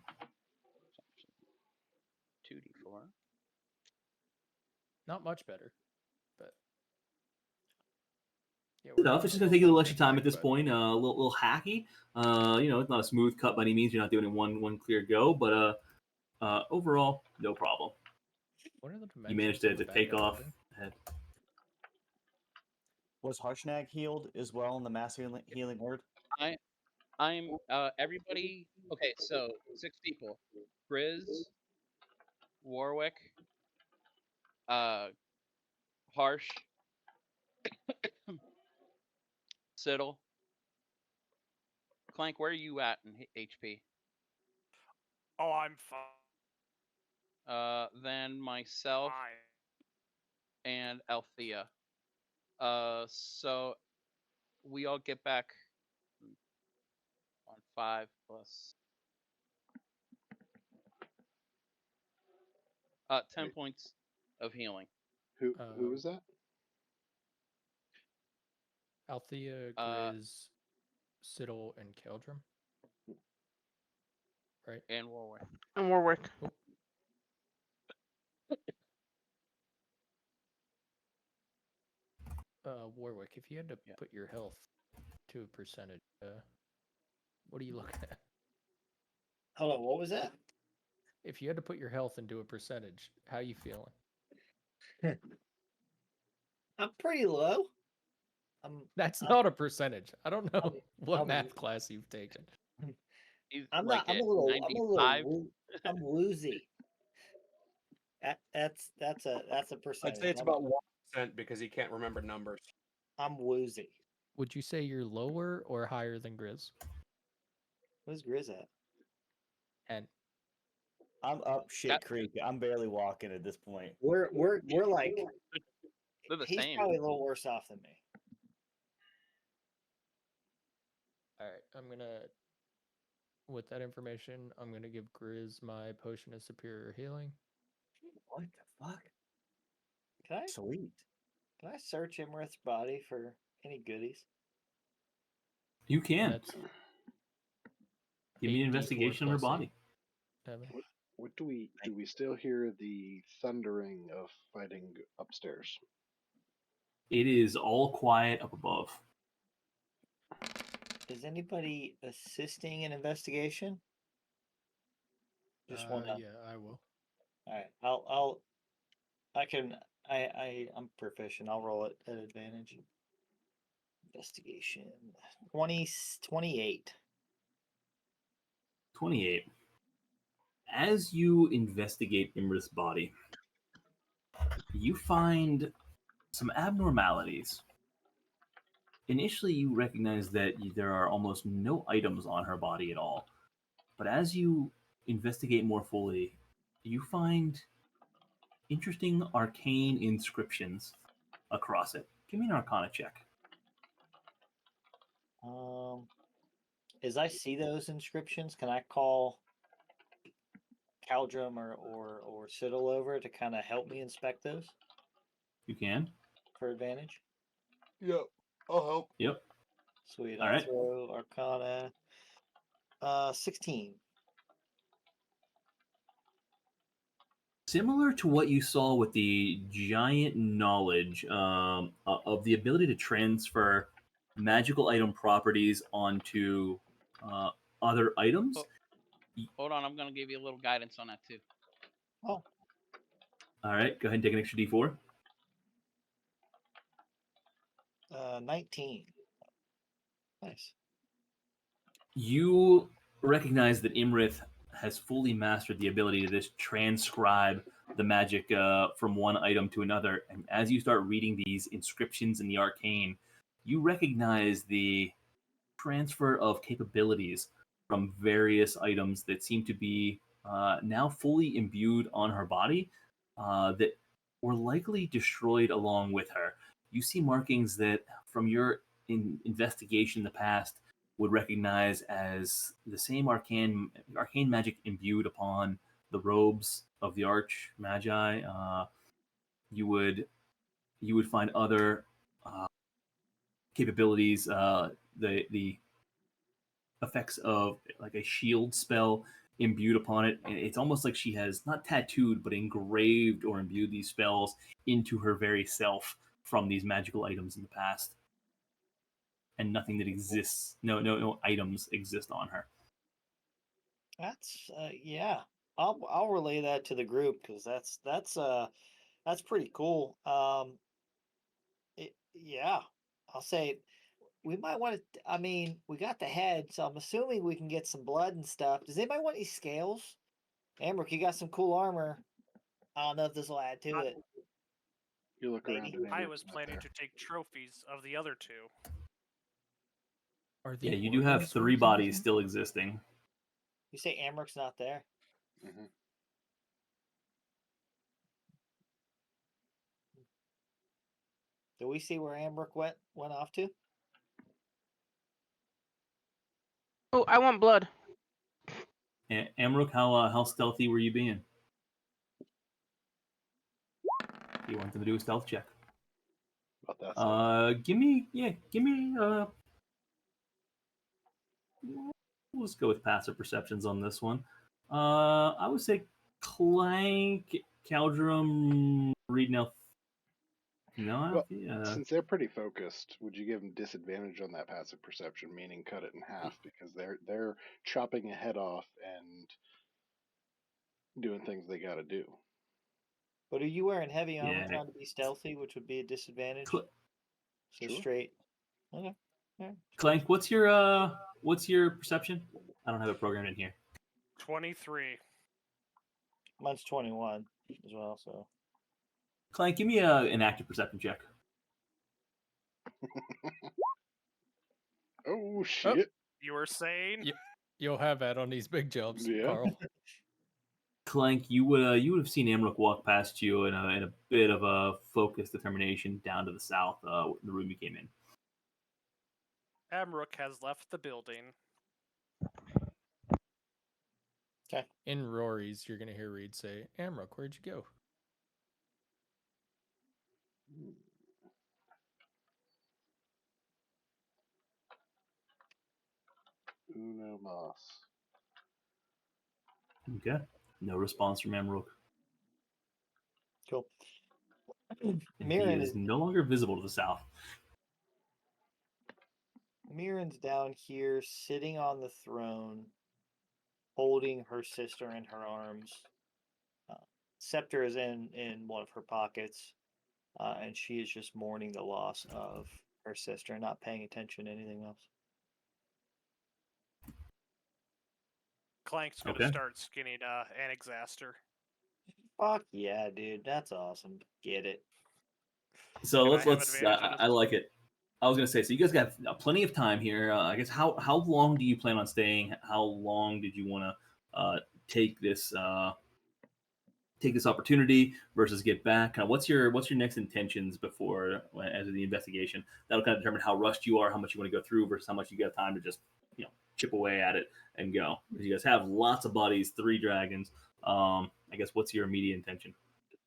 2d4. Not much better, but yeah, Enough. It's just gonna take you a little extra time at this point. A little hacky. It's not a smooth cut by any means. You're not doing it one clear go, but overall, no problem. What are the You managed dimensions to of the take bad guy off. building? Was Harshnag healed as well in the mass healing word? I'm everybody. Okay, so 6 people: Grizz, Warwick, Harsh, Siddle, Clank. Where are you at in HP? Oh, I'm fine. Then myself and Althea. So we all get back on 5 plus 10 Wait, points of healing. who was that? Althea, Grizz, Siddle, and Keldrum. Right. And Warwick. And Warwick. Warwick, if you had to put your health to a percentage, what are you looking at? Hold on, what was that? If you had to put your health into a percentage, how you feeling? I'm pretty low. That's not a percentage. I don't know what I'm- math class you've taken. He's I'm like not. I'm at a little. 95. I'm woozy. That's a I'd percentage. say it's about 1% because he can't remember numbers. I'm woozy. Would you say you're lower or higher than Grizz? Where's Grizz at? And I'm up shit creek. I'm barely walking at this point. We're like. They're the He's same. probably a little worse off than me. all right, I'm gonna. With that information, I'm gonna give Grizz my potion of superior healing. What the fuck? Can I? Sweet. Can I search Imrith's body for any goodies? You can. That's Give me an 8d4 investigation on her plus 8. body. What do we still hear the thundering of fighting upstairs? It is all quiet up above. Is anybody assisting in investigation? Just one. Yeah, I will. All right. I'm proficient. I'll roll it at advantage. Investigation. 28. 28. As you investigate Imrith's body, you find some abnormalities. Initially, you recognize that there are almost no items on her body at all. But as you investigate more fully, you find interesting arcane inscriptions across it. Give me an Arcana check. As I see those inscriptions, can I call Caldrum or Siddle over to kind of help me inspect those You can. for advantage? Yep, I'll help. Yep. Sweet. All I'll right. throw Arcana. 16. Similar to what you saw with the giant knowledge of the ability to transfer magical item properties onto other items. Hold on, I'm gonna give you a little guidance on that too. Oh. All right, go ahead and take an extra D4. 19. Nice. You recognize that Imrith has fully mastered the ability to just transcribe the magic from one item to another. And as you start reading these inscriptions in the arcane, you recognize the transfer of capabilities from various items that seem to be now fully imbued on her body that were likely destroyed along with her. You see markings that, from your investigation in the past, would recognize as the same arcane magic imbued upon the robes of the arch magi. You would find other uh, capabilities. The effects of like a shield spell imbued upon it, and it's almost like she has not tattooed but engraved or imbued these spells into her very self from these magical items in the past. And nothing that exists, no items exist on her. That's yeah. I'll relay that to the group because that's pretty cool. Yeah, I'll say we might want to. I mean, we got the head, so I'm assuming we can get some blood and stuff. Does anybody want any scales? Amber, you got some cool armor. I don't know if this will add to it. You look around Maybe. and I Amber's was not planning there. to take trophies of the other two. Are the Yeah, you do have organs 3 worth bodies anything? still existing. You say Amber's not there? Mhm. Do we see where Amber went off to? Oh, I want blood. Amruk, how stealthy were you being? You want them to do a stealth check. About that stuff. Give me let's go with passive perceptions on this one. I would say Clank, Caldrum, Reed now. No, Well, yeah. since they're pretty focused, would you give them disadvantage on that passive perception, meaning cut it in half because they're chopping a head off and doing things they got to do. But are you wearing heavy armor Yeah. trying to be stealthy, which would be a disadvantage? Cl- So Sure. straight. Okay. Yeah. Clank, what's your perception? I don't have it programmed in here. 23. Mine's 21 as well. So Clank, give me an active perception check. Oh shit! You were saying? You'll have that on these big jumps, Yeah. Carl. Clank, you would have seen Amruk walk past you in a bit of a focused determination down to the south, the room you came in. Amruk has left the building. okay. In Rory's, you're gonna hear Reed say, "Amrook, where'd you go?" Uno mas. Okay. No response from Amruk. Cool. And he Mirren is is no longer visible to the south. Mirren's down here, sitting on the throne, holding her sister in her arms. Scepter is in one of her pockets, and she is just mourning the loss of her sister and not paying attention to anything else. Clank's gonna Okay. start skinning Anexaster. Fuck yeah, dude, that's awesome. Get it. So Can I have let's. advantage on I this? like it. I was gonna say. So you guys got plenty of time here. I guess how long do you plan on staying? How long did you want to take this opportunity versus get back? Kind of what's your next intentions before as of the investigation? That'll kind of determine how rushed you are, how much you want to go through versus how much you got time to just chip away at it and go. Because you guys have lots of bodies, 3 dragons. I guess what's your immediate intention?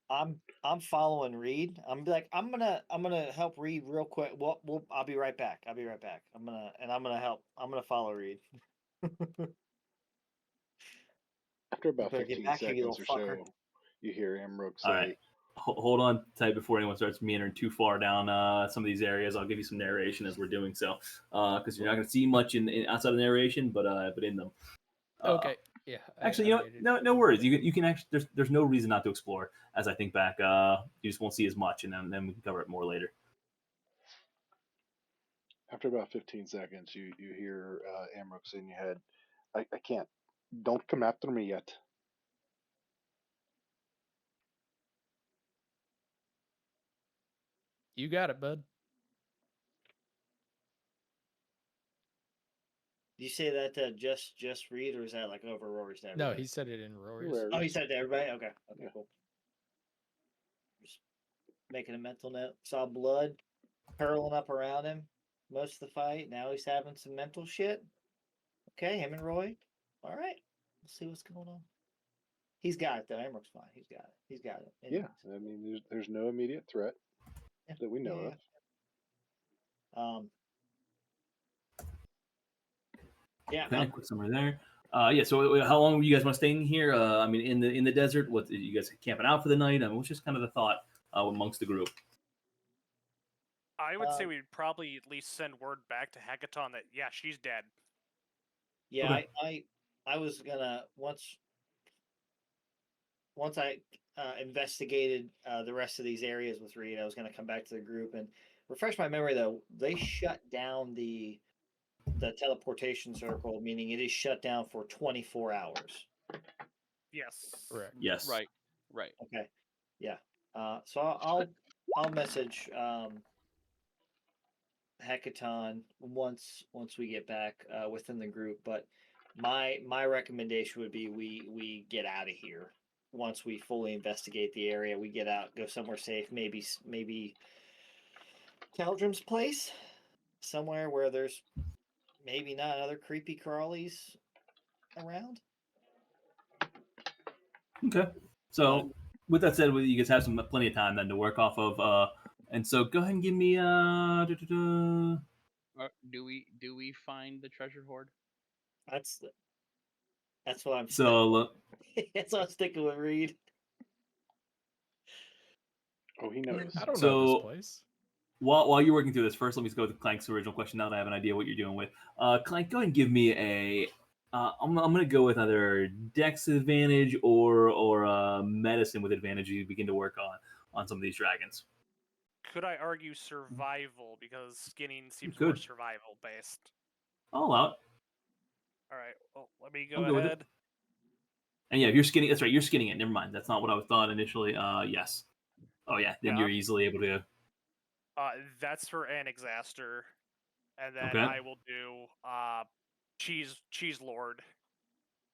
I'm following Reed. I'm gonna help Reed real quick. I'll be right back. I'm gonna help. I'm gonna follow Reed. After about Better get 15 back here, you seconds little or fucker. so, you hear Amrok All right. say, Hold on tight before anyone starts meandering too far down some of these areas. I'll give you some narration as we're doing so, because you're not going to see much in outside of narration, but in them. Okay. Yeah. Actually, no worries. You can actually there's no reason not to explore. As I think back, you just won't see as much, and then we can cover it more later. After about 15 seconds, you hear Amrook's in your head. I can't. Don't come after me yet. You got it, bud. Did you say that just Reed, or is that like over Rory's to No, everybody? he said it in Rory's. Oh, he said it to everybody? Okay. Okay, Yeah. cool. Just making a mental note. Saw blood curling up around him most of the fight. Now he's having some mental shit. Okay, him and Roy. All right. We'll see what's going on. He's got it, though. Emmerich fine. He's got it. He's got it. Yeah, I mean, there's no immediate threat that we know of. Yeah. Okay, quick summary there. Yeah. So, how long were you guys want to stay in here? I mean, in the desert. What, you guys camping out for the night? I mean, what's just kind of the thought amongst the group? I would say we'd probably at least send word back to Hekaton that yeah, she's dead. Yeah, Okay. I was gonna once I investigated the rest of these areas with Reed, I was gonna come back to the group and refresh my memory. Though they shut down the teleportation circle, meaning it is shut down for 24 hours. Yes. Correct. Yes. Right. Okay. Yeah. So I'll message Hekaton once we get back within the group. But my recommendation would be we get out of here once we fully investigate the area. We get out, go somewhere safe. Maybe Caldrum's place, somewhere where there's maybe not other creepy crawlies around. Okay. So, with that said, you guys have plenty of time then to work off of. And so, go ahead and give me Do we find the treasure hoard? That's what I'm. So, That's what I'm sticking with, Reed. Oh, he knows. I don't know So- this place. while you're working through this, first let me go with Clank's original question. Now that I have an idea what you're doing with, Clank, go ahead and give me a. I'm gonna go with either Dex advantage or medicine with advantage. You begin to work on some of these dragons. Could I argue survival because skinning seems could. more survival based? I'll allow it. All right. Well, let me I'll go go with it. ahead. And yeah, if you're skinning, that's right. You're skinning it. Never mind. That's not what I thought initially. Yes. Oh yeah. Then Yeah. you're easily able to. That's for Anexaster, and then Okay. I will do Cheese Lord.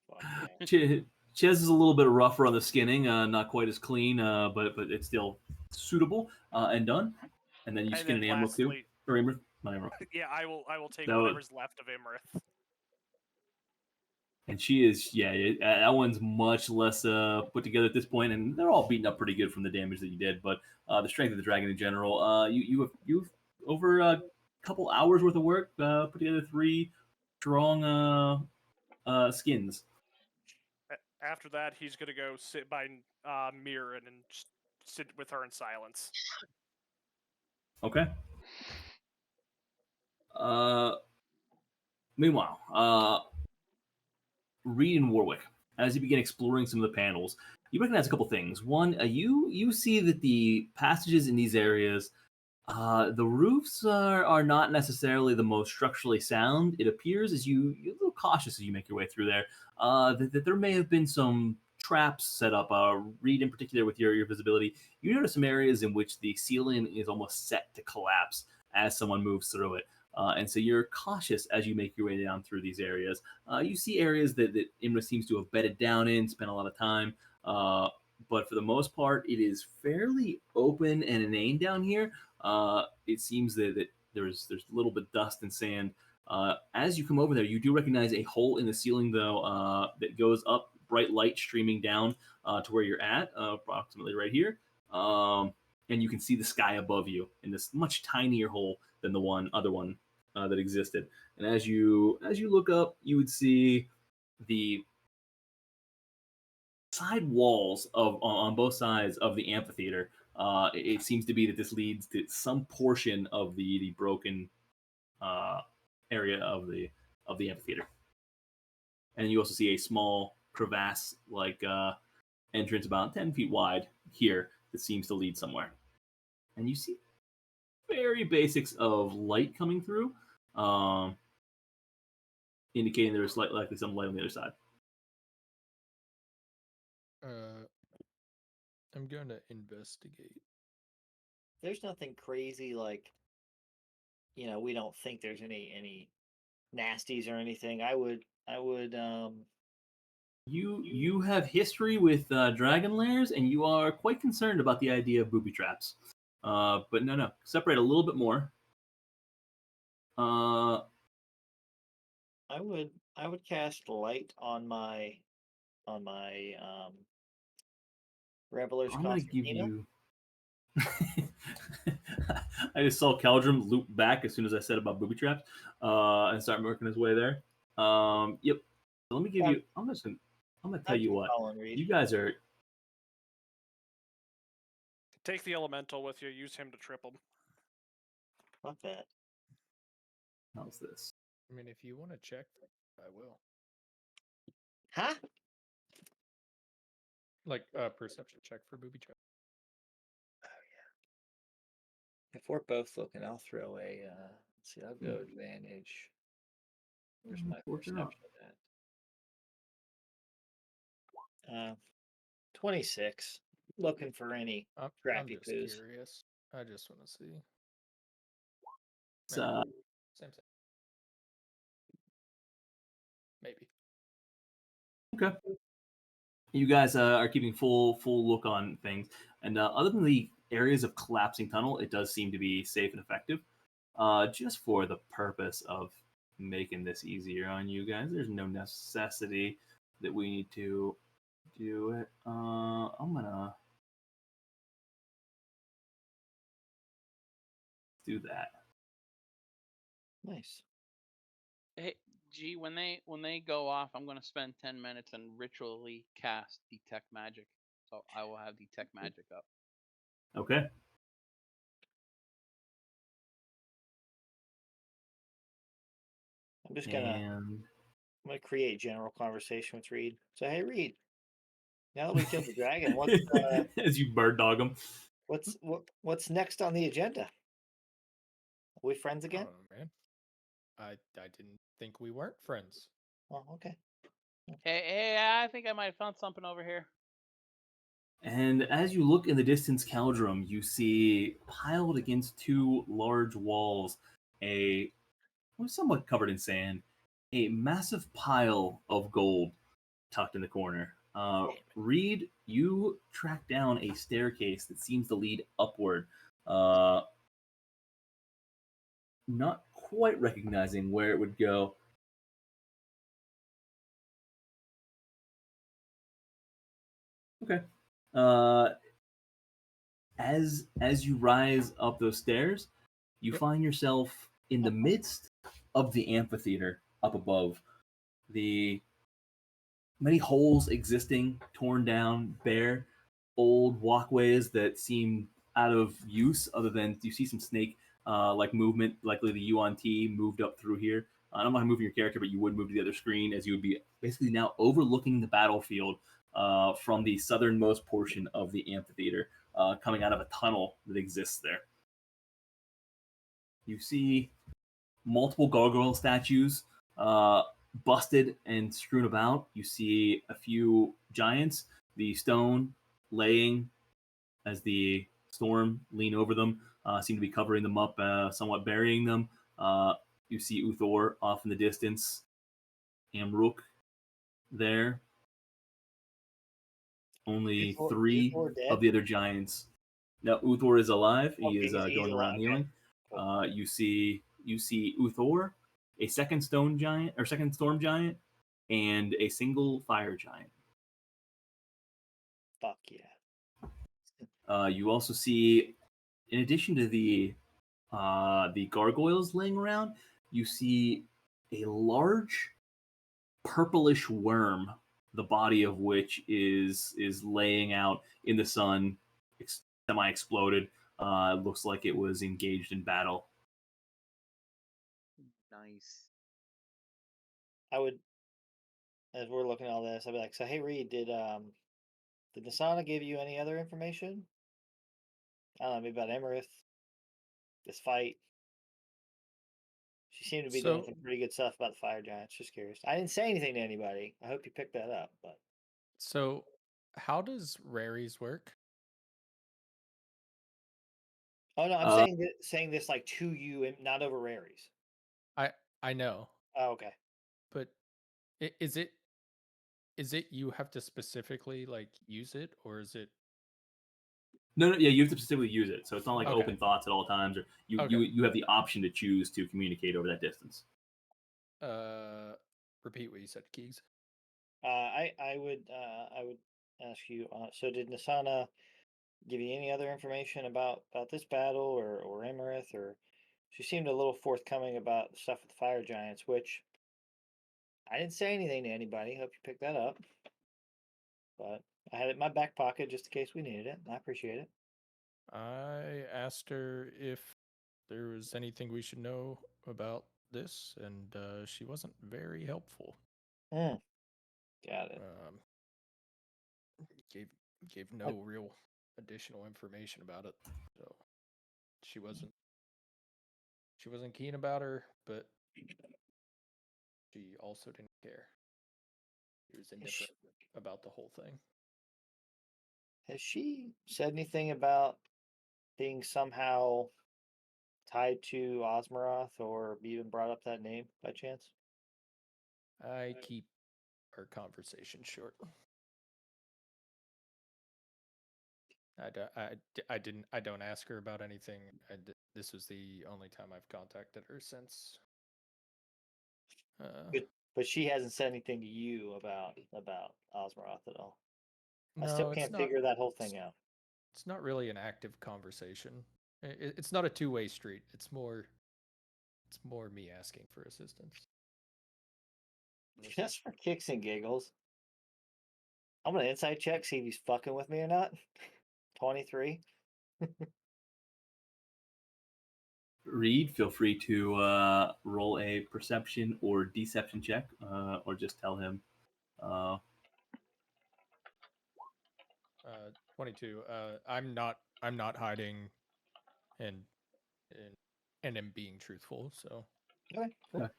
Fuck yeah. Ches is a little bit rougher on the skinning, not quite as clean, but it's still suitable and done. And then you And skin then an Amrook too, lastly- or Amrook, not Amrook. Yeah, I will take That would- whatever's left of Imrith. And she is, that one's much less put together at this point, and they're all beaten up pretty good from the damage that you did. But the strength of the dragon in general, you've over a couple hours worth of work put together 3 strong skins. After that, he's gonna go sit by Mirren and just sit with her in silence. Okay. Meanwhile, Reed and Warwick, as you begin exploring some of the panels, you recognize a couple things. One, you see that the passages in these areas, the roofs are not necessarily the most structurally sound. It appears as you're a little cautious as you make your way through there, that there may have been some traps set up. Reed, in particular, with your visibility, you notice some areas in which the ceiling is almost set to collapse as someone moves through it. And so you're cautious as you make your way down through these areas. You see areas that Imra seems to have bedded down in, spent a lot of time. But for the most part, it is fairly open and inane down here. It seems that there's a little bit of dust and sand. As you come over there, you do recognize a hole in the ceiling, though, that goes up, bright light streaming down to where you're at, approximately right here. And you can see the sky above you in this much tinier hole than the other one that existed. And as you look up, you would see the side walls on both sides of the amphitheater. It seems to be that this leads to some portion of the broken area of the amphitheater. And you also see a small crevasse like entrance about 10 feet wide here that seems to lead somewhere. And you see very basics of light coming through. indicating there is likely some light on the other side. I'm going to investigate. There's nothing crazy like, we don't think there's any nasties or anything. I would You have history with dragon lairs, and you are quite concerned about the idea of booby traps. But no, separate a little bit more. I would cast light on my Reveler's I'm gonna give Concertina. you. I just saw Caldrum loop back as soon as I said about booby traps, and start working his way there. Yep. So let me give you. I'm gonna tell you what. You guys are. Take the elemental with you. Use him to trip him. Fuck that. How's this? I mean, if you want to check, I will. Huh? Like perception check for booby trap. If we're both looking, I'll throw a. Let's see, I'll go advantage. Where's my perception at? 26. Looking for any I'm crappy just poos. curious. I just want to see. Same. Maybe. Okay. You guys are keeping full look on things, and other than the areas of collapsing tunnel, it does seem to be safe and effective. Just for the purpose of making this easier on you guys, there's no necessity that we need to do it. I'm gonna do that. Nice. Hey, G, when they go off, I'm gonna spend 10 minutes and ritually cast detect magic. So I will have detect magic up. Okay. I'm just gonna create general conversation with Reed. So hey Reed, now that we killed the dragon, what's as you bird dog him? What's next on the agenda? Are we friends again? Oh man, I didn't think we weren't friends. Oh, okay. Hey, I think I might have found something over here. And as you look in the distance, Caldrum, you see piled against two large walls somewhat covered in sand, a massive pile of gold tucked in the corner. Reed, you track down a staircase that seems to lead upward, not quite recognizing where it would go. Okay. As you rise up those stairs, you find yourself in the midst of the amphitheater up above. The many holes existing, torn down, bare, old walkways that seem out of use, other than you see some snake like movement, likely the UNT moved up through here. I don't know how to move your character, but you would move to the other screen as you would be basically now overlooking the battlefield from the southernmost portion of the amphitheater, coming out of a tunnel that exists there. You see multiple gargoyle statues busted and strewn about. You see a few giants, the stone laying as the storm lean over them, seem to be covering them up, somewhat burying them. You see Uthor off in the distance, Amruk there. Only three of the other giants. Now Uthor is alive. He is going around healing. You see Uthor, a second storm giant, and a single fire giant. Fuck yeah. You also see, in addition to the gargoyles laying around, you see a large purplish worm, the body of which is laying out in the sun, semi-exploded. Looks like it was engaged in battle. Nice. I would, as we're looking at all this, I'd be like, so hey Reed, did Nasana give you any other information? I don't know, maybe about Emerith, this fight. She seemed to be doing So, some pretty good stuff about the fire giants. Just curious. I didn't say anything to anybody. I hope you picked that up. But so how does Raries work? oh no, I'm Uh, saying this like to you and not over Raries. I know, Oh, okay. but is it you have to specifically like use it, or is it no, yeah, you have to specifically use it, so it's not like Okay. open thoughts at all times, or you Okay. you have the option to choose to communicate over that distance. repeat what you said, Keegs? I would ask you. So did Nasana give you any other information about this battle or Emerith, or she seemed a little forthcoming about the stuff with the fire giants, which I didn't say anything to anybody. Hope you picked that up. But I had it in my back pocket just in case we needed it. I appreciate it. I asked her if there was anything we should know about this, and she wasn't very helpful. Got it. Gave no real additional information about it, so she wasn't keen about her, but she also didn't care. She was indifferent about the whole thing. Has she said anything about being somehow tied to Osmeroth or even brought up that name by chance? I keep our conversation short. I don't ask her about anything. This was the only time I've contacted her since. But she hasn't said anything to you about Osmeroth at all. I No, still it's can't not. figure that whole thing out. It's not really an active conversation. It's not a two-way street. It's more me asking for assistance. Just for kicks and giggles. I'm gonna inside check, see if he's fucking with me or not. 23. Reed, feel free to roll a perception or deception check, or just tell him. 22. I'm not hiding, and am being truthful. So. Okay, cool.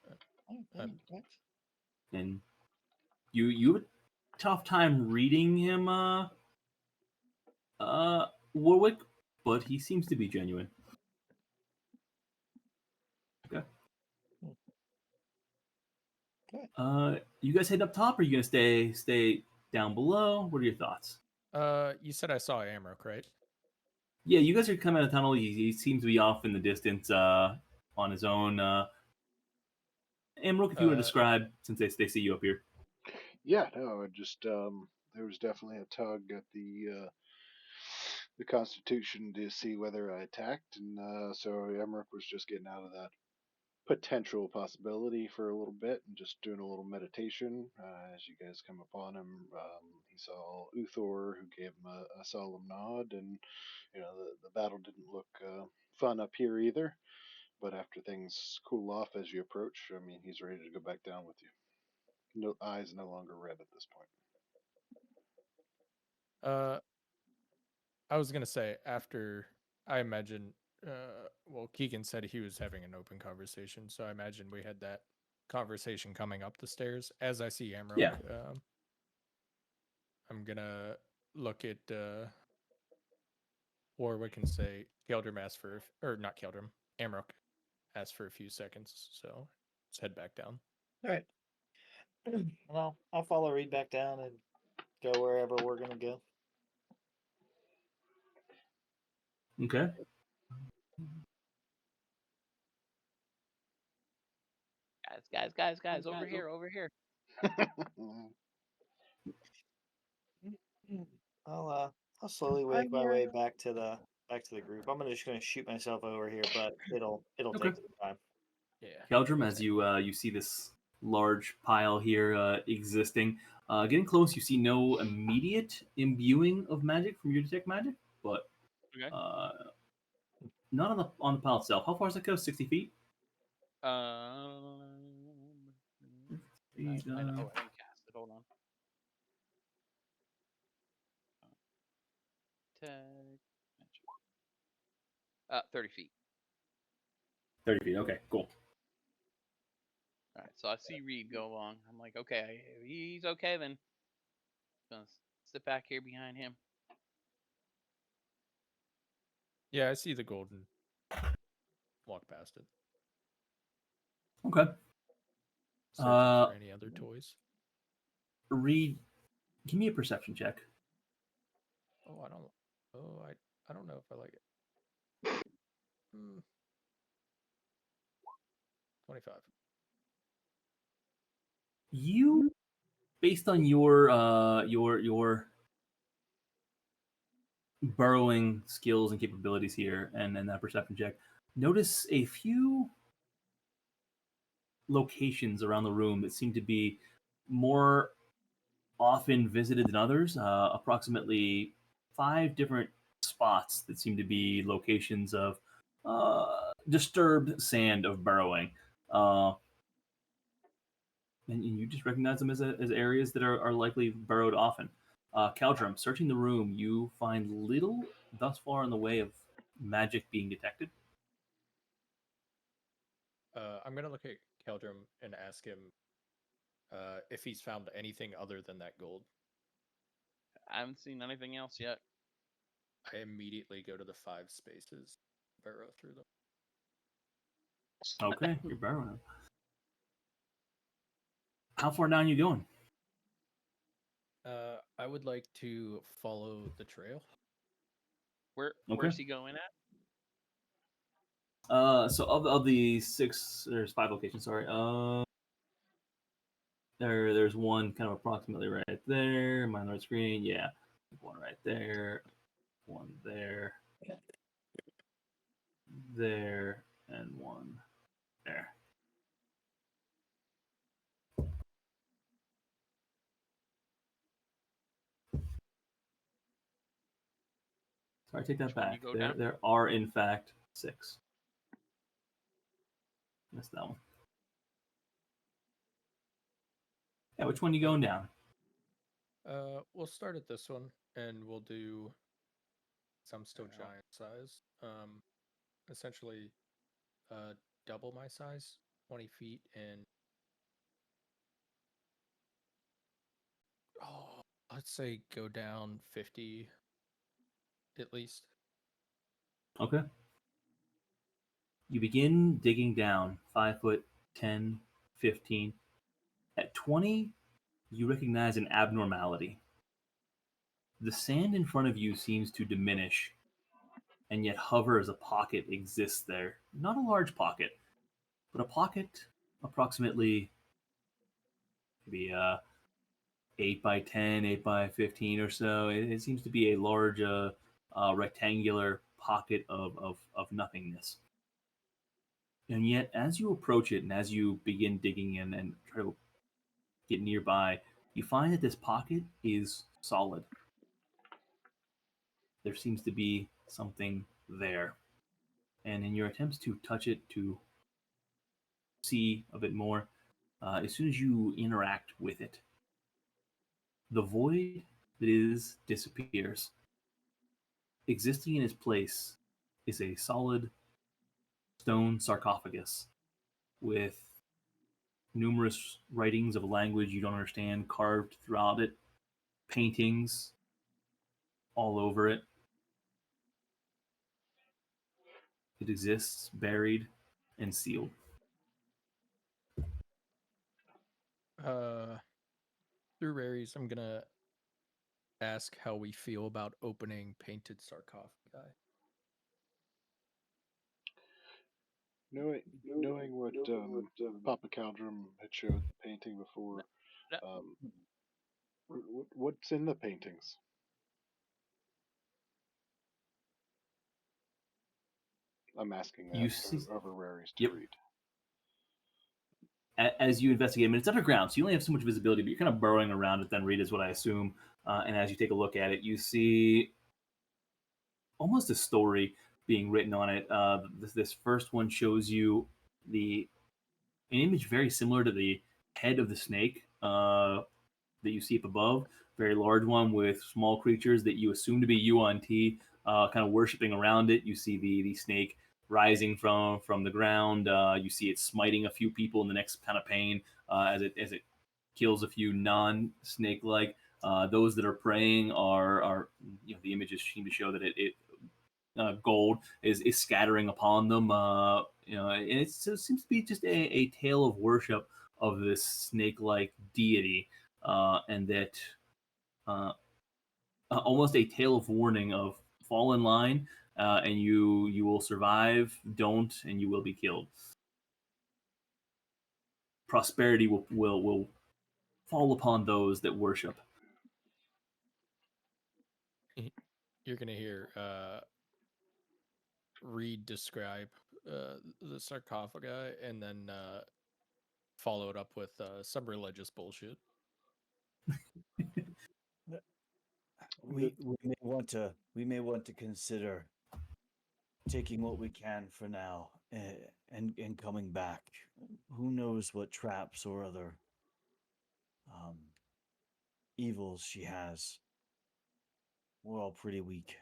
And you have a tough time reading him, Warwick, but he seems to be genuine. Okay. You guys head up top, or are you gonna stay down below? What are your thoughts? You said I saw Amrook, right? Yeah, you guys are coming out of the tunnel. He seems to be off in the distance, on his own. Amrook, if you want to describe, since they see you up here. Yeah, no, it just there was definitely a tug at the Constitution to see whether I attacked, and so Emmerich was just getting out of that potential possibility for a little bit and just doing a little meditation. As you guys come upon him, he saw Uthor, who gave him a solemn nod, and the battle didn't look fun up here either. But after things cool off as you approach, I mean, he's ready to go back down with you. No eyes no longer red at this point. I was gonna say after I imagine. Well, Keegan said he was having an open conversation, so I imagine we had that conversation coming up the stairs. As I see Amrook, Yeah. I'm gonna look at Warwick and say Keldrum asked for, or not Keldrum, Amrook asked for a few seconds, so let's head back down. All right. Well, I'll follow Reed back down and go wherever we're gonna go. Okay. Guys, over here. I'll slowly make my way back to the group. I'm just gonna shoot myself over here, but it'll Okay. take some time. Yeah. Keldrum, as you see this large pile here existing, getting close, you see no immediate imbuing of magic from your detect magic, but Okay. not on the pile itself. How far does it go? 60 feet? I know. I can cast it. Hold on. Tag. 30 feet. 30 feet. Okay, cool. All right, so I see Reed go along. I'm like, okay, he's okay then. Gonna sit back here behind him. Yeah, I see the golden. Walk past it. Okay. Searching for any other toys. Reed, give me a perception check. Oh, I don't know if I like it. 25. You, based on your burrowing skills and capabilities here, and that perception check, notice a few locations around the room that seem to be more often visited than others. Approximately 5 different spots that seem to be locations of disturbed sand of burrowing. And you just recognize them as areas that are likely burrowed often. Caldrum, searching the room, you find little thus far in the way of magic being detected. I'm gonna look at Keldrum and ask him if he's found anything other than that gold. I haven't seen anything else yet. I immediately go to the 5 spaces, burrow through them. Okay, you're burrowing. How far down are you going? I would like to follow the trail. Where's he going at? So of the 6, there's 5 locations. Sorry. There's one kind of approximately right there. My right screen. Yeah, one right there. One there. There and one there. Sorry, take that Which one back. you go down? There are in fact 6. Missed that one. Yeah, which one you going down? We'll start at this one, and we'll do. So I'm still giant size. Essentially, double my size, 20 feet, and let's say go down 50 at least. Okay. You begin digging down 5 foot, 10, 15. At 20, you recognize an abnormality. The sand in front of you seems to diminish and yet hover as a pocket exists there. Not a large pocket, but a pocket approximately maybe 8 by 10, 8 by 15 or so. It seems to be a large rectangular pocket of nothingness. And yet, as you approach it and as you begin digging in and try to get nearby, you find that this pocket is solid. There seems to be something there. And in your attempts to touch it, to see a bit more, as soon as you interact with it, the void that is disappears. Existing in its place is a solid stone sarcophagus with numerous writings of a language you don't understand carved throughout it, paintings all over it. It exists buried and sealed. Through Raries, I'm gonna ask how we feel about opening painted sarcophagi. Knowing what Papa Caldrum had showed the painting before, what's in the paintings? I'm asking You that see, over Raries to yep. read. As you investigate, I mean, it's underground, so you only have so much visibility, but you're kind of burrowing around it then, Reed, is what I assume. And as you take a look at it, you see almost a story being written on it. This first one shows you an image very similar to the head of the snake that you see up above. Very large one with small creatures that you assume to be Yuan-Ti kind of worshiping around it. You see the snake rising from the ground. You see it smiting a few people in the next kind of pane as it kills a few non-snake like. Those that are praying are the images seem to show that it gold is scattering upon them. And it seems to be just a tale of worship of this snake-like deity, and that almost a tale of warning of fall in line, and you will survive. Don't, and you will be killed. Prosperity will fall upon those that worship. You're gonna hear Reed describe the sarcophagi, and then follow it up with some religious bullshit. We may want to consider taking what we can for now, and coming back. Who knows what traps or other evils she has. We're all pretty weak.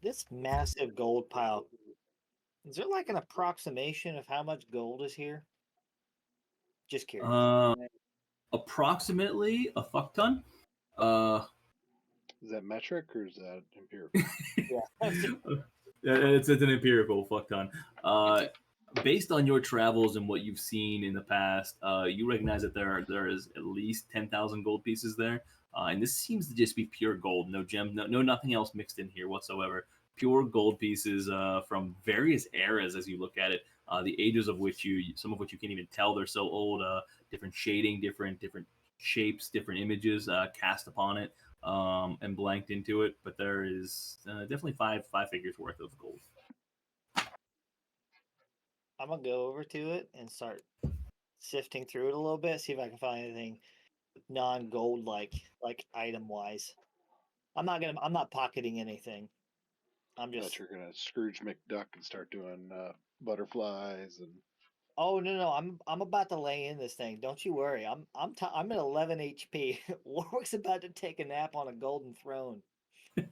This massive gold pile, is there like an approximation of how much gold is here? Just curious. Approximately a fuck ton. Is that metric or is that empirical? It's an empirical fuck ton. Based on your travels and what you've seen in the past, you recognize that there is at least 10,000 gold pieces there, and this seems to just be pure gold, no gem, no nothing else mixed in here whatsoever. Pure gold pieces from various eras as you look at it, the ages of which some of which you can't even tell, they're so old. Different shading, different shapes, different images cast upon it, and blanked into it. But there is definitely five figures worth of gold. I'm gonna go over to it and start sifting through it a little bit, see if I can find anything non-gold like item wise. I'm not pocketing anything. I'm Thought just you're gonna Scrooge McDuck and start doing butterflies and. Oh no, I'm about to lay in this thing. Don't you worry. I'm at 11 HP. Warwick's about to take a nap on a golden throne. I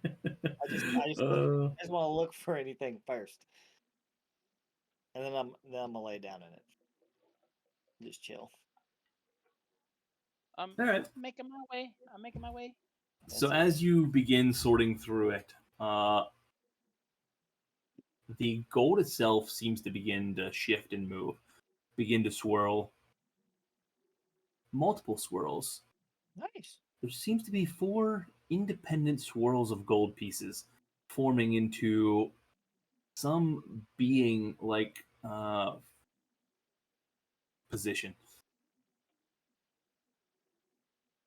just want to look for anything first, and then I'm gonna lay down in it. Just chill. All right. I'm making my way. I'm making my way. So as you begin sorting through it, the gold itself seems to begin to shift and move, begin to swirl. Multiple swirls. Nice. There seems to be 4 independent swirls of gold pieces forming into some being like position.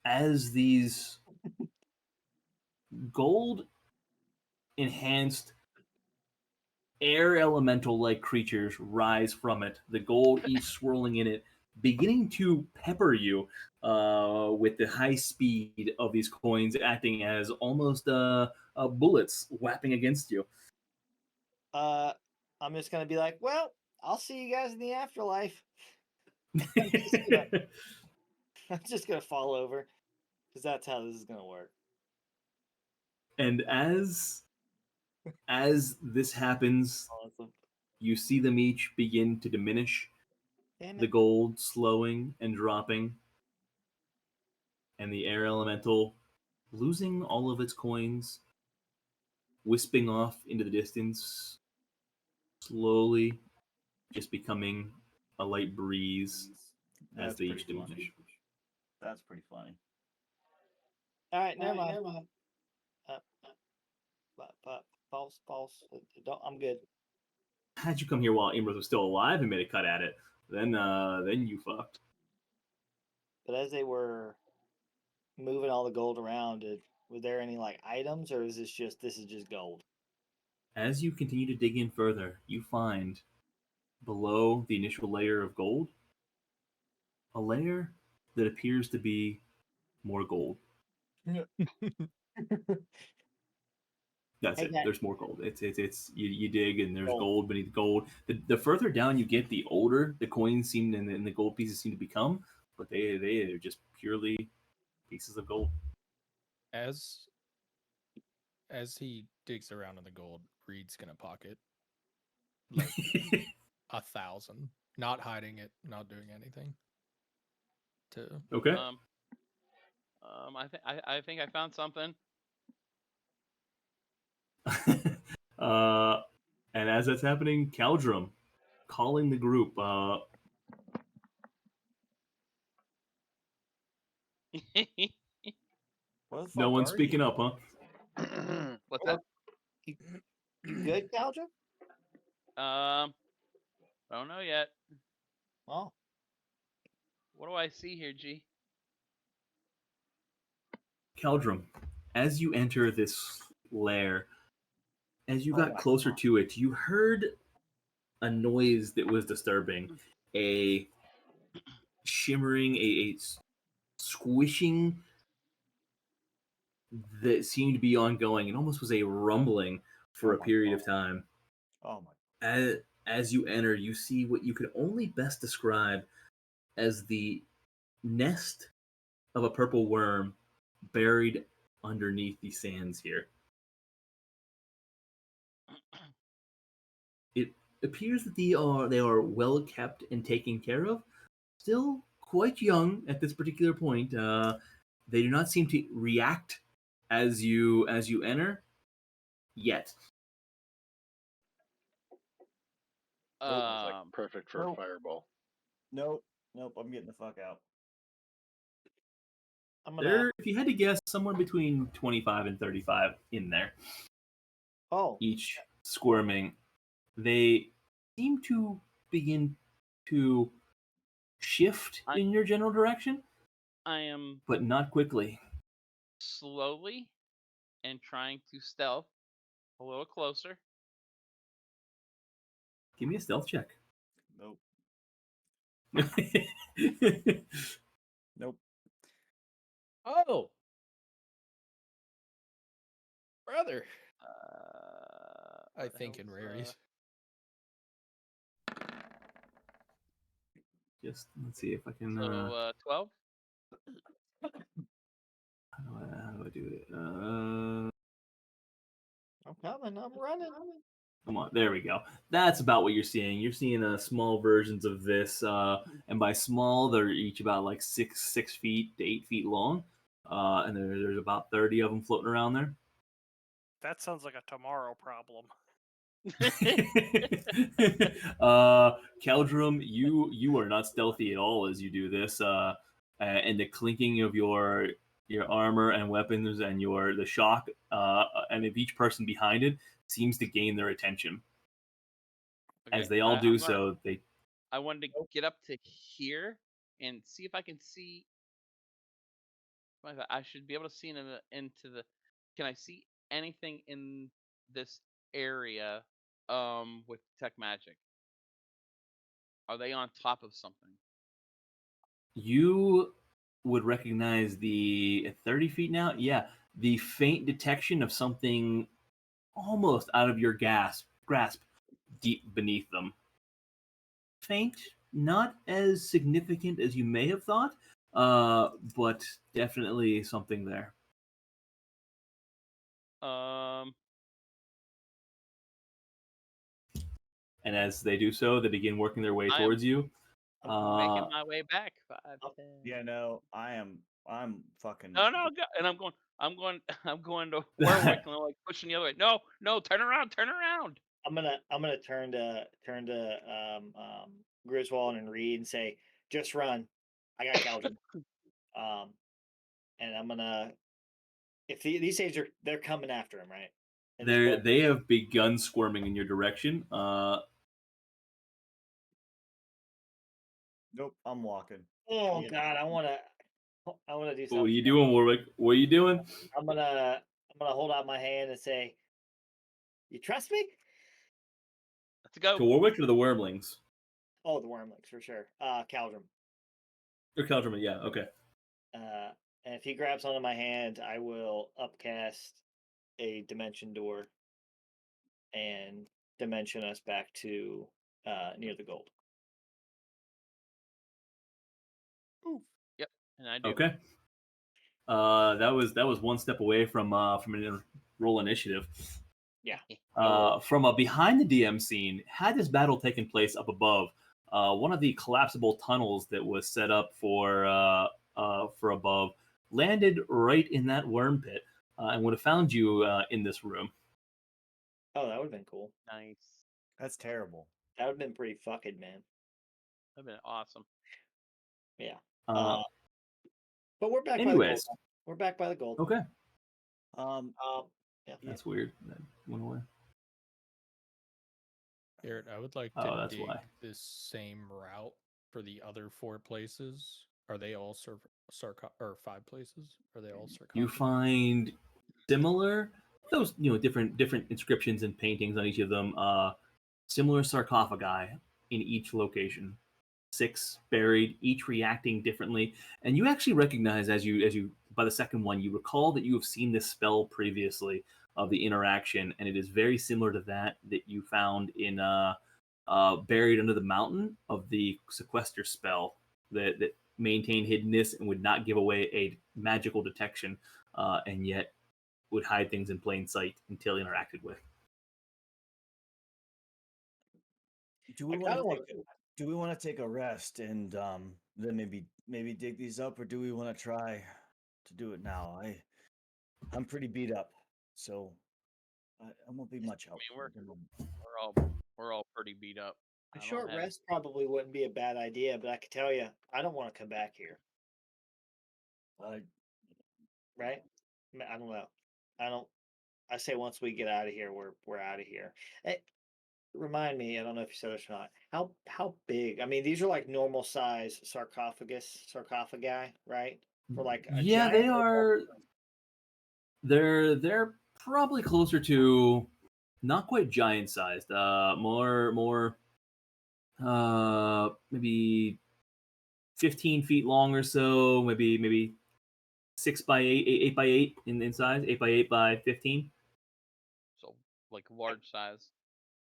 As these gold enhanced air elemental like creatures rise from it, the gold each swirling in it, beginning to pepper you with the high speed of these coins acting as almost bullets whapping against you. I'm just gonna be like, well, I'll see you guys in the afterlife. I'm just gonna fall over because that's how this is gonna work. And as this happens, Awesome. you see them each begin to diminish, Damn the it. gold slowing and dropping, and the air elemental losing all of its coins, wisping off into the distance, slowly just becoming a light breeze as That's they pretty each diminish. funny. That's pretty funny. All right, never mind. False. Don't. I'm good. Had you come here while Imrith was still alive and made a cut at it, then you fucked. But as they were moving all the gold around, were there any like items, or is this just gold? As you continue to dig in further, you find below the initial layer of gold a layer that appears to be more gold. That's Hey, it. guys. There's more gold. It's you dig and there's gold beneath gold. The further down you get, the older the coins seem and the gold pieces seem to become, but they're just purely pieces of gold. As as he digs around in the gold, Reed's gonna pocket like 1,000, not hiding it, not doing anything. Okay. I think I found something. And as that's happening, Caldrum calling the group. No one's speaking up, huh? What's that? You good, Caldrum? Don't know yet. Oh, What do I see here, G? Caldrum, as you enter this lair, as you got my closer to it, you heard a noise that was disturbing. A shimmering, a squishing that seemed to be ongoing. It almost was a rumbling for a period of time. Oh my. As you enter, you see what you could only best describe as the nest of a purple worm buried underneath the sands here. It appears that they are well kept and taken care of. Still quite young at this particular point. They do not seem to react as you enter yet. Sounds like perfect for a fireball. Nope. I'm getting the fuck out. They're, if you had to guess, somewhere between 25 and 35 in there. Oh. Each squirming. They seem to begin to shift in your general direction. I am, but not quickly. Slowly and trying to stealth a little closer. Give me a stealth check. Nope. Nope. Oh, brother. I think in rares. Just let's see if I can. 12. How do I do it? I'm coming. I'm running. Come on, there we go. That's about what you're seeing. You're seeing small versions of this, and by small, they're each about like 6 feet to 8 feet long, and there's about 30 of them floating around there. That sounds like a tomorrow problem. Caldrum, you are not stealthy at all as you do this, and the clinking of your armor and weapons and the shock and of each person behind it seems to gain their attention. Okay, As they all do so, they. I wanted to get up to here and see if I can see. I should be able to see into the. Can I see anything in this area with detect magic? Are they on top of something? You would recognize the at 30 feet now. Yeah, the faint detection of something almost out of your grasp deep beneath them. Faint, not as significant as you may have thought, but definitely something there. And as they do so, they begin working their way towards you. Making my way back. 5, 10. Yeah, no, I'm fucking. No, and I'm going to Warwick and I'm like pushing the other way. No, turn around. I'm gonna turn to Griswold and Reed and say, just run. I got Caldrum. And I'm gonna if these things they're coming after him, right? And they have begun squirming in your direction. Nope, I'm walking. Oh God, I wanna do something. What are you doing, Warwick? What are you doing? I'm gonna hold out my hand and say, "You trust me?" Let's go. To Warwick or the Wormlings? Oh, the Wormlings for sure. Caldrum. Or Caldrum, yeah, okay. And if he grabs onto my hand, I will upcast a dimension door and dimension us back to near the gold. Ooh. Yep, and I do. Okay. That was one step away from an roll initiative. Yeah. From a behind the DM scene, had this battle taken place up above, one of the collapsible tunnels that was set up for above landed right in that worm pit and would have found you in this room. Oh, that would have been cool. Nice. That's terrible. That would have been pretty fucking, man. That'd been awesome. Yeah. Uh, But we're back by the gold. anyways, We're back by the gold. okay, Yeah. that's weird. That went away. Garrett, I would like to Oh, that's dig why. this same route for the other 4 places. Are they all or 5 places? Are they all sarcophagus? You find similar those different inscriptions and paintings on each of them. Similar sarcophagi in each location. 6 buried, each reacting differently, and you actually recognize as you by the second one you recall that you have seen this spell previously of the interaction, and it is very similar to that you found in buried under the mountain of the sequester spell that maintained hiddenness and would not give away a magical detection, and yet would hide things in plain sight until interacted with. Do we want to take a rest and then maybe dig these up, or do we want to try to do it now? I'm pretty beat up, so I won't be much help. I mean, we're all pretty beat up. A short rest probably wouldn't be a bad idea, but I can tell you, I don't want to come back here. Right? I don't know. I say once we get out of here, we're out of here. Hey, remind me, I don't know if you said this or not. How big? I mean, these are like normal size sarcophagi, right? For like a Yeah, giant they are. They're probably closer to not quite giant sized. More maybe 15 feet long or so. Maybe 6 by 8, 8 by 8 in size. 8 by 8 by 15. So like large size.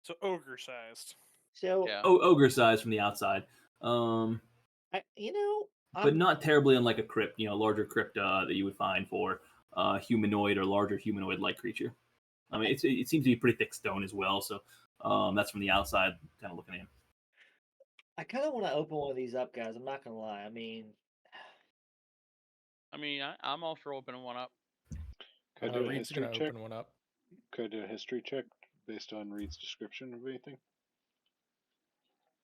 So ogre sized. So Yeah. Ogre size from the outside. But not terribly unlike a crypt. Larger crypt that you would find for humanoid or larger humanoid-like creature. I mean, it seems to be pretty thick stone as well. So that's from the outside, kind of looking in. I kind of want to open one of these up, guys. I'm not gonna lie. I mean, I'm all for opening one up. Could I do a Reed's history gonna check? open one up. Could I do a history check based on Reed's description of anything?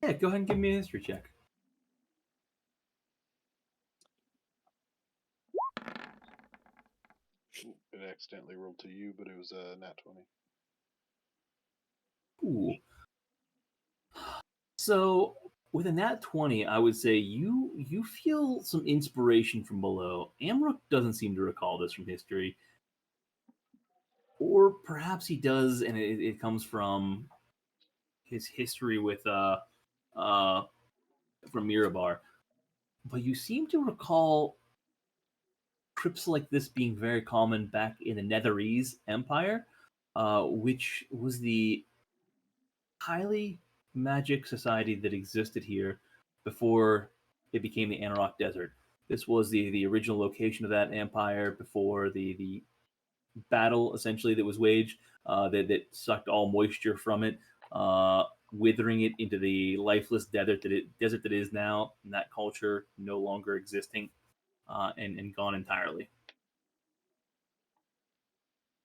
Yeah, go ahead and give me a history check. It accidentally rolled to you, but it was a nat 20. Ooh. So with a nat 20, I would say you feel some inspiration from below. Amrook doesn't seem to recall this from history. Or perhaps he does, and it comes from his history with from Mirabar. But you seem to recall crypts like this being very common back in the Netherese Empire, which was the highly magic society that existed here before it became the Anarok Desert. This was the original location of that empire before the battle essentially that was waged that sucked all moisture from it, withering it into the lifeless desert that is now, and that culture no longer existing and gone entirely.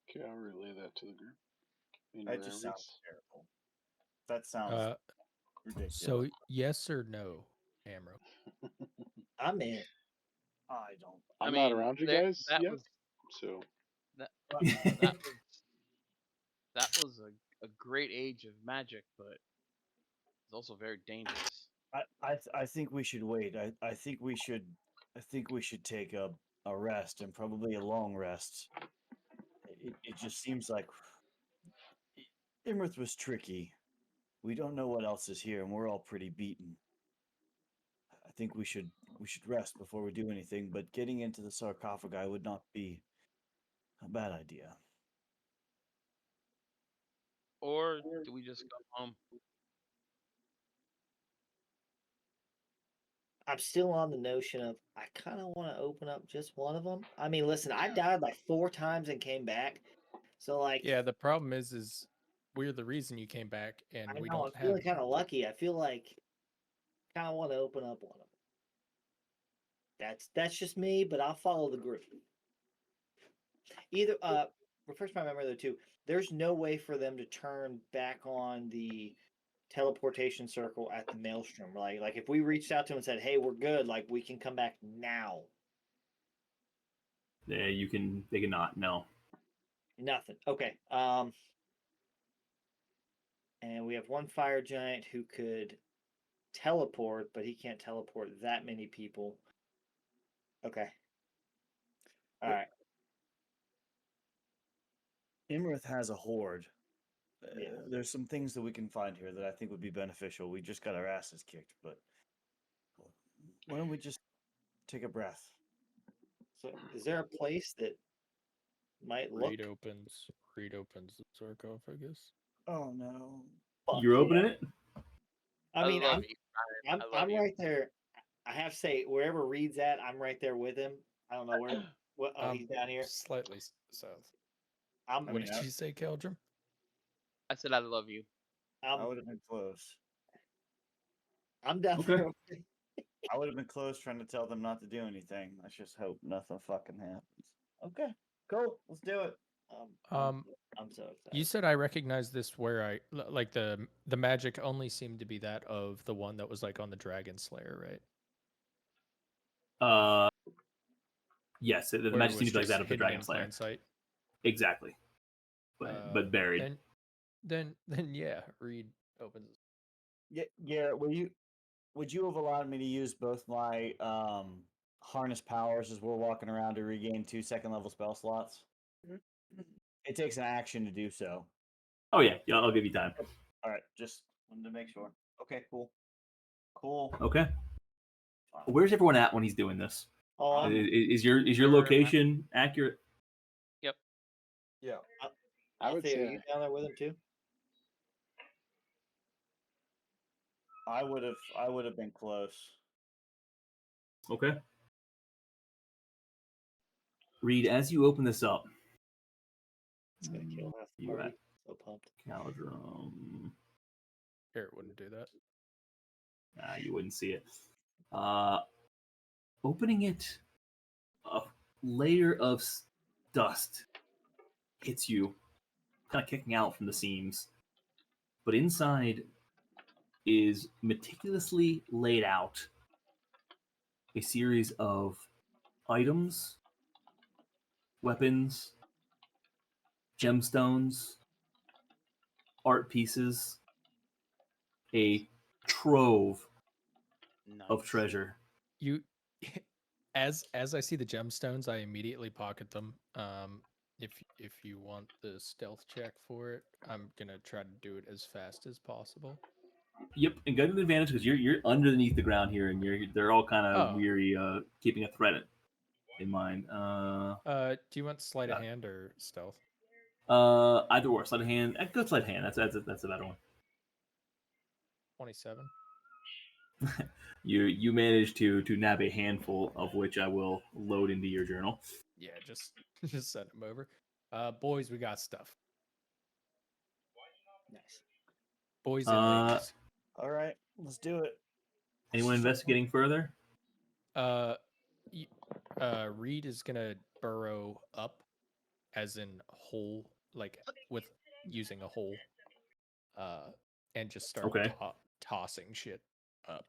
Okay, I'll relay that to the group. That just sounds terrible. That sounds ridiculous. So yes or no, Amro? I'm in. I don't. I'm not around you guys yet, so that was a great age of magic, but it's also very dangerous. I think we should wait. I think we should take a rest, and probably a long rest. It just seems like Imrith was tricky. We don't know what else is here, and we're all pretty beaten. I think we should rest before we do anything, but getting into the sarcophagi would not be a bad idea. Or do we just go home? I'm still on the notion of I kind of want to open up just one of them. I mean, listen, I died like 4 times and came back. So like, Yeah, the problem is we're the reason you came back, and I we know I'm don't have. feeling kind of lucky. I feel like kind of want to open up on them. That's just me, but I'll follow the group. Either refresh my memory though too. There's no way for them to turn back on the teleportation circle at the maelstrom. Like if we reached out to them and said, "Hey, we're good," like we can come back now. Yeah, you can. They cannot. No. Nothing. Okay. And we have one fire giant who could teleport, but he can't teleport that many people. Okay. All right. Imrith has a horde. Yeah. There's some things that we can find here that I think would be beneficial. We just got our asses kicked, but why don't we just take a breath? So, is there a place that might look? Reed opens the sarcophagus. Oh no. Fuck You're yeah. opening it. I mean, love I'm you, Ryan. I love I'm you. right there. I have to say, wherever Reed's at, I'm right there with him. I don't know where. What? Oh, he's down here. Slightly south. I'm. What did you say, Keldrum? I said I love you. I would have been close. I'm down Okay. there. I would have been close trying to tell them not to do anything. Let's just hope nothing fucking happens. Okay, cool. Let's do it. I'm so excited. You said I recognize this where like the magic only seemed to be that of the one that was like on the Dragon Slayer, right? Yes, the Where it magic seems was to be like just that of the hidden Dragon in Slayer. plain sight. Exactly. But buried. Then yeah, Reed opens. Yeah. Would you have allowed me to use both my harness powers as we're walking around to regain 2 second-level spell slots? It takes an action to do so. Oh yeah, I'll give you time. All right, just wanted to make sure. Okay, cool. Okay. Where's everyone at when he's doing this? Oh, is your location accurate? Yep. Yeah. I would Althea, are say you down there with him too? I would have been close. Okay. Reed, as you open this up, It's gonna kill half the you're party. at So pumped. Caldrum. Here, it wouldn't do that. You wouldn't see it. Opening it, a layer of dust hits you, kind of kicking out from the seams. But inside is meticulously laid out a series of items, weapons, gemstones, art pieces, a trove of Nice. treasure. You, as I see the gemstones, I immediately pocket them. If you want the stealth check for it, I'm gonna try to do it as fast as possible. Yep, and got an advantage because you're underneath the ground here, and they're all kind of Oh. weary, keeping a threat in mind. Do you want sleight of hand or stealth? Either or, sleight of hand. Good sleight of hand. That's a better one. 27. You managed to nab a handful of which I will load into your journal. Yeah, just send them over. Boys, we got stuff. Nice. Boys and ladies. All right, let's do it. Anyone investigating further? Reed is gonna burrow up, as in hole, like with using a hole, and just start tossing shit up.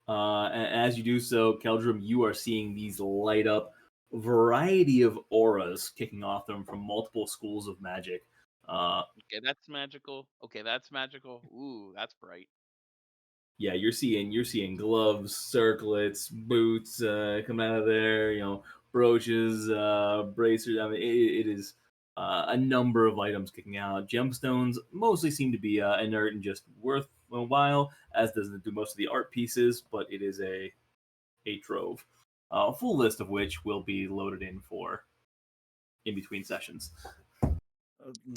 As you do so, Keldrum, you are seeing these light up variety of auras kicking off them from multiple schools of magic. Okay, that's magical. Okay, that's magical. Ooh, that's bright. Yeah, you're seeing gloves, circlets, boots coming out of there. Brooches, bracers. I mean, it is a number of items kicking out. Gemstones mostly seem to be inert and just worth a while, as does do most of the art pieces. But it is a trove. A full list of which will be loaded in for in between sessions.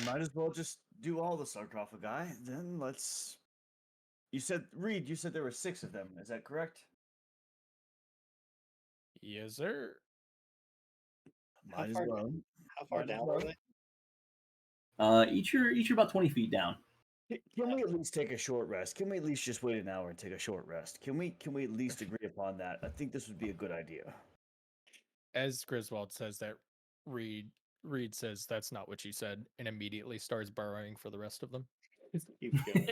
Might as well just do all the sarcophagi. Then let's. You said, Reed, you said there were 6 of them. Is that correct? Yes, sir. How far down are they? Each are about 20 feet down. Can we at least take a short rest? Can we at least just wait an hour and take a short rest? Can we at least agree upon that? I think this would be a good idea. As Griswold says that, Reed says that's not what you said, and immediately starts burrowing for the rest of them. Keeps going.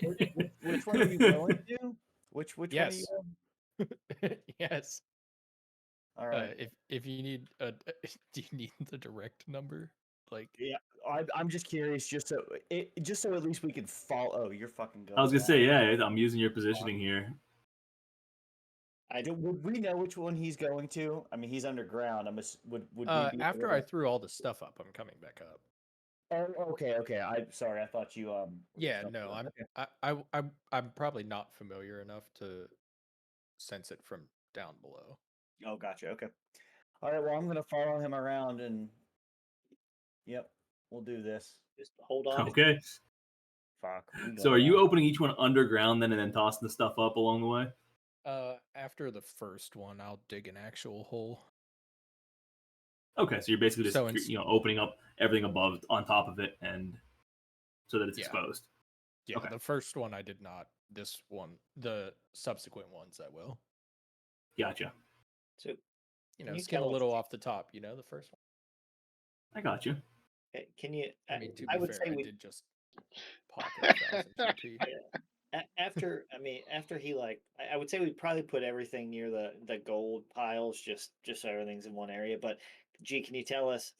Which one are you going to? Which one are Yes. you? Yes. All right. If you need do you need the direct number? Like, Yeah, I'm just curious, just so at least we can follow. Oh, you're fucking going. I was gonna say, yeah, I'm using your positioning here. Would we know which one he's going to? I mean, he's underground. Would we be after able I to- threw all the stuff up, I'm coming back up. Oh, okay. I'm sorry. I thought you Yeah, stuff no, it. Okay. I'm probably not familiar enough to sense it from down below. Oh, gotcha. Okay. All right. Well, I'm gonna follow him around, and yep, we'll do this. Just hold on. Okay. Fuck. So are you opening each one underground then and then tossing the stuff up along the way? After the first one, I'll dig an actual hole. Okay, so you're basically just So opening up everything above on top of it and so that it's Yeah. exposed. Yeah, Okay. the first one I did not. This one, the subsequent ones I will. Gotcha. So You you skim tell a us- little off the top. The first one. I got you. Can you? I mean, to I be would fair, say I we did just pocket 1,000 TP. after he I would say we'd probably put everything near the gold piles just so everything's in one area. But gee, can you tell us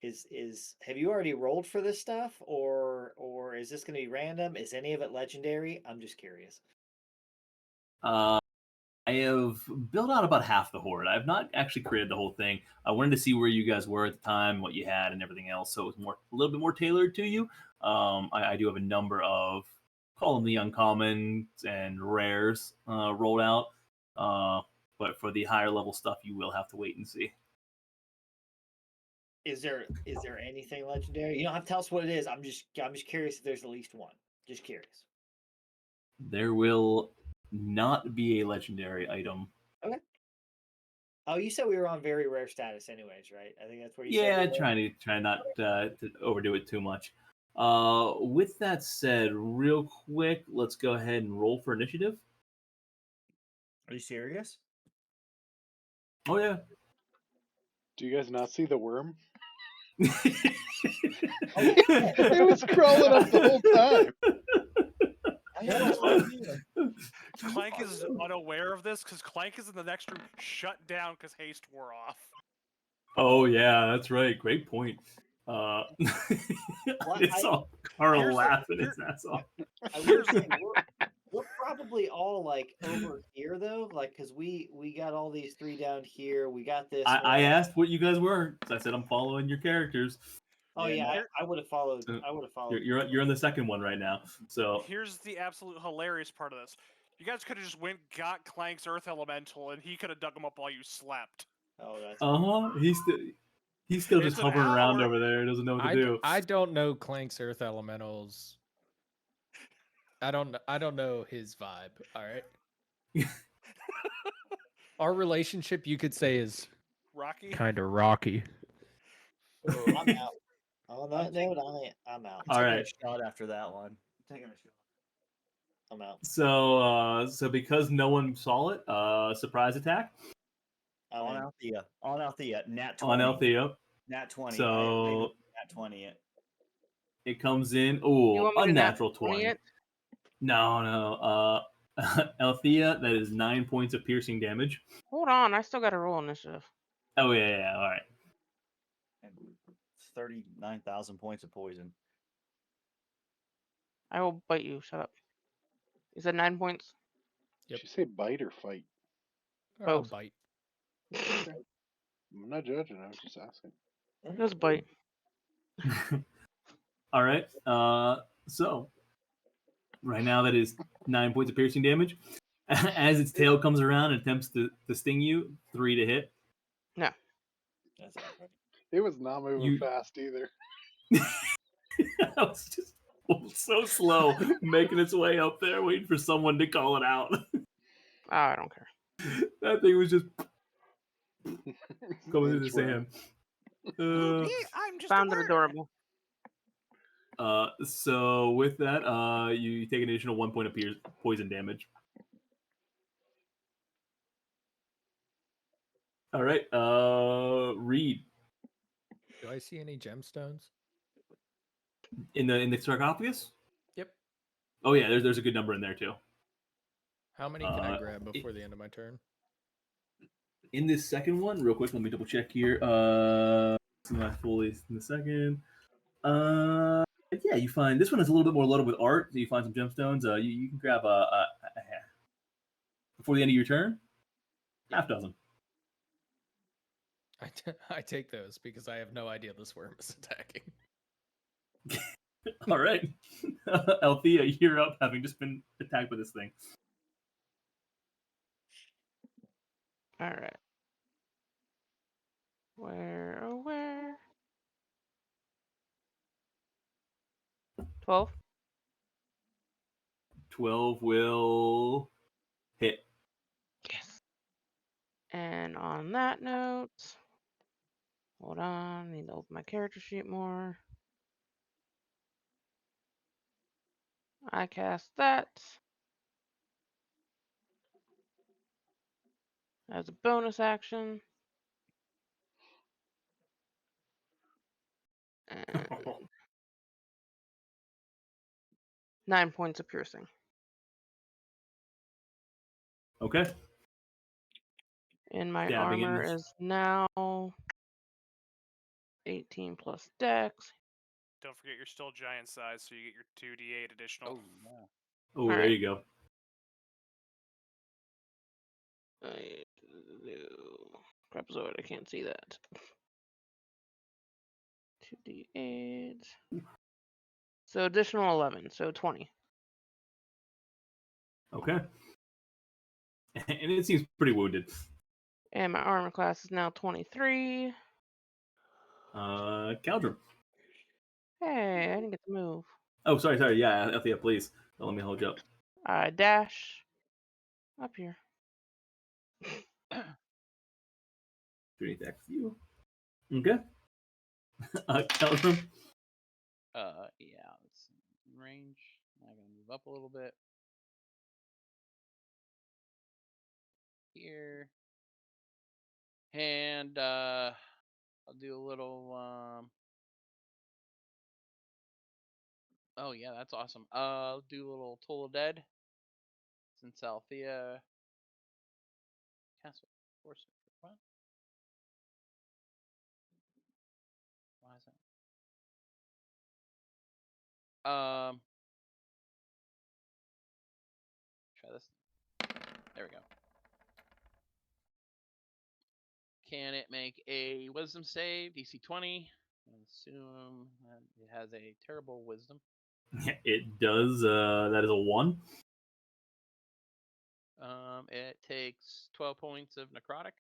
is have you already rolled for this stuff or is this going to be random? Is any of it legendary? I'm just curious. I have built out about half the horde. I've not actually created the whole thing. I wanted to see where you guys were at the time, what you had, and everything else. So it was a little bit more tailored to you. I do have a number of, call them the uncommons and rares rolled out. But for the higher level stuff, you will have to wait and see. Is there anything legendary? You don't have to tell us what it is. I'm just curious if there's at least one. Just curious. There will not be a legendary item. Okay. Oh, you said we were on very rare status, anyways, right? I think that's where you Yeah, said. Yeah, try not to overdo it too much. With that said, real quick, let's go ahead and roll for initiative. Are you serious? Oh yeah. Do you guys not see the worm? It It was crawling up the whole time. I had no idea. Clank is unaware of this because Clank is in the next room, shut down because haste wore off. Oh yeah, that's right. Great point. I saw Carl laughing his ass off. I will say we're probably all like over here though, like because we got all these three down here. We got this. I asked what you guys were. So I said I'm following your characters. Oh yeah, I would have followed. I would have followed. You're in the second one right now. So Here's the absolute hilarious part of this. You guys could have just got Clank's Earth Elemental, and he could have dug him up while you slept. Oh, that's. He's still It's just an hovering around hour. over there. Doesn't know what to do. I don't know Clank's Earth Elementals. I don't know his vibe. All right. Our relationship, you could say, is Rocky. kind of rocky. I'm out. On that note, I'm out. All right. A shot after that one. I'm taking a shot. I'm out. So because no one saw it, surprise attack On Althea. Nat 20. on Althea. Nat 20. So Nat 20 it. It comes in. You Oh, want me to nat unnatural 20. it? No. Althea, that is 9 points of piercing damage. Hold on, I still got to roll initiative. Oh yeah. All right. And 39,000 points of poison. I will bite you. Shut up. You said 9 points? Did you say bite or fight? I'll Both. bite. I'm not judging. I was just asking. Just bite. All right. So right now that is 9 points of piercing damage. As its tail comes around and attempts to sting you, 3 to hit. No. That's all right. It was not moving fast either. I was just so slow, making its way up there, waiting for someone to call it out. Oh, I don't care. That thing was just going through the Inch worm. sand. I'm just Found it a worm. adorable. So with that, you take an additional 1 point of poison damage. All right, Reed. Do I see any gemstones? In the sarcophagus? Yep. Oh yeah, there's a good number in there too. How many can I grab before the end of my turn? In this second one, real quick, let me double check here. Not fully in the second. Yeah, you find this one is a little bit more loaded with art. So you find some gemstones. You can grab a before the end of your turn. Half dozen. I take those because I have no idea this worm is attacking. All right, Althea, you're up, having just been attacked by this thing. All right. Where? 12. 12 will hit. Yes. And on that note, hold on. Need to open my character sheet more. I cast that as a bonus action. And 9 points of piercing. Okay. And my Dabbing in armor this. is now 18 plus dex. Don't forget you're still giant size, so you get your 2d8 additional. Oh, yeah. Oh, there Alright. you go. Trapezoid, I can't see that. 2d8. So additional 11, so 20. Okay. And it seems pretty wounded. And my armor class is now 23. Caldrum. Hey, I didn't get to move. Oh, sorry. Yeah, Althea, please. Don't let me hold you up. I dash up here. Underneath that for you. Okay. Caldrum. Yeah, let's see. Range. I'm gonna move up a little bit. Here. And I'll do a little oh yeah, that's awesome. I'll do a little Toll of Dead. Since Althea cast force. What? Why is that? Try this. There we go. Can it make a wisdom save? DC 20. I assume that it has a terrible wisdom. It does. That is a 1. It takes 12 points of necrotic.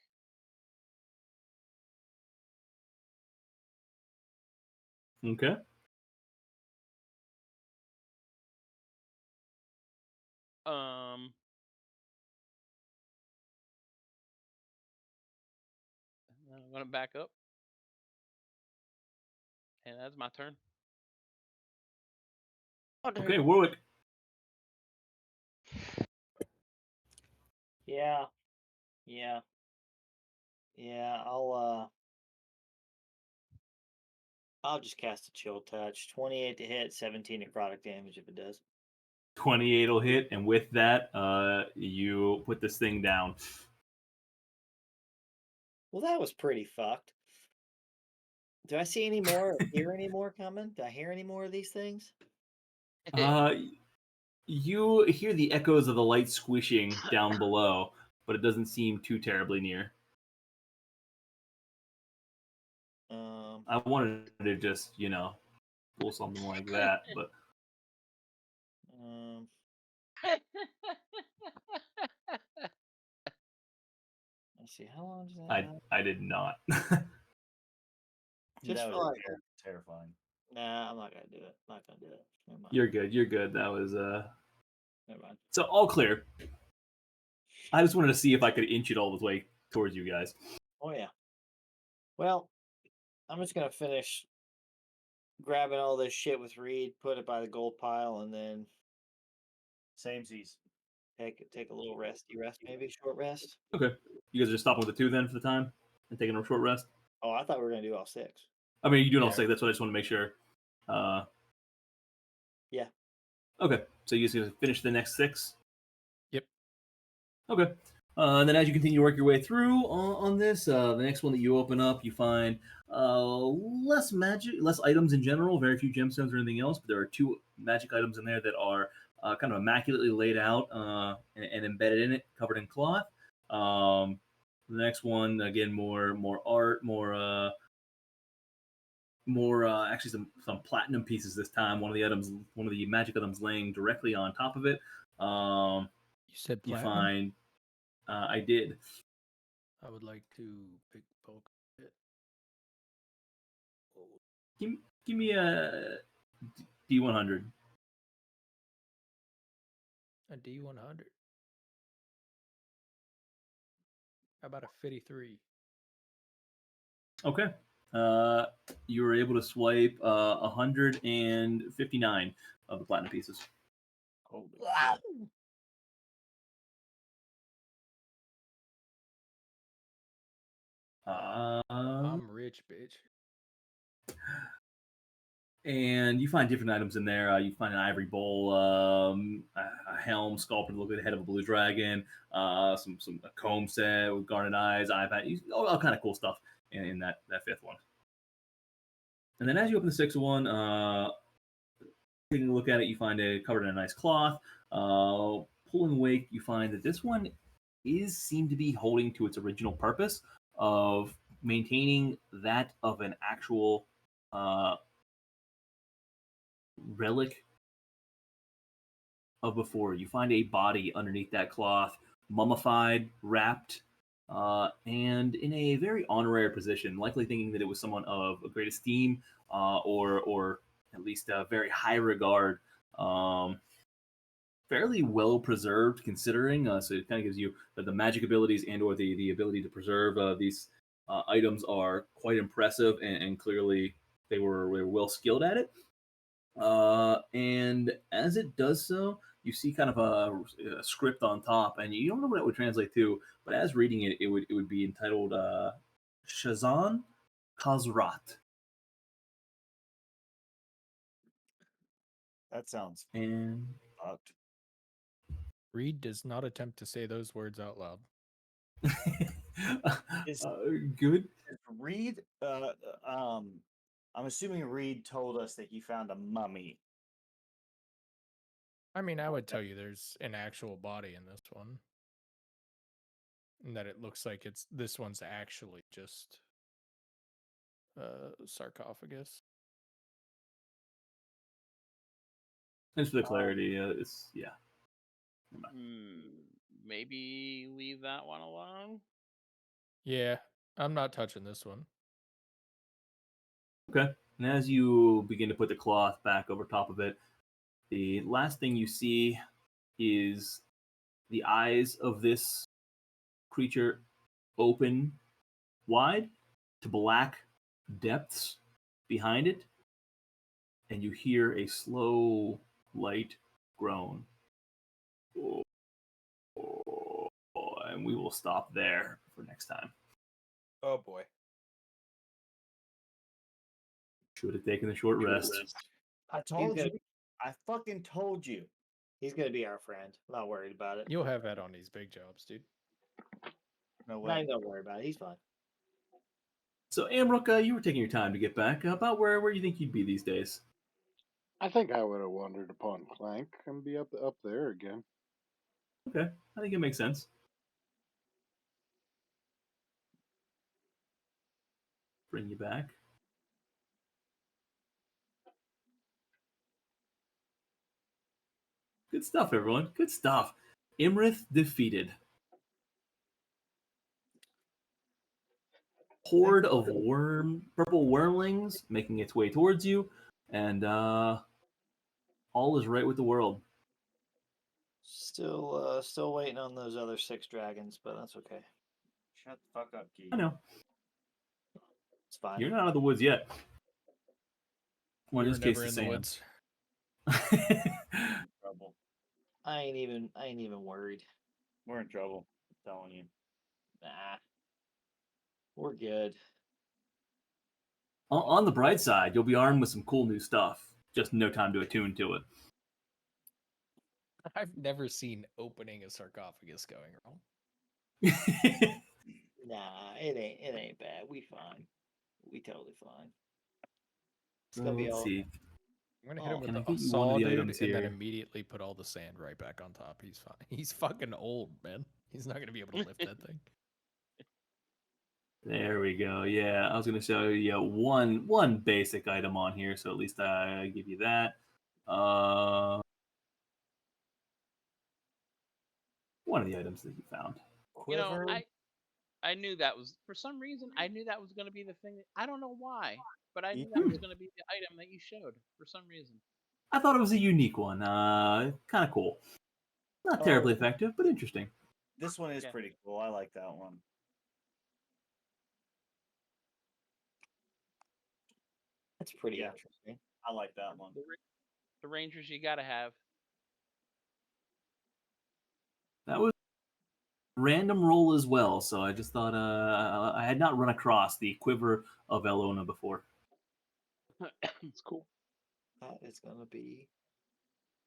Okay. I'm gonna back up. And that's my turn. Okay, Warwick. Yeah. I'll just cast a chill touch. 28 to hit, 17 necrotic damage if it does. 28 will hit, and with that, you put this thing down. Well, that was pretty fucked. Do I see any more or hear any more coming? Do I hear any more of these things? You hear the echoes of the light squishing down below, but it doesn't seem too terribly near. I wanted to just, pull something like that, but let's see, how long does that I did not. Just that for was like terrifying. Nah, I'm not gonna do it. Never mind. You're good. That was Never mind. So all clear. I just wanted to see if I could inch it all the way towards you guys. Oh yeah. Well, I'm just gonna finish grabbing all this shit with Reed, put it by the gold pile, and then Samesies. take a little rest, maybe short rest. Okay. You guys are just stopping with the 2 then for the time and taking a short rest? Oh, I thought we were gonna do all 6. I mean, you're doing all Yeah. 6. That's what I just want to make sure. Yeah. Okay. So you guys gonna finish the next 6? Yep. Okay. And then as you continue to work your way through on this, the next one that you open up, you find less magic, less items in general, very few gemstones or anything else, but there are 2 magic items in there that are kind of immaculately laid out and embedded in it, covered in cloth. The next one, again, more art, more actually some platinum pieces this time. One of the magic items laying directly on top of it. You said You platinum? find I did. I would like to pick poke it. Give me a D100. A D100. How about a 53? Okay. You were able to swipe 159 of the platinum pieces. Holy I'm rich, bitch. And you find different items in there. You find an ivory bowl, a helm sculpted to look like the head of a blue dragon, a comb set with garnet eyes, iPad, all kind of cool stuff in that 5th one. And then as you open the 6th one, taking a look at it, you find it covered in a nice cloth. Pulling away, you find that this one seemed to be holding to its original purpose of maintaining that of an actual relic of before. You find a body underneath that cloth, mummified, wrapped, and in a very honorary position, likely thinking that it was someone of a great esteem or at least a very high regard. Fairly well preserved, considering. So it kind of gives you the magic abilities and/or the ability to preserve these items are quite impressive, and clearly they were well skilled at it. And as it does so, you see kind of a script on top, and you don't know what it would translate to, but as reading it, it would be entitled Shazan Kazrat. That sounds And fucked. Reed does not attempt to say those words out loud. Is good. Reed, I'm assuming Reed told us that he found a mummy. I mean, I would tell you there's an actual body in this one. And that it looks like this one's actually just sarcophagus. Thanks for the clarity. It's yeah. Maybe leave that one alone. Yeah, I'm not touching this one. Okay. And as you begin to put the cloth back over top of it, the last thing you see is the eyes of this creature open wide to black depths behind it, and you hear a slow, light groan. And we will stop there for next time. Oh boy. Should have taken a short rest. I told you. I fucking told you. He's gonna be our friend. I'm not worried about it. You'll have that on these big jobs, dude. No Not way. even gonna worry about it. He's fine. So, Amrook, you were taking your time to get back. About where you think you'd be these days? I think I would have wandered upon Clank and be up there again. Okay, I think it makes sense. Bring you back. Good stuff, everyone. Good stuff. Imrith defeated. Horde of purple wormlings making its way towards you, and all is right with the world. Still waiting on those other 6 dragons, but that's okay. Shut the fuck up, Keith. I know. It's fine. You're not out of the woods yet. Well, in We this were case, never the in the sand. woods. Trouble. I ain't even worried. We're in trouble. I'm telling you. Nah, we're good. On the bright side, you'll be armed with some cool new stuff. Just no time to attune to it. I've never seen opening a sarcophagus going wrong. Nah, it ain't bad. We fine. We totally fine. It's gonna be Let's all. see. I'm gonna hit him Oh, with Can I a get you one saw, of the dude, items and then here? immediately put all the sand right back on top. He's fine. He's fucking old, man. He's not gonna be able to lift that thing. There we go. Yeah, I was gonna show you one basic item on here, so at least I give you that. One of the items that you found. You know, Quiver. I knew that was for some reason. I knew that was going to be the thing. I don't know why, but I knew You that was too. going to be the item that you showed for some reason. I thought it was a unique one. Kind of cool. Not terribly effective, but interesting. This one is Yeah. pretty cool. I like that one. that's pretty Yeah. interesting. I like that one. The Rangers you got to have. That was random roll as well, so I just thought I had not run across the Quiver of Elona before. It's cool. That is gonna be